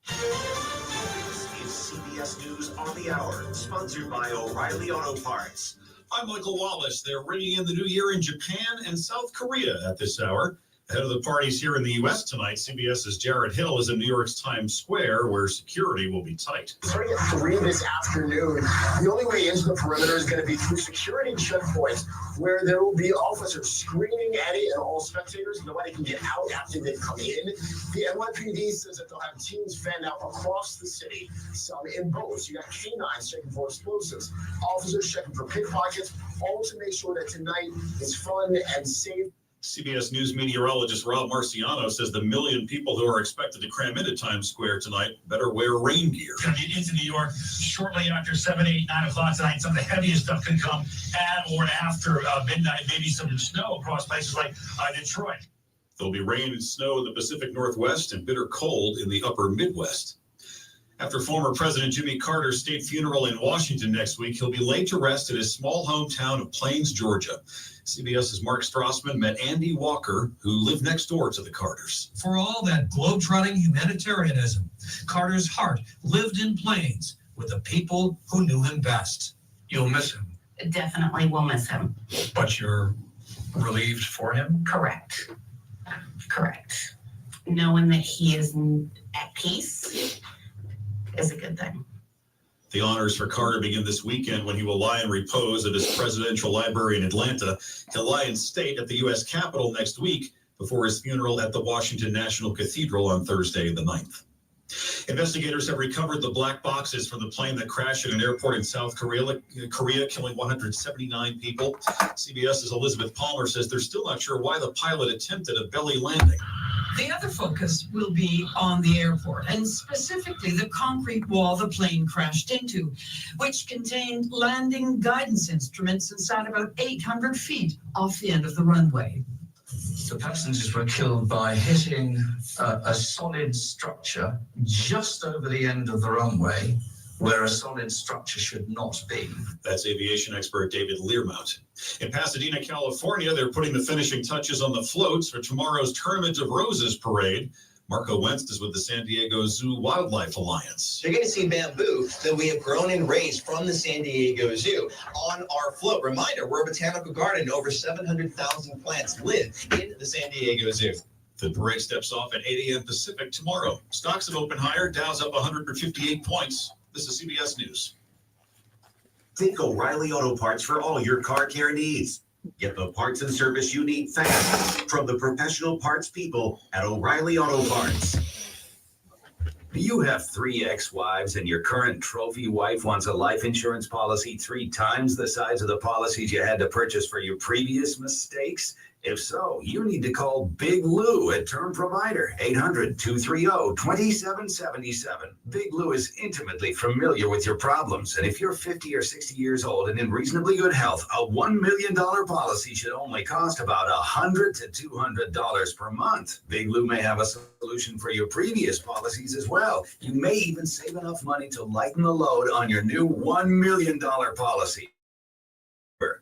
This is CBS News on the Hour, sponsored by O'Reilly Auto Parts. I'm Michael Wallace. They're ringing in the new year in Japan and South Korea at this hour. Ahead of the parties here in the U.S. tonight, CBS's Jared Hill is in New York's Times Square, where security will be tight. Starting at 3 this afternoon, the only way into the perimeter is going to be through security checkpoints, where there will be officers screening any and all spectators. Nobody can get out after they come in. The NYPD says that they'll have teams fanned out across the city, some in boats. You got canines checking for explosives, officers checking for pickpockets, all to make sure that tonight is fun and safe. CBS News meteorologist Rob Marciano says the 1 million people who are expected to cram into Times Square tonight better wear rain gear. Going to get into New York shortly after 7, 8, 9 o'clock tonight. Some of the heaviest stuff can come at or after midnight. Maybe some snow across places like Detroit. There'll be rain and snow in the Pacific Northwest and bitter cold in the upper Midwest. After former President Jimmy Carter's state funeral in Washington next week, he'll be laid to rest at his small hometown of Plains, Georgia. CBS's Mark Strassman met Andy Walker, who lived next door to the Carters. For all that globetrotting humanitarianism, Carter's heart lived in Plains with the people who knew him best. You'll miss him. Definitely will miss him. But you're relieved for him? Correct. Knowing that he is at peace is a good thing. The honors for Carter begin this weekend when he will lie in repose at his presidential library in Atlanta. He'll lie in state at the U.S. Capitol next week before his funeral at the Washington National Cathedral on Thursday, the 9th. Investigators have recovered the black boxes from the plane that crashed at an airport in South Korea, killing 179 people. CBS's Elizabeth Palmer says they're still not sure why the pilot attempted a belly landing. The other focus will be on the airport, and specifically the concrete wall the plane crashed into, which contained landing guidance instruments and sat about 800 feet off the end of the runway. The passengers were killed by hitting a solid structure just over the end of the runway, where a solid structure should not be. That's aviation expert David Learmount. In Pasadena, California, they're putting the finishing touches on the floats for tomorrow's Tournament of Roses parade. Marco Wentz is with the San Diego Zoo Wildlife Alliance. You're going to see bamboo that we have grown and raised from the San Diego Zoo on our float. Reminder, we're a botanical garden. Over 700,000 plants live in the San Diego Zoo. The parade steps off at 8 a.m. Pacific tomorrow. Stocks have opened higher, Dow's up 158 points. This is CBS News. Think O'Reilly Auto Parts for all your car care needs. Get the parts and service you need fast from the professional parts people at O'Reilly Auto Parts. Do you have 3 ex-wives and your current trophy wife wants a life insurance policy 3 times the size of the policies you had to purchase for your previous mistakes? If so, you need to call Big Lou at Term Provider, 800-230-2777. Big Lou is intimately familiar with your problems, and if you're 50 or 60 years old and in reasonably good health, a $1 million policy should only cost about $100 to $200 per month. Big Lou may have a solution for your previous policies as well. You may even save enough money to lighten the load on your new $1 million policy.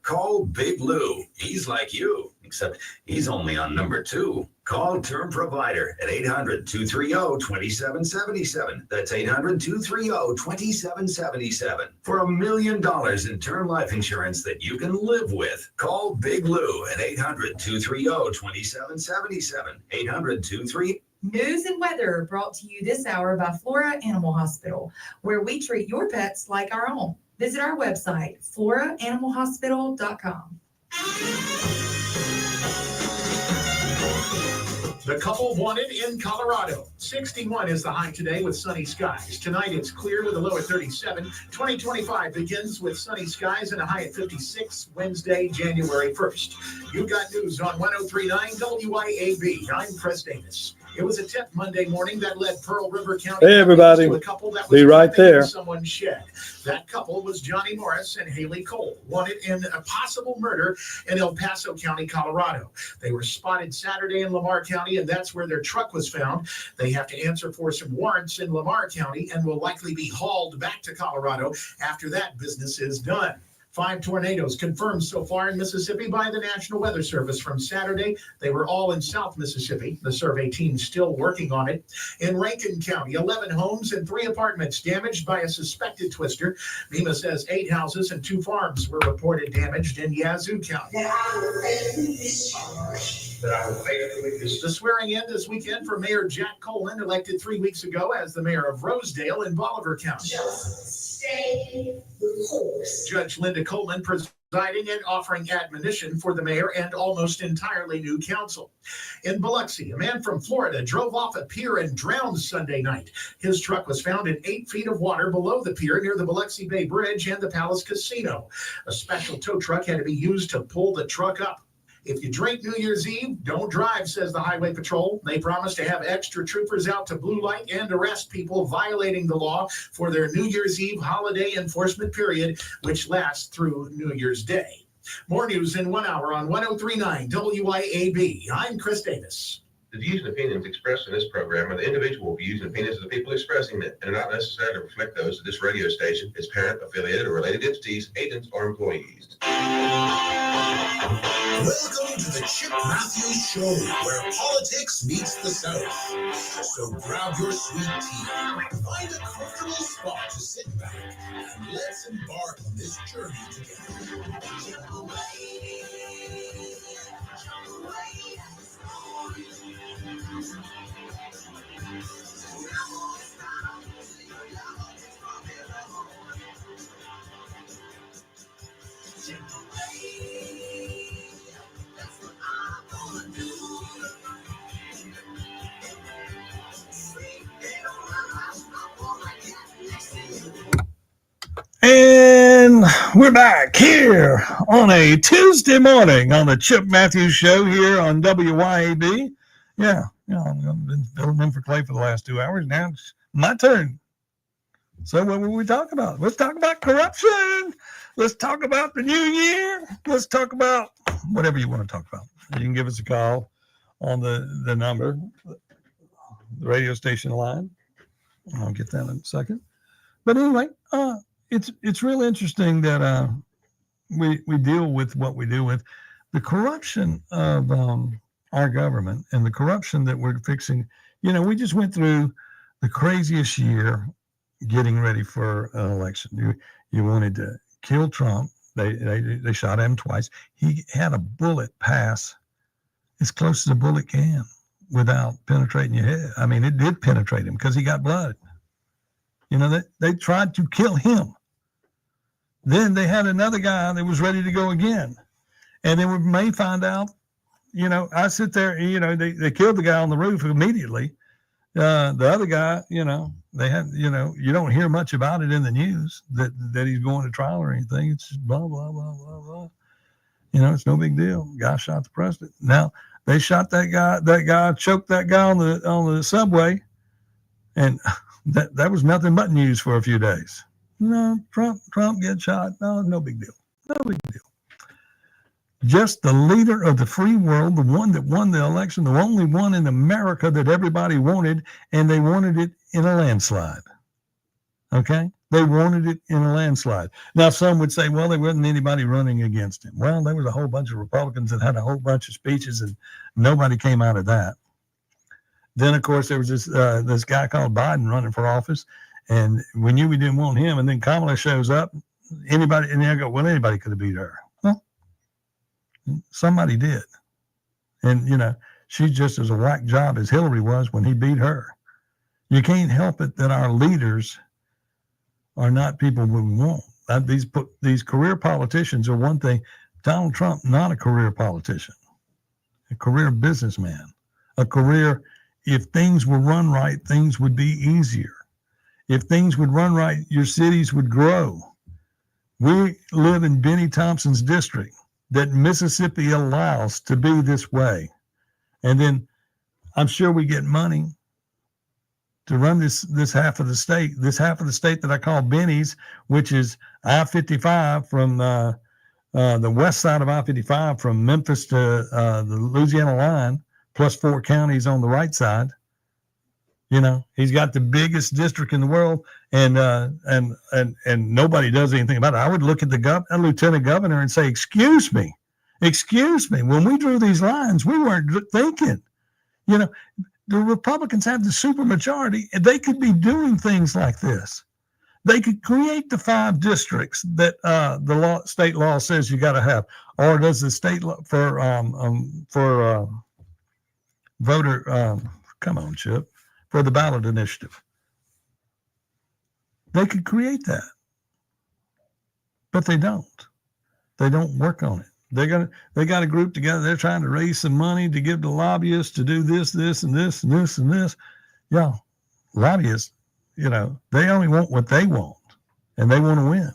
Call Big Lou. He's like you, except he's only on number 2. Call Term Provider at 800-230-2777. That's 800-230-2777. For $1 million in term life insurance that you can live with. Call Big Lou at 800-230-2777. 800-230. News and weather brought to you this hour by Flora Animal Hospital, where we treat your pets like our own. Visit our website, floraanimalhospital.com. The couple wanted in Colorado. 61 is the high today with sunny skies. Tonight it's clear with a low at 37. 2025 begins with sunny skies and a high at 56 Wednesday, January 1st. You've got news on 1039 WYAB. I'm Chris Davis. It was a tip Monday morning that led Pearl River County Hey, everybody. to a couple that was Be right living in there. someone's shed. That couple was Johnny Morris and Haley Cole, wanted in a possible murder in El Paso County, Colorado. They were spotted Saturday in Lamar County, and that's where their truck was found. They have to answer for some warrants in Lamar County and will likely be hauled back to Colorado after that business is done. 5 tornadoes confirmed so far in Mississippi by the National Weather Service from Saturday. They were all in South Mississippi. The survey team still working on it. In Rankin County, 11 homes and 3 apartments damaged by a suspected twister. MEMA says 8 houses and 2 farms were reported damaged in Yazoo County. That I will faithfully discharge. The swearing in this weekend for Mayor Jack Colin, elected 3 weeks ago as the mayor of Rosedale in Bolivar County. Just stay the course. Judge Linda Coleman presiding and offering admonition for the mayor and almost entirely new council. In Biloxi, a man from Florida drove off a pier and drowned Sunday night. His truck was found in 8 feet of water below the pier near the Biloxi Bay Bridge and the Palace Casino. A special tow truck had to be used to pull the truck up. If you drink New Year's Eve, don't drive, says the Highway Patrol. They promise to have extra troopers out to blue light and arrest people violating the law for their New Year's Eve holiday enforcement period, which lasts through New Year's Day. More news in 1 hour on 1039 WYAB. I'm Chris Davis. The views and opinions expressed in this program are the individual views and opinions of the people expressing them and are not necessarily reflect those of this radio station, its parent, affiliated, or related entities, agents, or employees. Welcome to the Chip Matthews Show, where politics meets the South. So grab your sweet tea, find a comfortable spot to sit back, and let's embark on this journey together. And we're back here on a Tuesday morning on the Chip Matthews Show here on WYAB. Yeah, I've been filling in for Clay for the last 2 hours. Now it's my turn. So what were we talking about? Let's talk about corruption. Let's talk about the new year. Let's talk about whatever you want to talk about. You can give us a call on the number, the radio station line. I'll get that in a second. But anyway, it's really interesting that we deal with what we deal with. The corruption of our government and the corruption that we're fixing. You know, we just went through the craziest year getting ready for an election. You wanted to kill Trump. They shot him twice. He had a bullet pass as close as a bullet can without penetrating your head. I mean, it did penetrate him because he got blood. You know, they tried to kill him. Then they had another guy that was ready to go again. And then we may find out, you know, I sit there, you know, they killed the guy on the roof immediately. The other guy, you know, they had, you know, you don't hear much about it in the news that he's going to trial or anything. It's just blah, blah, blah, blah, blah. You know, it's no big deal. Guy shot the president. Now they shot that guy choked that guy on the subway. And that was nothing but news for a few days. No, Trump gets shot. No big deal. No big deal. Just the leader of the free world, the one that won the election, the only one in America that everybody wanted, and they wanted it in a landslide. Okay? They wanted it in a landslide. Now, some would say, well, there wasn't anybody running against him. Well, there was a whole bunch of Republicans that had a whole bunch of speeches, and nobody came out of that. Then, of course, there was this guy called Biden running for office, and we knew we didn't want him. And then Kamala shows up. Anybody, and I go, well, anybody could have beat her. Well, somebody did. And, you know, she's just as a whack job as Hillary was when he beat her. You can't help it that our leaders are not people we want. These career politicians are one thing. Donald Trump, not a career politician, a career businessman, a career, if things were run right, things would be easier. If things would run right, your cities would grow. We live in Benny Thompson's district that Mississippi allows to be this way. And then I'm sure we get money to run this half of the state that I call Benny's, which is I-55 from the west side of I-55 from Memphis to the Louisiana line, plus 4 counties on the right side. You know, he's got the biggest district in the world, and nobody does anything about it. I would look at the lieutenant governor and say, excuse me, when we drew these lines, we weren't thinking, you know, the Republicans have the supermajority, and they could be doing things like this. They could create the 5 districts that the state law says you got to have, or does the state law for voter? Come on, Chip, for the ballot initiative. They could create that, but they don't. They don't work on it. They got a group together. They're trying to raise some money to give to lobbyists to do this, and this, and this, and this. Yeah, lobbyists, you know, they only want what they want, and they want to win.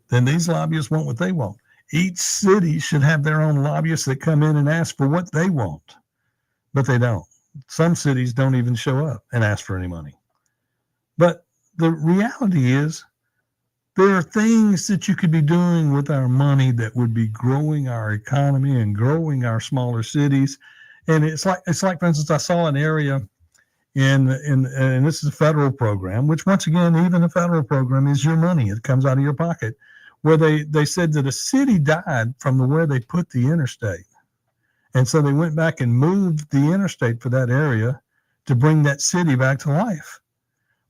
Then these lobbyists want what they want. Each city should have their own lobbyists that come in and ask for what they want, but they don't. Some cities don't even show up and ask for any money. But the reality is, there are things that you could be doing with our money that would be growing our economy and growing our smaller cities. And it's like, for instance, I saw an area and this is a federal program, which once again, even a federal program is your money. It comes out of your pocket, where they said that a city died from where they put the interstate. And so they went back and moved the interstate for that area to bring that city back to life.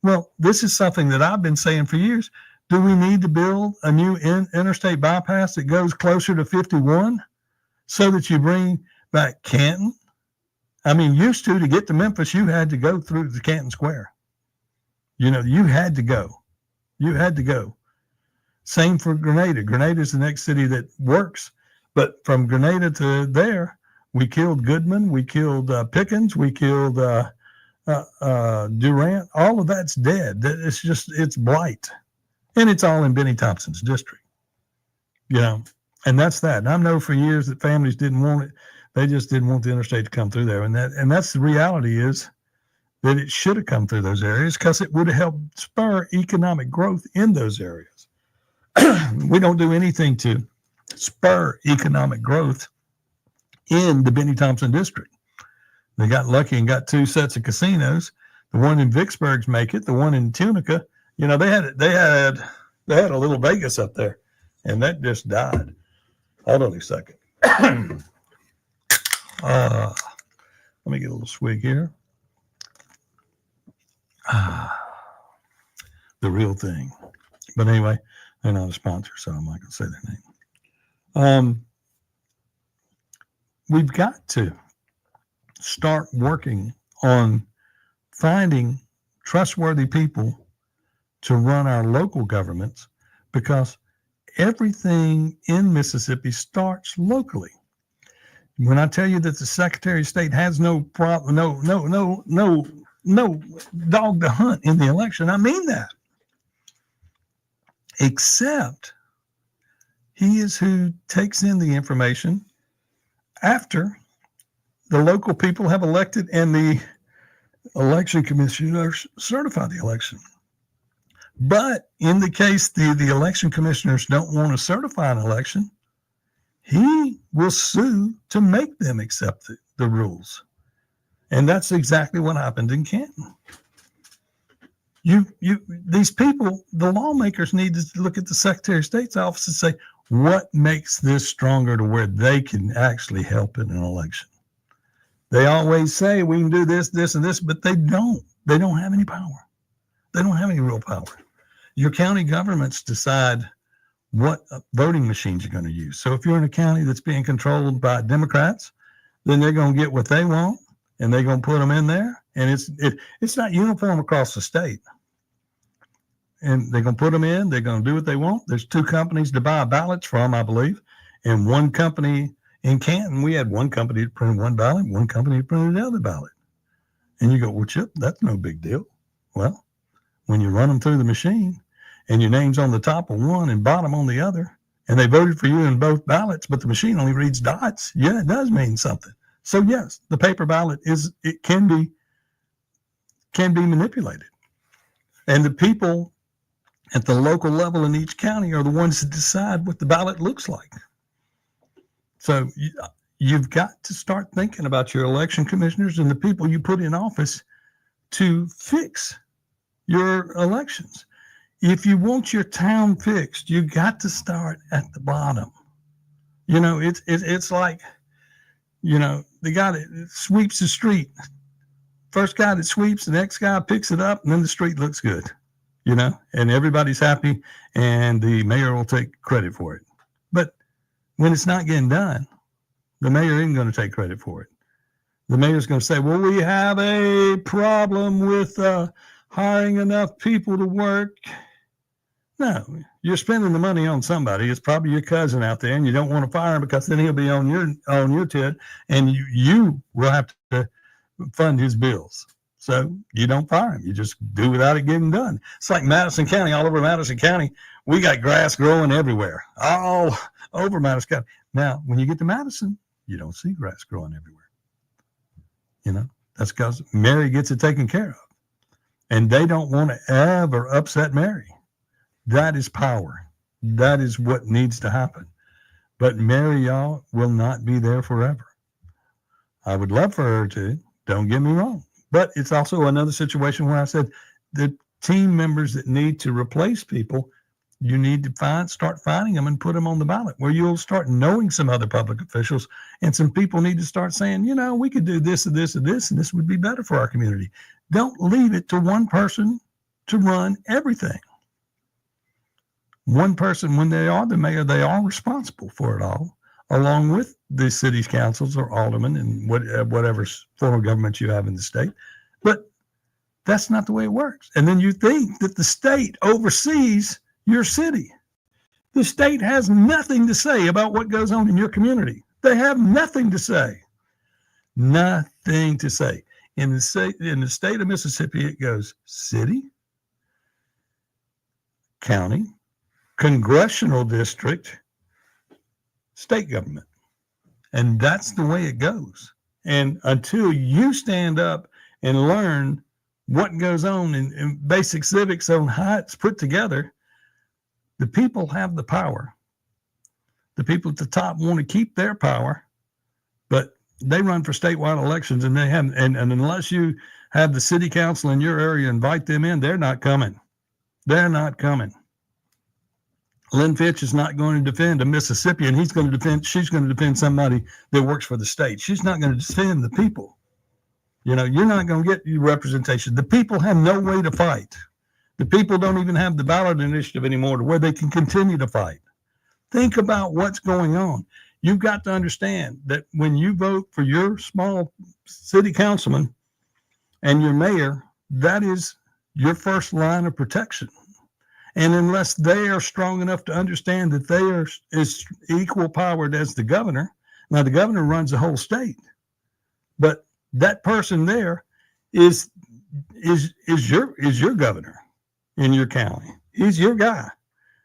Well, this is something that I've been saying for years. Do we need to build a new interstate bypass that goes closer to 51 so that you bring back Canton? I mean, used to get to Memphis, you had to go through the Canton Square. You know, you had to go. You had to go. Same for Grenada. Grenada is the next city that works. But from Grenada to there, we killed Goodman, we killed Pickens, we killed Durant. All of that's dead. It's blight. And it's all in Benny Thompson's district, you know, and that's that. And I know for years that families didn't want it. They just didn't want the interstate to come through there. And that's the reality, is that it should have come through those areas because it would have helped spur economic growth in those areas. We don't do anything to spur economic growth in the Benny Thompson district. They got lucky and got 2 sets of casinos. The one in Vicksburg's make it. The one in Tunica, you know, they had a little Vegas up there, and that just died. Hold on a second. Let me get a little swig here. The real thing. But anyway, they're not a sponsor, so I'm not going to say their name. We've got to start working on finding trustworthy people to run our local governments, because everything in Mississippi starts locally. When I tell you that the Secretary of State has no problem, no dog to hunt in the election, I mean that. Except he is who takes in the information after the local people have elected and the election commissioners certify the election. But in the case the election commissioners don't want to certify an election, he will sue to make them accept the rules. And that's exactly what happened in Canton. These people, the lawmakers need to look at the Secretary of State's office and say, what makes this stronger to where they can actually help in an election? They always say we can do this, this, and this, but they don't. They don't have any power. They don't have any real power. Your county governments decide what voting machines you're going to use. So if you're in a county that's being controlled by Democrats, then they're going to get what they want and they're going to put them in there. And it's not uniform across the state. And they're going to put them in. They're going to do what they want. There's 2 companies to buy ballots from, I believe. And one company in Canton, we had one company that printed one ballot, one company that printed the other ballot. And you go, well, Chip, that's no big deal. Well, when you run them through the machine and your name's on the top of one and bottom on the other, and they voted for you in both ballots, but the machine only reads dots, yeah, it does mean something. So yes, the paper ballot can be manipulated. And the people at the local level in each county are the ones that decide what the ballot looks like. So you've got to start thinking about your election commissioners and the people you put in office to fix your elections. If you want your town fixed, you got to start at the bottom. You know, it's like, you know, the guy that sweeps the street, first guy that sweeps, the next guy picks it up, and then the street looks good, you know, and everybody's happy, and the mayor will take credit for it. But when it's not getting done, the mayor isn't going to take credit for it. The mayor's going to say, well, we have a problem with hiring enough people to work. No, you're spending the money on somebody. It's probably your cousin out there, and you don't want to fire him because then he'll be on your tit, and you will have to fund his bills. So you don't fire him. You just do without it getting done. It's like Madison County. All over Madison County, we got grass growing everywhere, all over Madison County. Now, when you get to Madison, you don't see grass growing everywhere. You know, that's because Mary gets it taken care of. And they don't want to ever upset Mary. That is power. That is what needs to happen. But Mary, y'all, will not be there forever. I would love for her to, don't get me wrong. But it's also another situation where I said the team members that need to replace people, you need to start finding them and put them on the ballot, where you'll start knowing some other public officials, and some people need to start saying, you know, we could do this and this and this, and this would be better for our community. Don't leave it to one person to run everything. One person, when they are the mayor, they are responsible for it all, along with the city's councils or aldermen and whatever form of government you have in the state. But that's not the way it works. And then you think that the state oversees your city. The state has nothing to say about what goes on in your community. They have nothing to say. Nothing to say. In the state of Mississippi, it goes city, county, congressional district, state government. And that's the way it goes. And until you stand up and learn what goes on in basic civics on how it's put together, the people have the power. The people at the top want to keep their power, but they run for statewide elections, and they haven't. And unless you have the city council in your area invite them in, they're not coming. They're not coming. Lynn Fitch is not going to defend a Mississippian. She's going to defend somebody that works for the state. She's not going to defend the people. You know, you're not going to get your representation. The people have no way to fight. The people don't even have the ballot initiative anymore to where they can continue to fight. Think about what's going on. You've got to understand that when you vote for your small city councilman and your mayor, that is your first line of protection. And unless they are strong enough to understand that they are as equal powered as the governor, now the governor runs the whole state, but that person there is your governor in your county. He's your guy.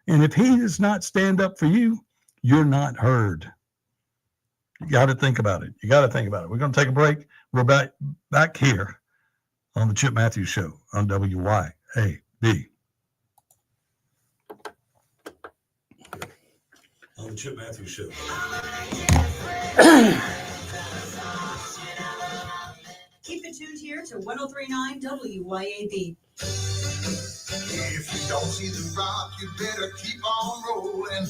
And if he does not stand up for you, you're not heard. You got to think about it. You got to think about it. We're going to take a break. We're back here on the Chip Matthews Show on WYAB. On the Chip Matthews Show. Keep it tuned here to 103.9 WYAB. If you don't see the rock, you better keep on rolling.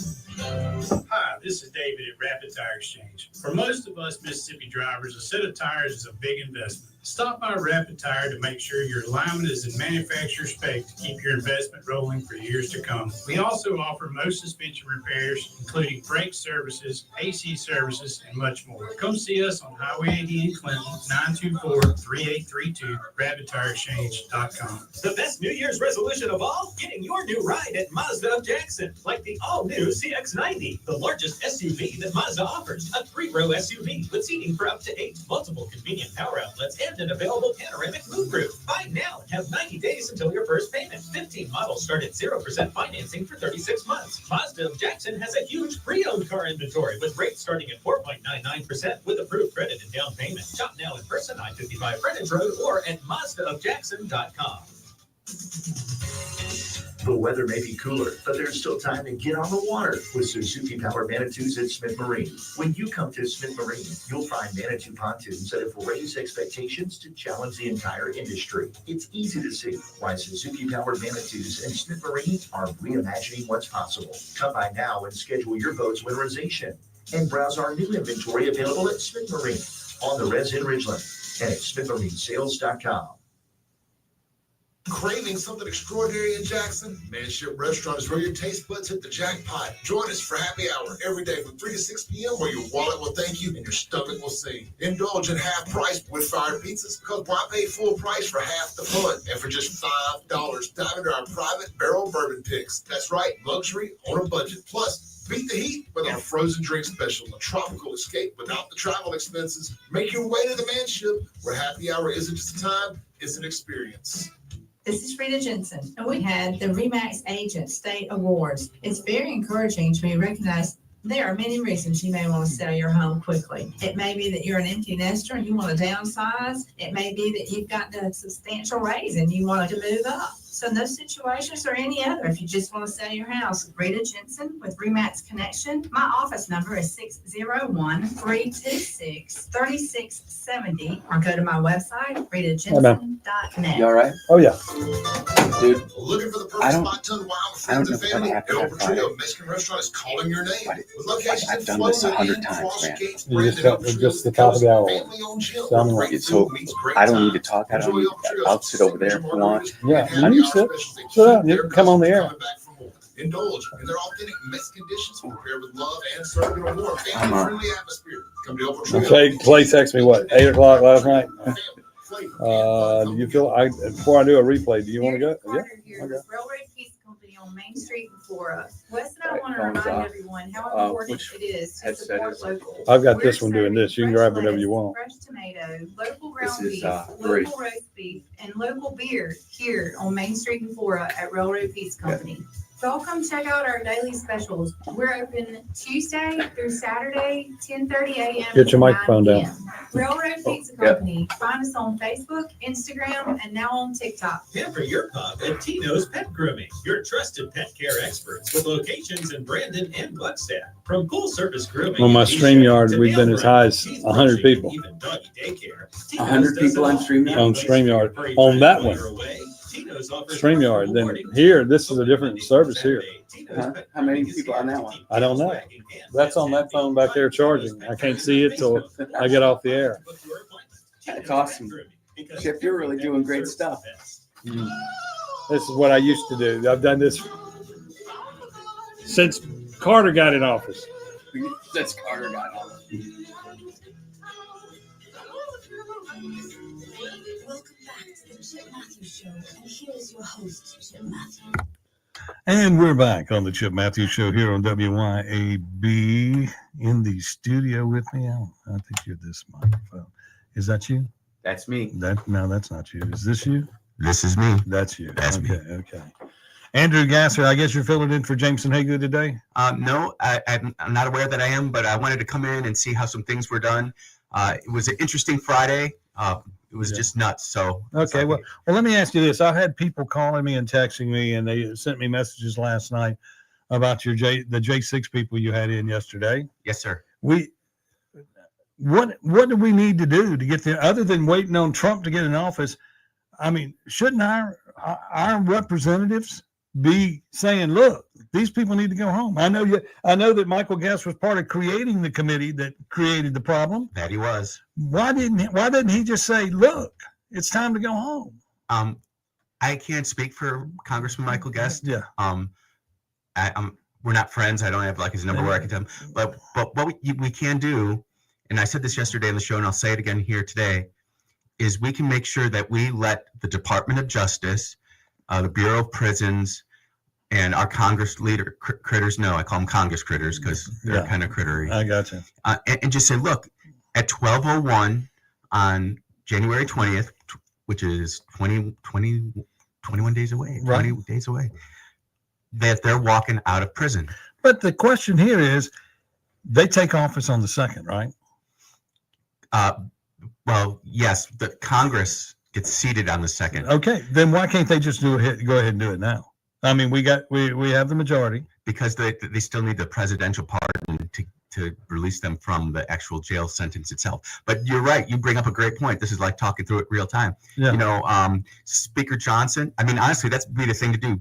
Hi, this is David at Rapid Tire Exchange. For most of us Mississippi drivers, a set of tires is a big investment. Stop by Rapid Tire to make sure your alignment is in manufacturer spec to keep your investment rolling for years to come. We also offer most suspension repairs, including brake services, AC services, and much more. Come see us on Highway 80 in Clinton, 924-3832, rapidtireexchange.com. The best New Year's resolution of all, getting your new ride at Mazda of Jackson, like the all-new CX-90, the largest SUV that Mazda offers, a 3-row SUV with seating for up to 8, multiple convenient power outlets, and an available panoramic moonroof. Buy now and have 90 days until your first payment. 15 models start at 0% financing for 36 months. Mazda of Jackson has a huge pre-owned car inventory with rates starting at 4.99% with approved credit and down payment. Shop now in person, I-55 Frontage Road, or at MazdaofJackson.com. The weather may be cooler, but there's still time to get on the water with Suzuki Power Manitous at Smith Marine. When you come to Smith Marine, you'll find Manitou pontoons that have raised expectations to challenge the entire industry. It's easy to see why Suzuki Power Manitous and Smith Marine are reimagining what's possible. Come by now and schedule your boat's winterization and browse our new inventory available at Smith Marine on the Res in Ridgeland and at smithmarinesales.com. Craving something extraordinary in Jackson? Manship Restaurant is where your taste buds hit the jackpot. Join us for happy hour every day from 3 to 6 p.m. where your wallet will thank you and your stomach will sing. Indulge in half price with fired pizzas because why pay full price for half the fun? And for just $5, dive into our private barrel bourbon picks. That's right, luxury on a budget. Plus, beat the heat with our frozen drink special, a tropical escape without the travel expenses. Make your way to the Manship where happy hour isn't just a time, it's an experience. This is Rita Jensen, and we had the RE/MAX Agent State Awards. It's very encouraging to be recognized. There are many reasons you may want to sell your home quickly. It may be that you're an empty nester and you want to downsize. It may be that you've gotten a substantial raise and you want to move up. So in those situations or any other, if you just want to sell your house, Rita Jensen with RE/MAX Connection. My office number is 601-326-3670, or go to my website, ritajensen.net. You all right? Oh, yeah. Dude, Looking for the I perfect don't- spot to unwind with I don't friends know and if family? that'll happen El on Friday. Portillo Mexican Restaurant is calling your name. With locations I've in done this Flowood 100 and times, Cross man. Gates, You just Brandon, got just the top of the hour. family-owned gym Tell me where what. great So, food meets great I don't need time. to talk. I don't Enjoy need. El Portillo's I'll sit over there if you want. Yeah, and you happy sit. hour specials that Sit down. keep You their can come on the customers air. coming back for more. Indulge in their authentic Mexican dishes prepared with love and served in a warm, family-friendly atmosphere. Come to El Portillo. Clay texted me, what, 8 o'clock last night? Do you feel, before I do a replay, do you want to go? Yeah. Okay. Railroad Pizza Company on Main Street in Flora. Wes and I Right, want to thumbs remind up. everyone how important Which it is to headset support is it? local. I've got We're this one doing serving this. You can fresh grab whatever lettuce, you want. Fresh tomato, local This ground is, beef, 3. local roast beef, and local beer here on Main Street in Flora at Railroad Pizza Company. So y'all come check out our daily specials. We're open Tuesday through Saturday, 10:30 a.m. Get your to 9 microphone down. p.m. Railroad Pizza yeah. Company. Find us on Facebook, Instagram, and now on TikTok. Pamper your pup at Tino's Pet Grooming, your trusted pet care experts with locations in Brandon and Gluckstadt. From full service grooming On my and StreamYard, to we've been as high as teeth 100 brushing, people. even doggy daycare. 100 people on StreamYard? On StreamYard, on that one. StreamYard. Then here, this is a different service here. Huh? How many people on that one? I don't know. That's on that phone back there charging. I can't see it till I get off the air. That's awesome. Chip, you're really doing great stuff. This is what I used to do. I've done this since Carter got in office. That's Carter got on. Welcome back to the Chip Matthews Show, and here's your host, Chip Matthews. And we're back on the Chip Matthews Show here on WYAB. In the studio with me, I think you're this microphone. Is that you? That's me. No, that's not you. Is this you? This is me. That's you. That's okay, me. Okay. Andrew Gasser, I guess you're filling in for Jameson Haygood today? No, I'm not aware that I am, but I wanted to come in and see how some things were done. It was an interesting Friday. It was just nuts. So Okay, well, let me ask you this. I had people calling me and texting me, and they sent me messages last night about the J6 people you had in yesterday. Yes, sir. What do we need to do to get there other than waiting on Trump to get in office? I mean, shouldn't our our representatives be saying, look, these people need to go home? I know that Michael Guest was part of creating the committee that created the problem. That he was. Why didn't he just say, look, it's time to go home? I can't speak for Congressman Michael Guest. Yeah. We're not friends. I don't have like his number where I can tell him. But what we can do, and I said this yesterday on the show, and I'll say it again here today, is we can make sure that we let the Department of Justice, the Bureau of Prisons, and our Congress leader critters know. I call them Congress critters because they're kind of crittery. I got you. And just say, look, at 12:01 on January 20th, which is 21 days away, 20 days away, that they're walking out of prison. But the question here is, they take office on the 2nd, right? Well, yes, the Congress gets seated on the 2nd. Okay, then why can't they just go ahead and do it now? I mean, we have the majority. Because they still need the presidential pardon to release them from the actual jail sentence itself. But you're right. You bring up a great point. This is like talking through it real time. Yeah. You know, Speaker Johnson, I mean, honestly, that's be the thing to do.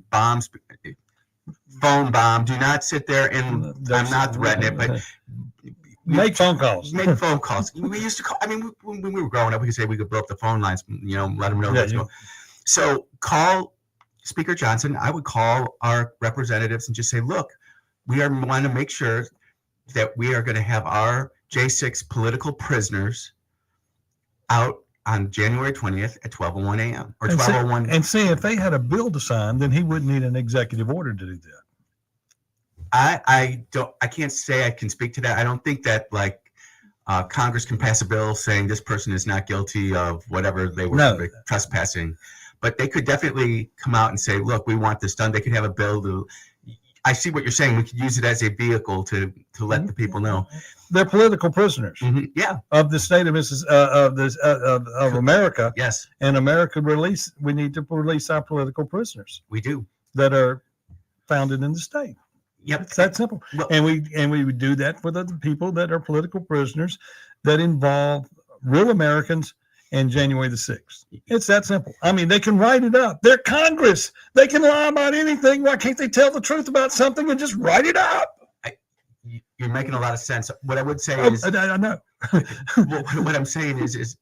Phone bomb. Do not sit there and I'm not threatening it, but make phone calls. Make phone calls. We used to call, I mean, when we were growing up, we could say we could blow up the phone lines, you know, let them know what's going on. So call Speaker Johnson. I would call our representatives and just say, look, we want to make sure that we are going to have our J6 political prisoners out on January 20th at 12:01 a.m. or 12:01. And see, if they had a bill to sign, then he wouldn't need an executive order to do that. I can't say I can speak to that. I don't think that like Congress can pass a bill saying this person is not guilty of whatever they were trespassing, but they could definitely come out and say, look, we want this done. They could have a bill to, I see what you're saying. We could use it as a vehicle to let the people know. They're political prisoners. Yeah. Of the state of of America. Yes. And America we need to release our political prisoners. We do. That are founded in the state. Yep. It's that simple. Well, and we would do that for the people that are political prisoners that involve real Americans and January the 6th. It's that simple. I mean, they can write it up. They're Congress. They can lie about anything. Why can't they tell the truth about something and just write it up? You're making a lot of sense. What I would say is, I know. what I'm saying is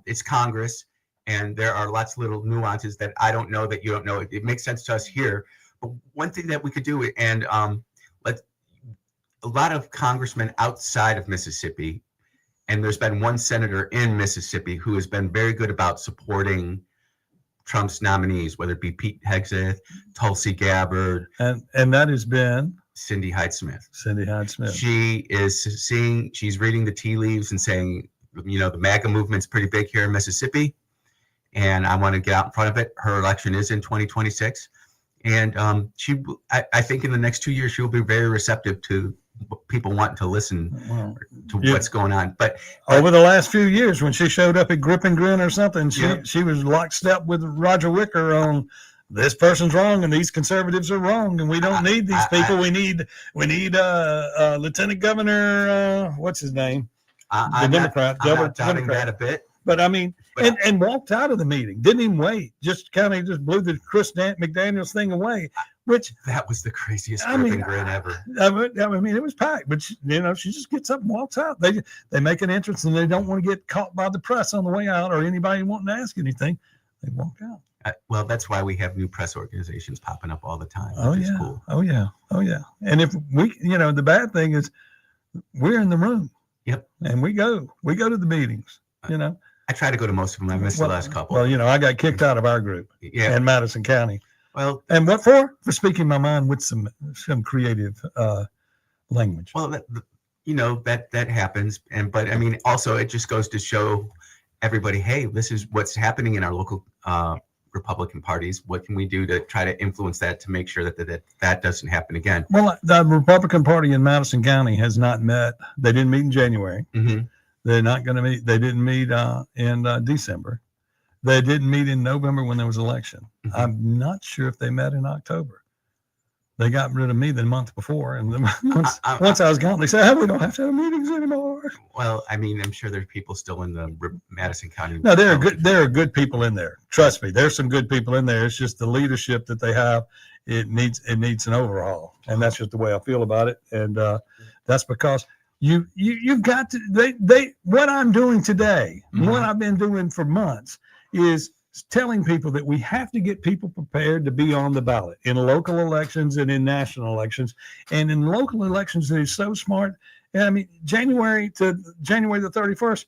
it's Congress, and there are lots of little nuances that I don't know that you don't know. It makes sense to us here. But one thing that we could do, and a lot of congressmen outside of Mississippi, and there's been one senator in Mississippi who has been very good about supporting Trump's nominees, whether it be Pete Hegseth, Tulsi Gabbard, and that has been Cindy Hyde-Smith. Cindy Hyde-Smith. She's reading the tea leaves and saying, you know, the MAGA movement's pretty big here in Mississippi, and I want to get out in front of it. Her election is in 2026. And I think in the next 2 years, she will be very receptive to people wanting to listen to what's going on. But over the last few years, when she showed up at Grip and Grin or something, she was lockstep with Roger Wicker on this person's wrong and these conservatives are wrong and we don't need these people. We need Lieutenant Governor, what's his name? The Democrat. I'm not doubting that a bit. But I mean, and walked out of the meeting, didn't even wait, just blew the Chris McDaniels thing away, which that was the craziest Grip and Grin ever. I mean, it was packed, but she just gets up and walks out. They make an entrance and they don't want to get caught by the press on the way out or anybody wanting to ask anything. They walk out. Well, that's why we have new press organizations popping up all the time. Oh yeah. Cool. Oh yeah. Oh yeah. And if we, the bad thing is we're in the room. Yep. And we go to the meetings, I try to go to most of them. I missed the last couple. Well, I got kicked out of our group in Madison County. Well, and what for? For speaking my mind with some creative language. Well, that happens. But I mean, also it just goes to show everybody, hey, this is what's happening in our local Republican parties. What can we do to try to influence that to make sure that doesn't happen again? Well, the Republican Party in Madison County has not met. They didn't meet in January. Mm-hmm. They're not going to meet. They didn't meet in December. They didn't meet in November when there was election. Mm-hmm. I'm not sure if they met in October. They got rid of me the month before, and then once I was gone, they said, we don't have to have meetings anymore. Well, I mean, I'm sure there's people still in the Madison County. No, there are good people in there. Trust me, there's some good people in there. It's just the leadership that they have. It needs an overhaul, and that's just the way I feel about it. And that's because you've got to. What I'm doing today, what I've been doing for months, is telling people that we have to get people prepared to be on the ballot in local elections and in national elections. And in local elections, they're so smart. I mean, January the 31st,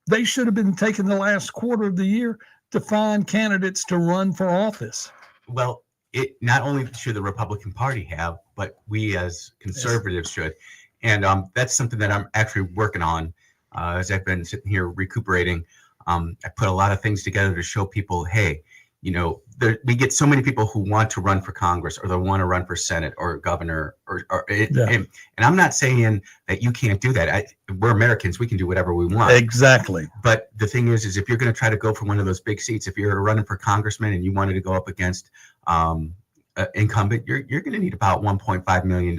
they should have been taking the last quarter of the year to find candidates to run for office. Well, it not only should the Republican Party have, but we as conservatives should. And that's something that I'm actually working on as I've been sitting here recuperating. I put a lot of things together to show people, hey, we get so many people who want to run for Congress or they want to run for Senate or governor and I'm not saying that you can't do that. We're Americans. We can do whatever we want. Exactly. But the thing is if you're going to try to go for one of those big seats, if you're running for congressman and you wanted to go up against incumbent, you're going to need about $1.5 million.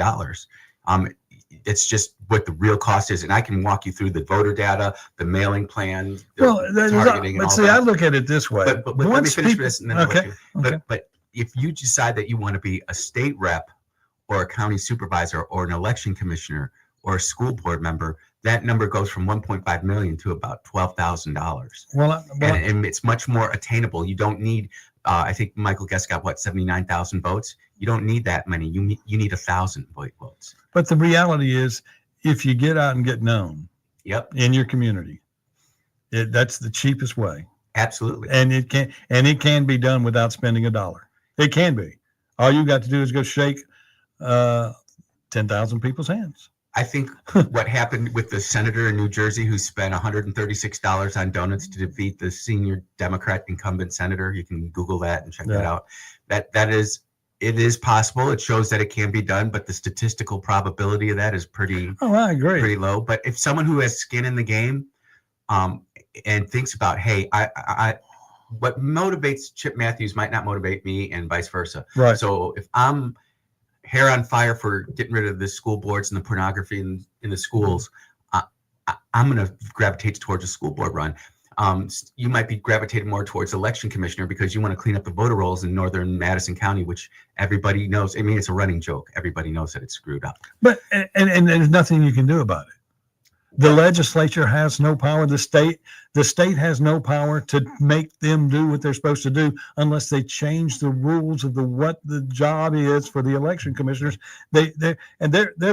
It's just what the real cost is. And I can walk you through the voter data, the mailing plan, targeting. But see, I look at it this way. But let me finish this and then I'll let you. But if you decide that you want to be a state rep or a county supervisor or an election commissioner or a school board member, that number goes from 1.5 million to about $12,000. And it's much more attainable. You don't need, I think Michael Guest got 79,000 votes. You don't need that many. You need 1,000 votes. But the reality is, if you get out and get known, in your community, that's the cheapest way. Absolutely. And it can be done without spending a dollar. It can be. All you got to do is go shake 10,000 people's hands. I think what happened with the senator in New Jersey who spent $136 on donuts to defeat the senior Democrat incumbent senator, you can Google that and check that out. It is possible. It shows that it can be done, but the statistical probability of that is pretty I agree. Pretty low. But if someone who has skin in the game and thinks about, hey, I what motivates Chip Matthews might not motivate me and vice versa. Right. So if I'm hair on fire for getting rid of the school boards and the pornography in the schools, I'm going to gravitate towards a school board run. You might be gravitating more towards election commissioner because you want to clean up the voter rolls in northern Madison County, which everybody knows. I mean, it's a running joke. Everybody knows that it's screwed up. But and there's nothing you can do about it. The legislature has no power. The state has no power to make them do what they're supposed to do unless they change the rules of what the job is for the election commissioners. They're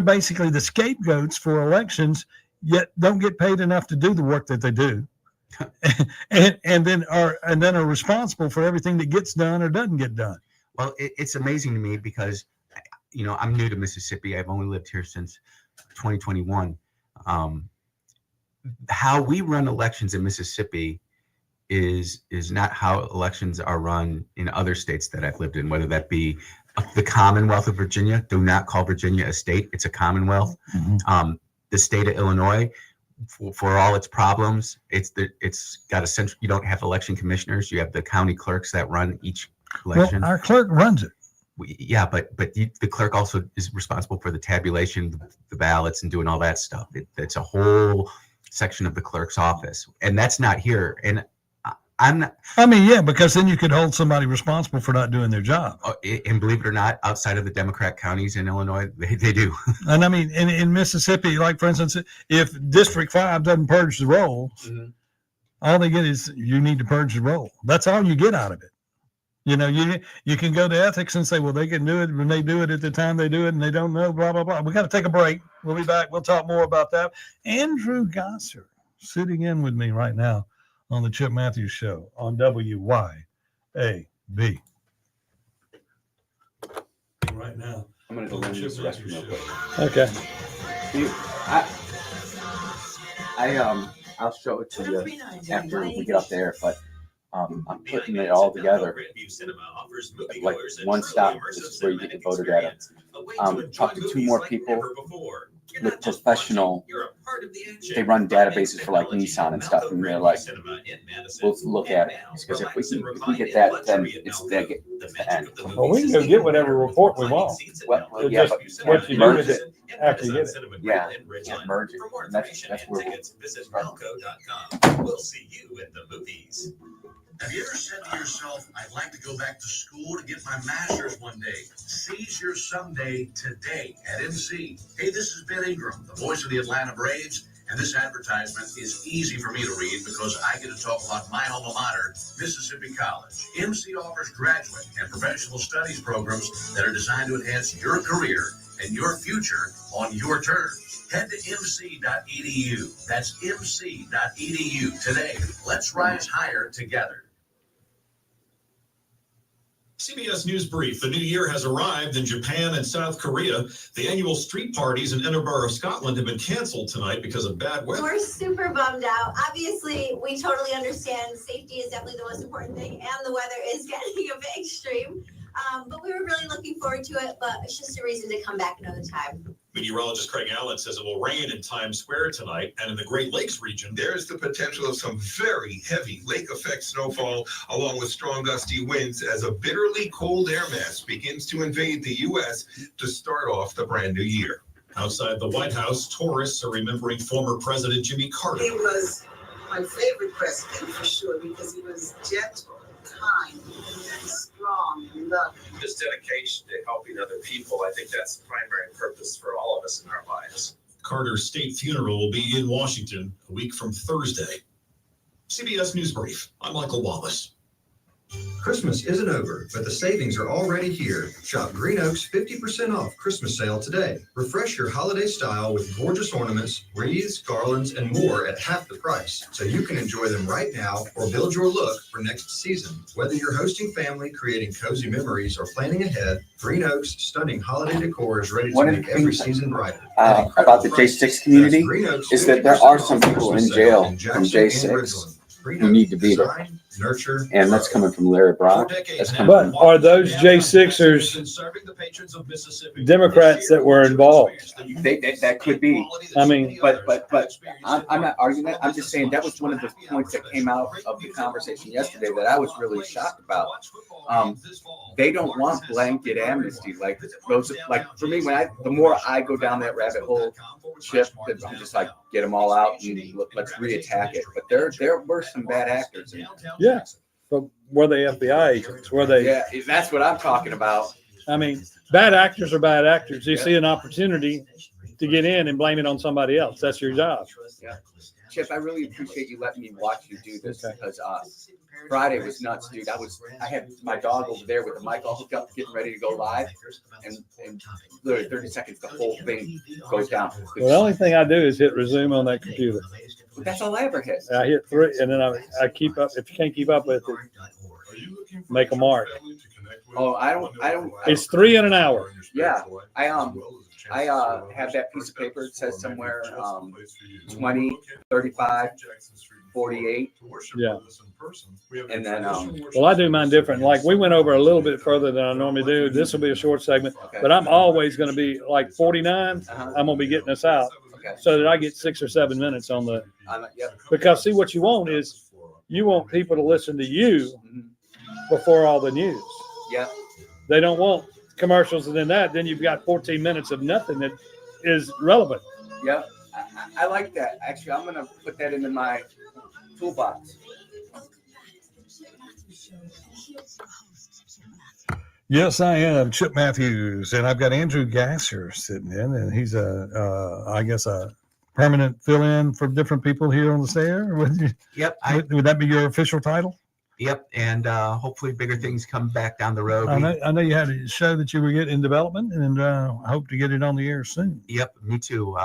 basically the scapegoats for elections, yet don't get paid enough to do the work that they do. and then are responsible for everything that gets done or doesn't get done. Well, it's amazing to me because, I'm new to Mississippi. I've only lived here since 2021. How we run elections in Mississippi is not how elections are run in other states that I've lived in, whether that be the Commonwealth of Virginia. Do not call Virginia a state. It's a Commonwealth. Mm-hmm. The state of Illinois, for all its problems, it's got a central. You don't have election commissioners. You have the county clerks that run each election. Well, our clerk runs it. But the clerk also is responsible for the tabulation, the ballots, and doing all that stuff. It's a whole section of the clerk's office, and that's not here. And I'm not. I mean, yeah, because then you could hold somebody responsible for not doing their job. And believe it or not, outside of the Democrat counties in Illinois, they do. And I mean, in Mississippi, like for instance, if District 5 doesn't purge the roll, all they get is you need to purge the roll. That's all you get out of it. You can go to ethics and say, well, they can do it when they do it at the time they do it, and they don't know, blah, blah, blah. We got to take a break. We'll be back. We'll talk more about that. Andrew Gosser sitting in with me right now on the Chip Matthews Show on WYAB. Right now. I'm going to go use the restroom real quick. Okay. I'll show it to you after we get up there, but I'm putting it all together like one stop. This is where you get the voter data. Talked to two more people with professional they run databases for like Nissan and stuff, and they're like, we'll look at it, because if we get that, then it's the end. Well, we can go get whatever report we want. Well, It's yeah, just but what you do merge with it after you get it. Yeah, merge it. And that's where Visit Melco.com. We'll see you at the movies. Have you ever said to yourself, I'd like to go back to school to get my master's one day? Seize your someday today at MC. Hey, this is Ben Ingram, the voice of the Atlanta Braves, and this advertisement is easy for me to read because I get to talk about my alma mater, Mississippi College. MC offers graduate and professional studies programs that are designed to enhance your career and your future on your terms. Head to mc.edu. That's mc.edu today. Let's rise higher together. CBS News Brief. The new year has arrived in Japan and South Korea. The annual street parties in Edinburgh, Scotland have been canceled tonight because of bad weather. We're super bummed out. Obviously, we totally understand safety is definitely the most important thing, and the weather is getting a bit extreme. But we were really looking forward to it, but it's just a reason to come back another time. Meteorologist Craig Allen says it will rain in Times Square tonight, and in the Great Lakes region, there's the potential of some very heavy lake effect snowfall, along with strong gusty winds, as a bitterly cold air mass begins to invade the U.S. to start off the brand new year. Outside the White House, tourists are remembering former President Jimmy Carter. He was my favorite president for sure because he was gentle, kind, and strong and loving. His dedication to helping other people, I think that's the primary purpose for all of us in our lives. Carter's state funeral will be in Washington a week from Thursday. CBS News Brief. I'm Michael Wallace. Christmas isn't over, but the savings are already here. Shop Green Oak's 50% off Christmas sale today. Refresh your holiday style with gorgeous ornaments, wreaths, garlands, and more at half the price, so you can enjoy them right now or build your look for next season. Whether you're hosting family, creating cozy memories, or planning ahead, Green Oak's stunning holiday decor is ready to make every season brighter. About the J6 community is that there are some people in jail from J6 who need to be there. Nurture, and that's coming from Larry Brock. But are those J6ers Democrats that were involved? That could be. I mean, but I'm not arguing that. I'm just saying that was one of the points that came out of the conversation yesterday that I was really shocked about. They don't want blanket amnesty like those. Like for me, the more I go down that rabbit hole, I'm just like get them all out and let's reattack it. But there were some bad actors in it. Yeah, but were they FBI agents? Were they? Yeah, that's what I'm talking about. I mean, bad actors are bad actors. You see an opportunity to get in and blame it on somebody else. That's your job. Yeah. Chip, I really appreciate you letting me watch you do this because Friday was nuts, dude. I had my dog over there with the mic all hooked up, getting ready to go live, and literally 30 seconds, the whole thing goes down. Well, the only thing I do is hit resume on that computer. That's all I ever hit. I hit 3, and then I keep up. If you can't keep up with it, make a mark. Oh, I don't. It's 3 in an hour. Yeah, I have that piece of paper. It says somewhere 20, 35, 48. Yeah. And then well, I do mine different. Like we went over a little bit further than I normally do. This will be a short segment, but I'm always going to be like 49. I'm going to be getting us out so that I get 6 or 7 minutes on the. Because see, what you want is you want people to listen to you before all the news. Yeah. They don't want commercials and then you've got 14 minutes of nothing that is relevant. Yeah, I like that. Actually, I'm going to put that into my toolbox. Yes, I am Chip Matthews, and I've got Andrew Gasser sitting in, and he's I guess a permanent fill-in for different people here on the stair. Yep. Would that be your official title? Yep, and hopefully bigger things come back down the road. I know you had a show that you were getting in development, and I hope to get it on the air soon. Yep, me too.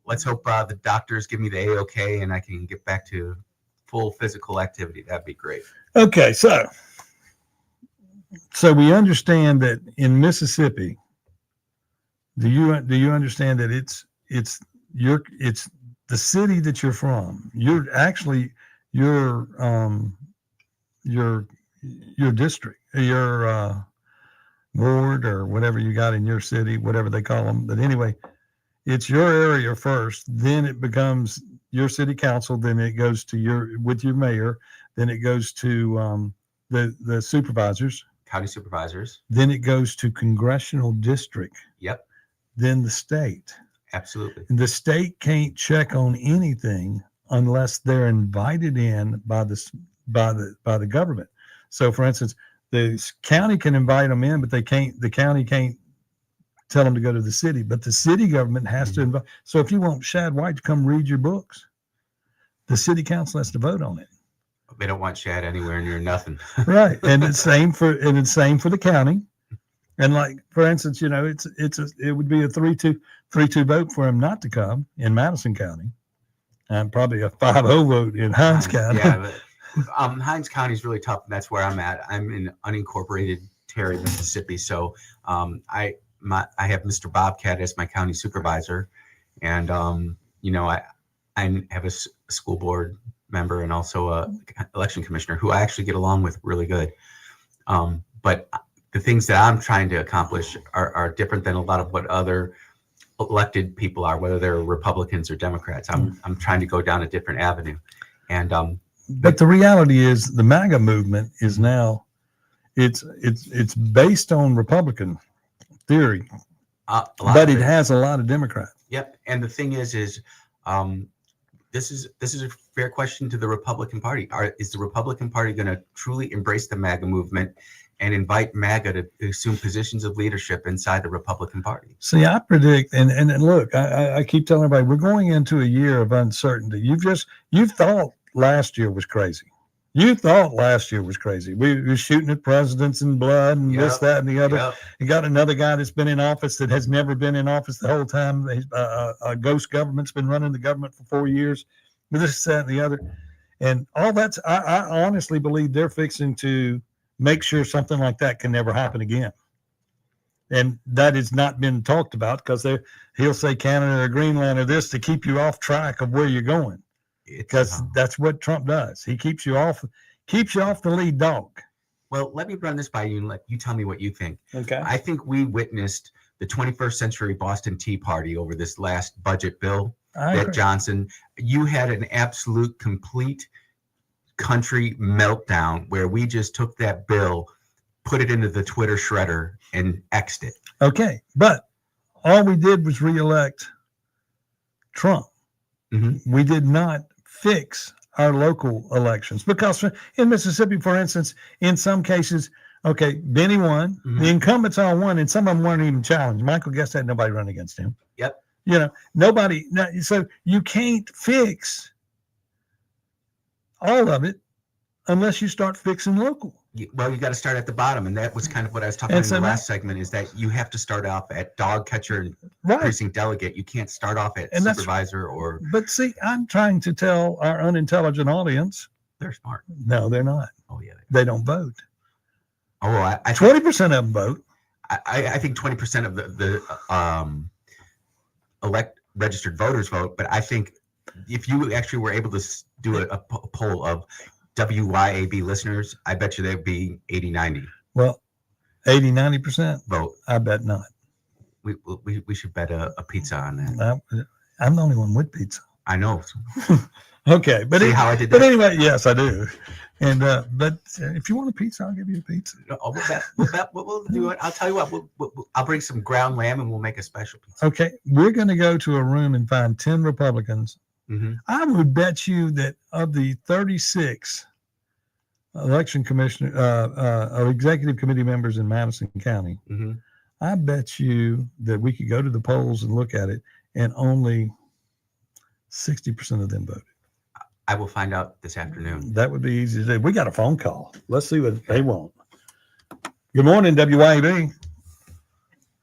Let's hope the doctors give me the A-OK and I can get back to full physical activity. That'd be great. Okay, so we understand that in Mississippi, do you understand that it's the city that you're from? You're actually your district, your ward or whatever you got in your city, whatever they call them. But anyway, it's your area first, then it becomes your city council, then it goes to your mayor, then it goes to the supervisors, county supervisors. then it goes to congressional district. Yep. Then the state. Absolutely. And the state can't check on anything unless they're invited in by the government. So, for instance, the county can invite them in, but the county can't tell them to go to the city. But the city government has to invite. So, if you want Shad White to come read your books, the city council has to vote on it. They don't want Shad anywhere near nothing. Right, and it's same for the county. And like, for instance, it would be a 3-2 vote for him not to come in Madison County, and probably a 5-0 vote in Hinds County. Yeah, but Hinds County is really tough, and that's where I'm at. I'm in unincorporated Terry, Mississippi. So I have Mr. Bobcat as my county supervisor, and I have a school board member and also a election commissioner who I actually get along with really good. But the things that I'm trying to accomplish are different than a lot of what other elected people are, whether they're Republicans or Democrats. I'm trying to go down a different avenue. And but the reality is the MAGA movement is now it's based on Republican theory, but it has a lot of Democrats. Yep. And the thing is this is a fair question to the Republican Party. Is the Republican Party going to truly embrace the MAGA movement and invite MAGA to assume positions of leadership inside the Republican Party? See, I predict, and look, I keep telling everybody, we're going into a year of uncertainty. You thought last year was crazy. You thought last year was crazy. We were shooting at presidents and blood and this, that, and the other. Yep. You got another guy that's been in office that has never been in office the whole time. A ghost government's been running the government for 4 years. This, that, and the other. And all that's, I honestly believe they're fixing to make sure something like that can never happen again. And that has not been talked about because he'll say Canada or Greenland or this to keep you off track of where you're going. Because that's what Trump does. He keeps you off the lead dog. Well, let me run this by you and let you tell me what you think. Okay. I think we witnessed the 21st century Boston Tea Party over this last budget bill that Johnson, you had an absolute complete country meltdown where we just took that bill, put it into the Twitter shredder and X'd it. Okay. But all we did was reelect Trump. Mm-hmm. We did not fix our local elections because in Mississippi, for instance, in some cases, okay, Benny won, the incumbents all won, and some of them weren't even challenged. Michael Guest had nobody run against him. Yep. Nobody. So you can't fix all of it unless you start fixing local. Well, you got to start at the bottom, and that was kind of what I was talking about in the last segment. Is that you have to start off at dog catcher and precinct delegate. You can't start off at supervisor or. But see, I'm trying to tell our unintelligent audience they're smart. No, they're not. Oh yeah, they don't vote. Oh, I 20% of them vote. I think 20% of the registered voters vote, but I think if you actually were able to do a poll of WYAB listeners, I bet you they'd be 80-90. Well, 80-90% vote. I bet not. We should bet a pizza on that. I'm the only one with pizza. I know. Okay, but see how I did that? But anyway, yes, I do. And but if you want a pizza, I'll give you a pizza. We'll do it. I'll tell you what. I'll bring some ground lamb and we'll make a special pizza. Okay, we're going to go to a room and find 10 Republicans. Mm-hmm. I would bet you that of the 36 election commissioner or executive committee members in Madison County, mm-hmm. I bet you that we could go to the polls and look at it, and only 60% of them voted. I will find out this afternoon. That would be easy to do. We got a phone call. Let's see what they want. Good morning, WYAB.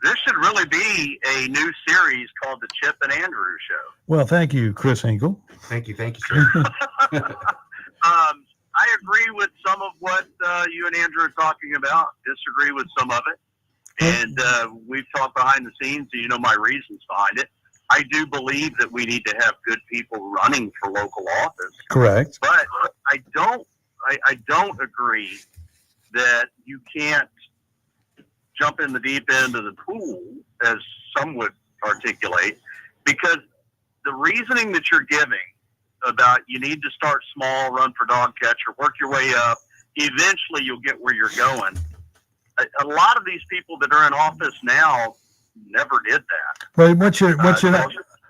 This should really be a new series called The Chip and Andrew Show. Well, thank you, Chris Hinkle. Thank you, sir. I agree with some of what you and Andrew are talking about, disagree with some of it. And we've talked behind the scenes, so you know my reasons behind it. I do believe that we need to have good people running for local office. Correct. But I don't agree that you can't jump in the deep end of the pool, as some would articulate, because the reasoning that you're giving about you need to start small, run for dog catcher, work your way up, eventually you'll get where you're going. A lot of these people that are in office now never did that. But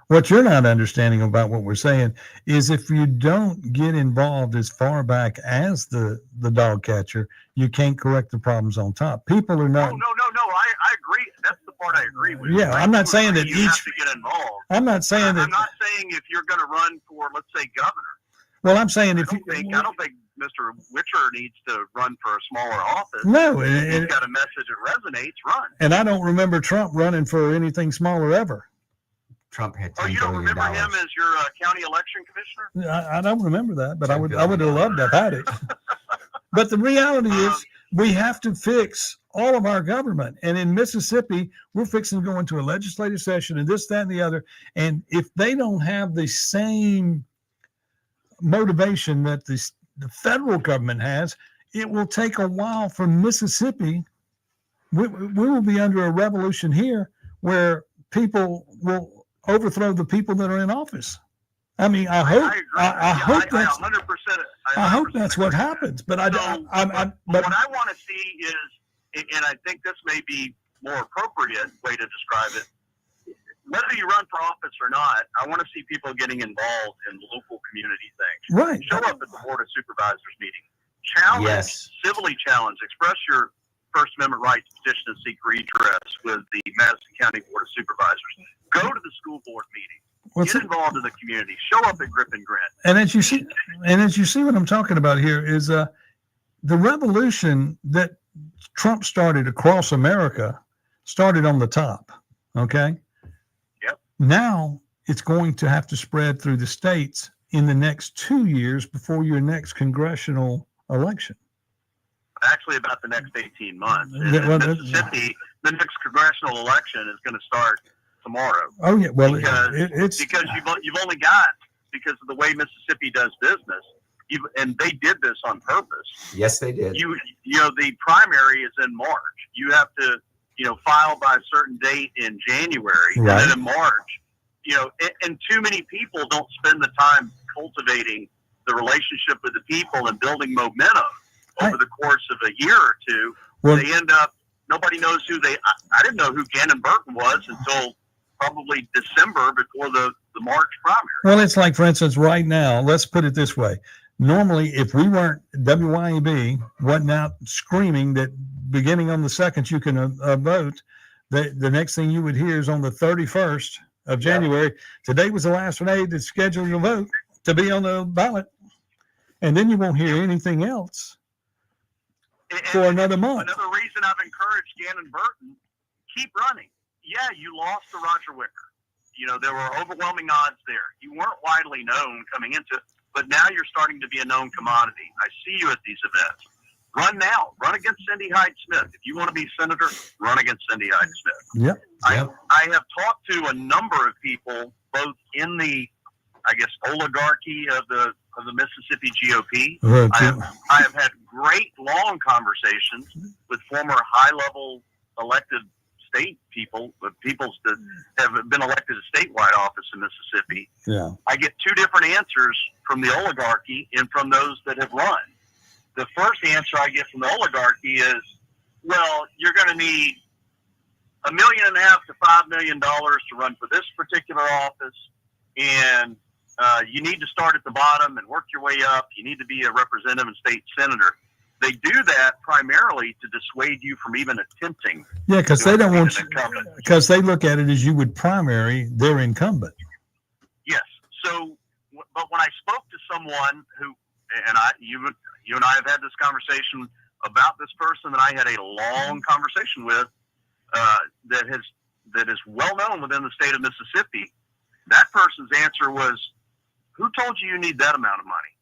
what you're not understanding about what we're saying is if you don't get involved as far back as the dog catcher, you can't correct the problems on top. People are not. No. I agree. That's the part I agree with. Yeah, I'm not saying that you each. have to get involved. I'm not saying that. I'm not saying if you're going to run for, let's say, governor. Well, I'm saying if I don't think Mr. Witcher needs to run for a smaller office. No, if he's got a message that resonates, run. And I don't remember Trump running for anything smaller ever. Trump had $10 $10 billion. billion. You don't remember him as your county election commissioner? I don't remember that, but I would have loved to have had it. But the reality is we have to fix all of our government. And in Mississippi, we're fixing to go into a legislative session and this, that, and the other. And if they don't have the same motivation that the federal government has, it will take a while for Mississippi. We will be under a revolution here where people will overthrow the people that are in office. I mean, I hope that's what happens. But what I want to see is, and I think this may be more appropriate way to describe it, whether you run for office or not, I want to see people getting involved in local community things. Right. Show up at the Board of Supervisors meeting. Challenge, civilly challenge, express your First Amendment right to petition and seek redress with the Madison County Board of Supervisors. Go to the school board meeting. Get involved in the community. Show up at Grip and Grin. And as you see what I'm talking about here is the revolution that Trump started across America started on the top. Okay. Yep. Now it's going to have to spread through the states in the next 2 years before your next congressional election. Actually, about the next 18 months. In Mississippi, the next congressional election is going to start tomorrow. Oh yeah, well, because you've only got, because of the way Mississippi does business, and they did this on purpose. Yes, they did. You know, the primary is in March. You have to, file by a certain date in January, right. And then in March, and too many people don't spend the time cultivating the relationship with the people and building momentum over the course of a year or two. Well, they end up, nobody knows who I didn't know who Gannon Burton was until probably December before the March primary. Well, it's like, for instance, right now, let's put it this way. Normally, if we weren't, WYAB wasn't out screaming that beginning on the 2nd you can vote, the next thing you would hear is on the 31st of January, today was the last day to schedule your vote to be on the ballot. And then you won't hear anything else for another month. Another reason I've encouraged Gannon Burton, keep running. Yeah, you lost to Roger Wicker. There were overwhelming odds there. You weren't widely known coming into it, but now you're starting to be a known commodity. I see you at these events. Run now. Run against Cindy Hyde-Smith. If you want to be senator, run against Cindy Hyde-Smith. Yep. I have talked to a number of people, both in the, oligarchy of the Mississippi GOP. I have had great, long conversations with former high-level elected state people, with people that have been elected to statewide office in Mississippi. Yeah. I get two different answers from the oligarchy and from those that have run. The first answer I get from the oligarchy is, well, you're going to need $1.5 million to $5 million to run for this particular office, and you need to start at the bottom and work your way up. You need to be a representative and state senator. They do that primarily to dissuade you from even attempting. Yeah, because they don't want you, because they look at it as you would primary their incumbent. Yes. So, but when I spoke to someone who, and you and I have had this conversation about this person that I had a long conversation with, that is well known within the state of Mississippi. That person's answer was, "Who told you need that amount of money?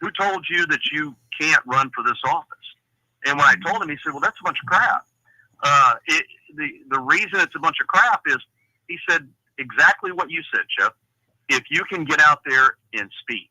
Who told you that you can't run for this office?" And when I told him, he said, "Well, that's a bunch of crap." The reason it's a bunch of crap is, he said exactly what you said, Chip. If you can get out there and speak,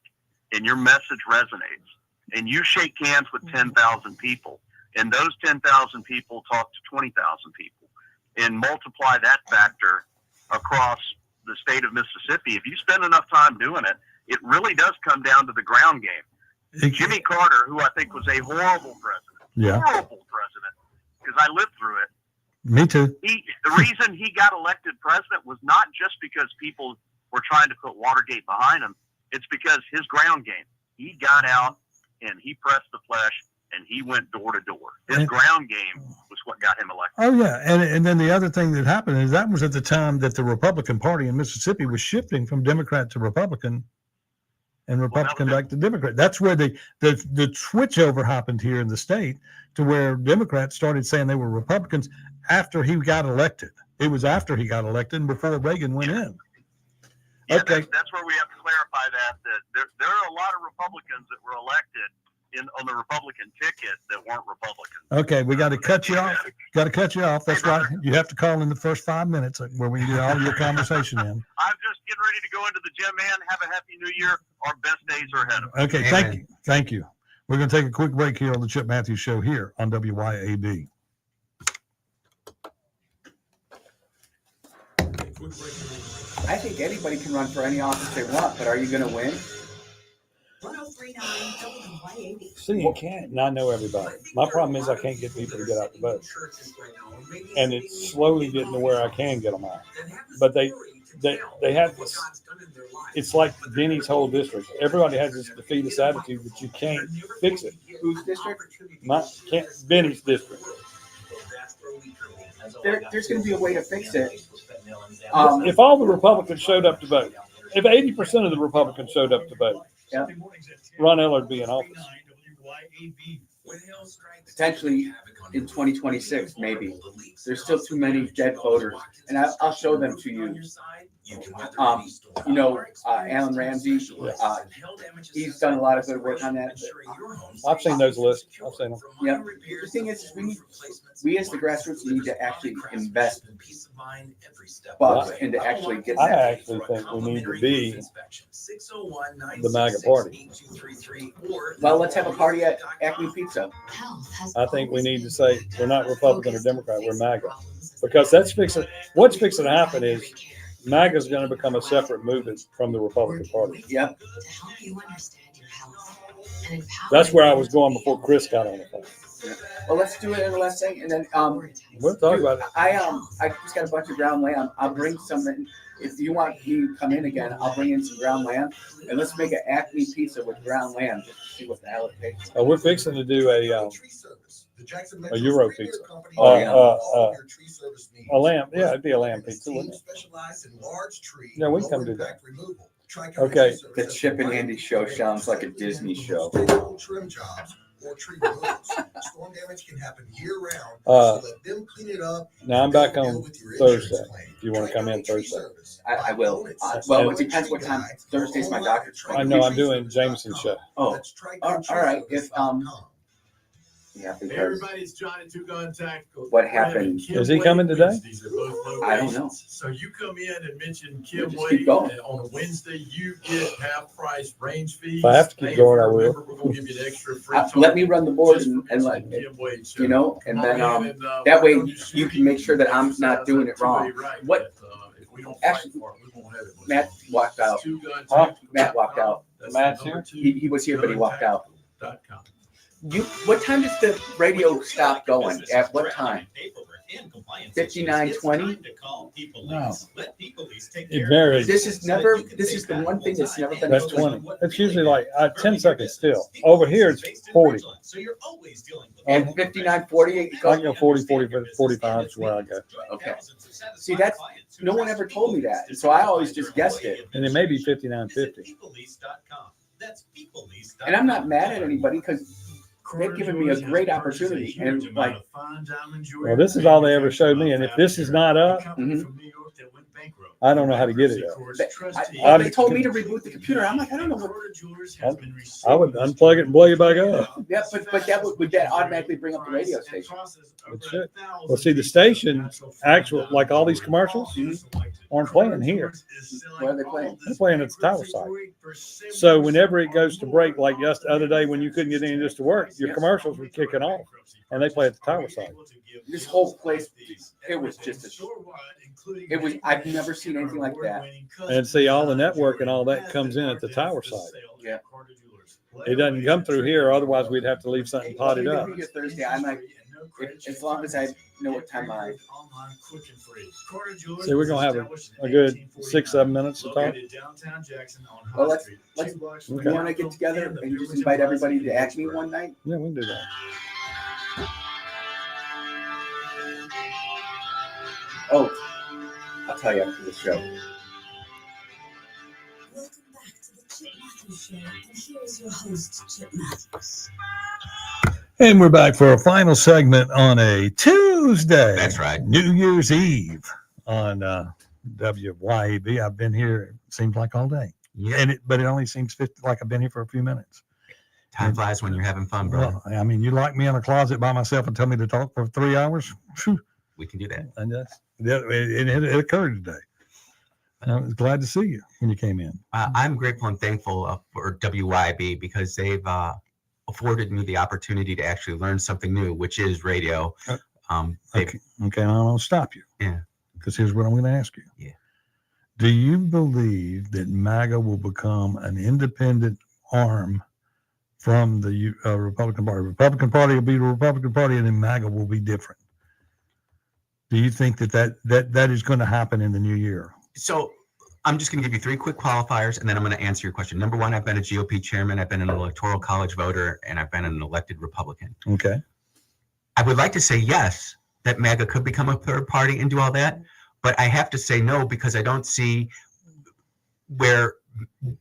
and your message resonates, and you shake hands with 10,000 people, and those 10,000 people talk to 20,000 people, and multiply that factor across the state of Mississippi, if you spend enough time doing it, it really does come down to the ground game. Jimmy Carter, who I think was a horrible president, horrible president, because I lived through it. Me too. The reason he got elected president was not just because people were trying to put Watergate behind him. It's because his ground game. He got out and he pressed the flesh and he went door to door. His ground game was what got him elected. Oh yeah, and then the other thing that happened is that was at the time that the Republican Party in Mississippi was shifting from Democrat to Republican, and Republican back to Democrat. That's where the switchover happened here in the state, to where Democrats started saying they were Republicans after he got elected. It was after he got elected and before Reagan went in. Yeah, Okay. that's where we have to clarify that there are a lot of Republicans that were elected on the Republican ticket that weren't Republicans. Okay, we got to cut you off. Got to cut you off. That's right. You have to call in the first 5 minutes where we can get all your conversation in. I'm just getting ready to go into the gym, man. Have a happy new year. Our best days are ahead of us. Okay, thank you. Thank you. We're going to take a quick break here on the Chip Matthews Show here on WYAB. I think anybody can run for any office they want, but are you going to win? 1039 WYAB. See, you can't. And I know everybody. My problem is I can't get people to get out the vote. And it's slowly getting to where I can get them out. But they have this. It's like Benny's whole district. Everybody has this defeatist attitude that you can't fix it. Whose district? Benny's district. There's going to be a way to fix it. If all the Republicans showed up to vote, if 80% of the Republicans showed up to vote, Ron Eller would be in office. Potentially in 2026, maybe. There's still too many dead voters, and I'll show them to you. Alan Ramsey, he's done a lot of good work on that. I've seen those lists. I've seen them. Yeah. The thing is, we as the grassroots need to actually invest bucks and to actually get that. I actually think we need to be the MAGA party. Well, let's have a party at Acme Pizza. I think we need to say we're not Republican or Democrat, we're MAGA. Because what's fixing to happen is MAGA is going to become a separate movement from the Republican Party. Yep. That's where I was going before Chris got on the phone. Well, let's do it in the last thing, and then we'll talk about it. I just got a bunch of ground lamb. I'll bring some in. If you want me to come in again, I'll bring in some ground lamb, and let's make an Acme pizza with ground lamb just to see what the hell it tastes. We're fixing to do a Euro pizza. A lamb. Yeah, it'd be a lamb pizza, wouldn't it? Yeah, we can come do that. Okay. The Chip and Andy show sounds like a Disney show. Trim jobs or tree removals. Storm damage can happen year round. So let them clean it up. Now I'm back on Thursday. If you want to come in Thursday, I will. Well, it depends what time. Thursday's my doctor's appointment. I know I'm doing Jameson's show. Oh, all right. If yeah, because Everybody's trying to contact. What happened? Is he coming today? I don't know. So you come in and mention Kim Just Wade keep going. on a Wednesday, you get half price range fees. If I have to keep going, I will. Remember, we're gonna give you an extra free. Let me run the board and let and then that way you can make sure that I'm not doing it wrong. What? Actually, Matt walked out. Matt walked out. Matt's here? He was here, but he walked out. What time does the radio stop going? At what time? 59:20? No. It varies. This is the one thing that's never been. That's 20. It's usually like 10 seconds still. Over here, it's 40. And 59:40? I can go 40, 45 is where I go. Okay. See, that's, no one ever told me that. So I always just guessed it. And it may be 59:50. And I'm not mad at anybody because they've given me a great opportunity. And like, well, this is all they ever showed me. And if this is not up, I don't know how to get it up. They told me to reboot the computer. I'm like, I don't know what. I would unplug it and blow you back up. Yeah, but would that automatically bring up the radio station? It should. Well, see, the station, actual, like all these commercials, aren't playing here. Where are they playing? They're playing at the tower site. So whenever it goes to break, like just the other day when you couldn't get any just to work, your commercials were kicking off, and they play at the tower site. This whole place, it was just it was, I've never seen anything like that. And see, all the network and all that comes in at the tower site. Yeah. It doesn't come through here, otherwise we'd have to leave something potted up. Maybe Thursday, I might, as long as I know what time I. See, we're gonna have a good 6-7 minutes to talk. Well, let's you want to get together and just invite everybody to Acme one night? Yeah, we can do that. Oh, I'll tell you after the show. Welcome back to the Chip Matthews Show, and here is your host, Chip Matthews. And we're back for a final segment on a Tuesday. That's right. New Year's Eve on WYAB. I've been here, it seems like all day. Yeah. But it only seems like I've been here for a few minutes. Time flies when you're having fun, brother. Well, I mean, you lock me in a closet by myself and tell me to talk for 3 hours? Whew. We can do that. And it occurred today. I was glad to see you when you came in. I'm grateful and thankful for WYB because they've afforded me the opportunity to actually learn something new, which is radio. Okay, I'm going to stop you. Yeah. Because here's what I'm going to ask you. Yeah. Do you believe that MAGA will become an independent arm from the Republican Party? Republican Party will be the Republican Party, and then MAGA will be different. Do you think that is going to happen in the new year? So I'm just going to give you 3 quick qualifiers, and then I'm going to answer your question. Number 1, I've been a GOP chairman, I've been an electoral college voter, and I've been an elected Republican. Okay. I would like to say yes, that MAGA could become a third party and do all that, but I have to say no because I don't see where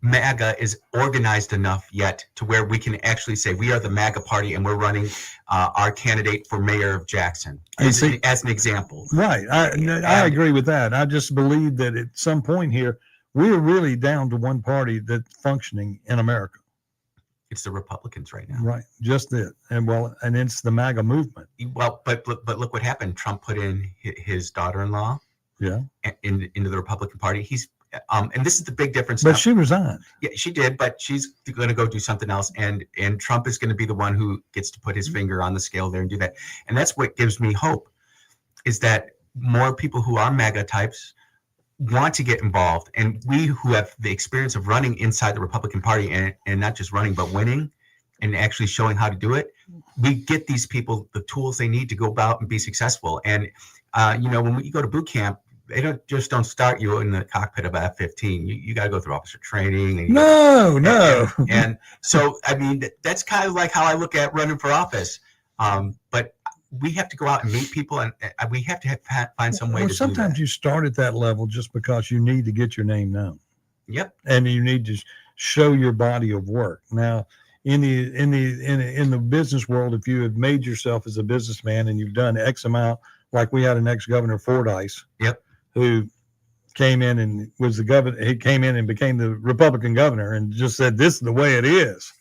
MAGA is organized enough yet to where we can actually say we are the MAGA party and we're running our candidate for mayor of Jackson as an example. Right. I agree with that. I just believe that at some point here, we're really down to one party that's functioning in America. It's the Republicans right now. Right. Just it. And it's the MAGA movement. Well, but look what happened. Trump put in his daughter-in-law into the Republican Party. He's and this is the big difference. But she resigned. Yeah, she did, but she's going to go do something else. And Trump is going to be the one who gets to put his finger on the scale there and do that. And that's what gives me hope is that more people who are MAGA types want to get involved. And we who have the experience of running inside the Republican Party and not just running, but winning and actually showing how to do it, we get these people the tools they need to go about and be successful. And, when you go to boot camp, they don't start you in the cockpit of F-15. You got to go through officer training. And No. And so, I mean, that's kind of like how I look at running for office. But we have to go out and meet people, and we have to find some way to sometimes do that. you start at that level just because you need to get your name known. Yep. And you need to show your body of work. Now, in the business world, if you have made yourself as a businessman and you've done X amount, like we had an ex-governor Fordyce. Yep. Who came in and was the governor. He came in and became the Republican governor and just said, this is the way it is.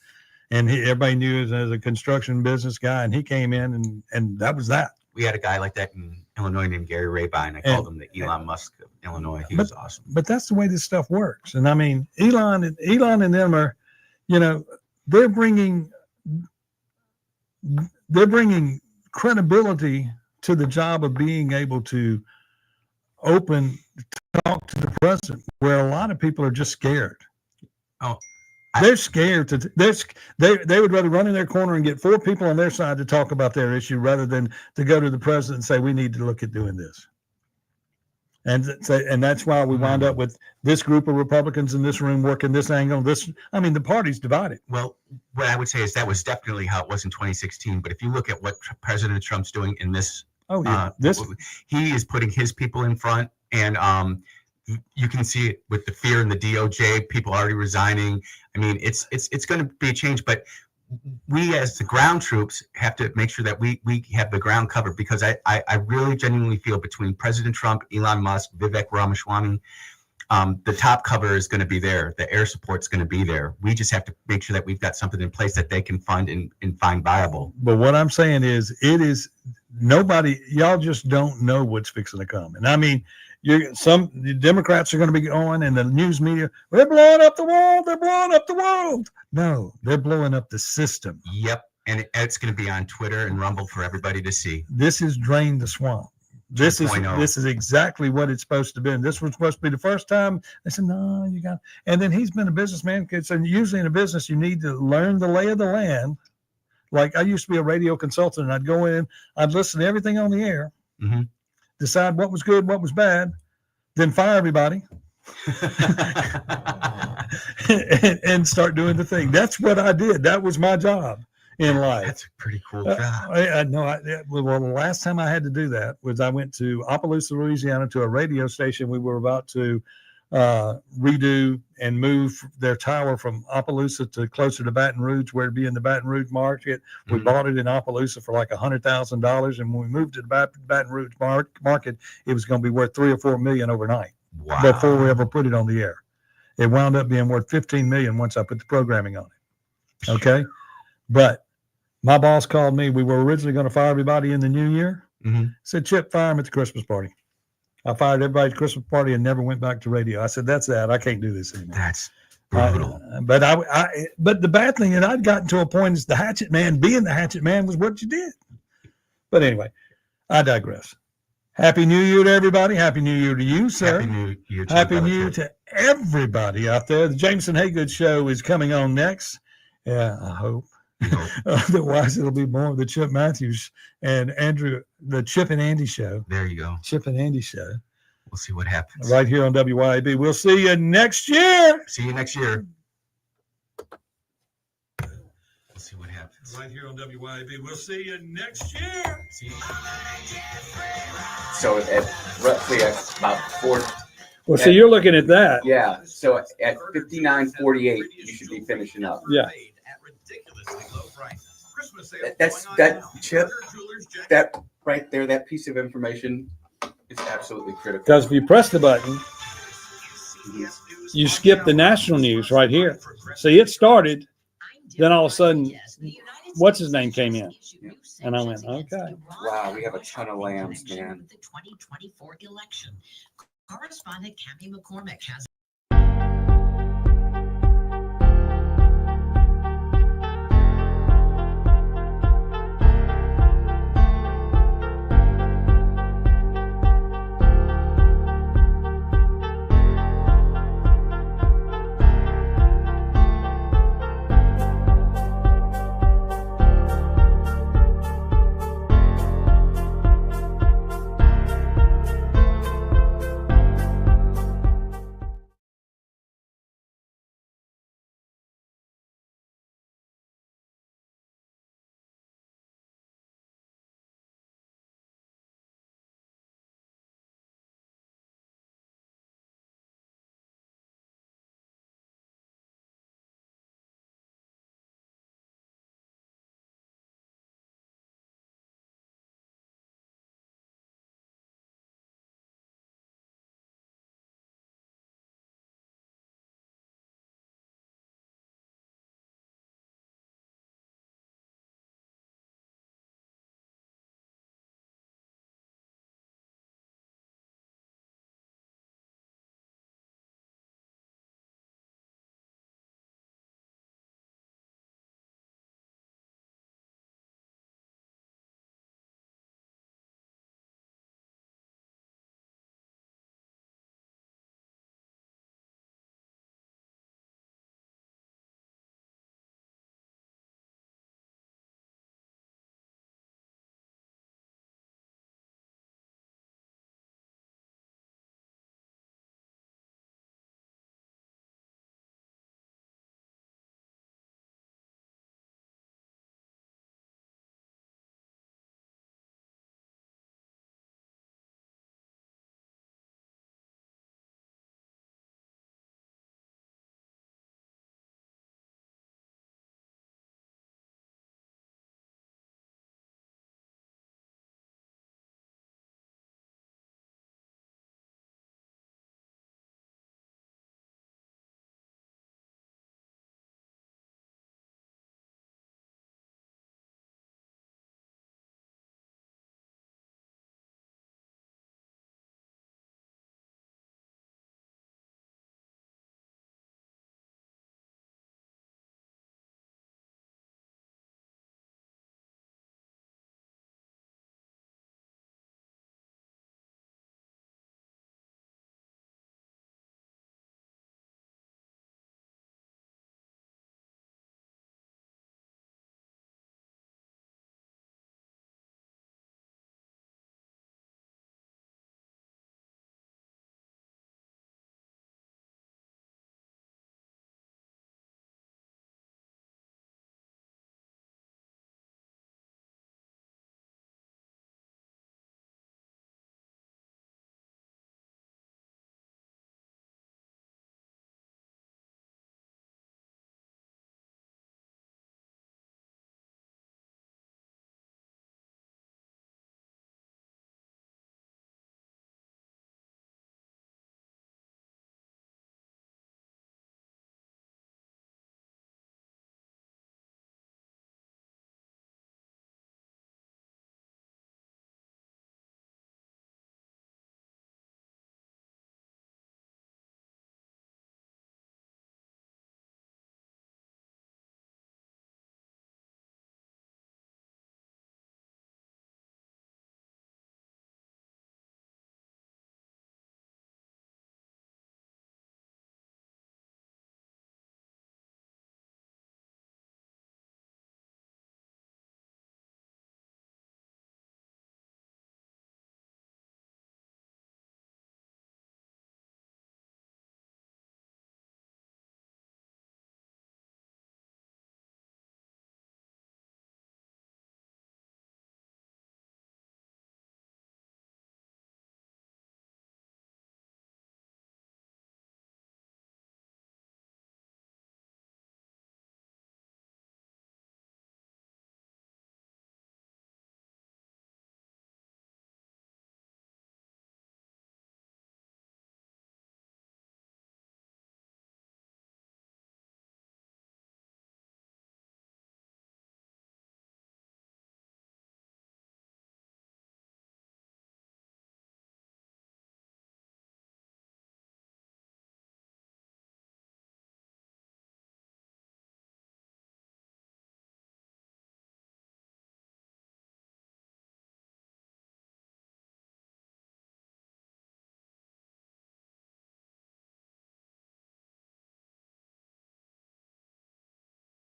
And everybody knew him as a construction business guy. And he came in and that was that. We had a guy like that in Illinois named Gary Rabine. I called him the Elon Musk of Illinois. He was awesome. But that's the way this stuff works. And I mean, Elon and them are, they're bringing credibility to the job of being able to talk to the president, where a lot of people are just scared. They're scared they would rather run in their corner and get 4 people on their side to talk about their issue rather than to go to the president and say, we need to look at doing this. And that's why we wind up with this group of Republicans in this room working this angle. The party's divided. Well, what I would say is that was definitely how it was in 2016. But if you look at what President Trump's doing in this, he is putting his people in front, and you can see it with the fear in the DOJ, people already resigning. I mean, it's going to be a change, but we as the ground troops have to make sure that we have the ground covered, because I really genuinely feel between President Trump, Elon Musk, Vivek Ramaswamy, the top cover is going to be there. The air support is going to be there. We just have to make sure that we've got something in place that they can fund and find viable. But what I'm saying is, y'all just don't know what's fixing to come. And I mean, The Democrats are going to be going, and the news media, they're blowing up the world. They're blowing up the world. No, they're blowing up the system. Yep. And it's going to be on Twitter and Rumble for everybody to see. This is drain the swamp. This is exactly what it's supposed to be. And this was supposed to be the first time they said, no, you got. And then he's been a businessman. And usually in a business, you need to learn the lay of the land. Like I used to be a radio consultant, and I'd go in, I'd listen to everything on the air, decide what was good, what was bad, then fire everybody, and start doing the thing. That's what I did. That was my job in life. That's a pretty cool job. Well, the last time I had to do that was I went to Opelousas, Louisiana, to a radio station. We were about to redo and move their tower from Opelousas to closer to Baton Rouge, where it'd be in the Baton Rouge market. We bought it in Opelousas for like $100,000, and when we moved to the Baton Rouge market, it was going to be worth $3 or $4 million overnight. Wow. Before we ever put it on the air. It wound up being worth $15 million once I put the programming on it. Okay, but my boss called me. We were originally going to fire everybody in the new year. Said, Chip, fire him at the Christmas party. I fired everybody at the Christmas party and never went back to radio. I said, that's that. I can't do this anymore. That's brutal. But the bad thing is I'd gotten to a point is the hatchet man, being the hatchet man was what you did. But anyway, I digress. Happy New Year to everybody. Happy New Year to you, sir. Happy New Year to Happy New Year to everybody out there. The Jameson Haygood Show is coming on next. Yeah, I hope. Otherwise, it'll be more of the Chip Matthews and Andrew, the Chip and Andy Show. There you go. Chip and Andy Show. We'll see what happens. Right here on WYAB. We'll see you next year. See you next year. We'll see what happens. Right here on WYAB. We'll see you next year. See you. So at roughly at about 4. Well, so you're looking at that. Yeah. So at 59:48, you should be finishing up. Yeah. That Chip, that right there, that piece of information is absolutely critical. Because if you press the button, you skip the national news right here. See, it started, then all of a sudden, what's his name came in, and I went, okay. Wow, we have a ton of lambs, man. The 2024 election. Correspondent Cappy McCormick has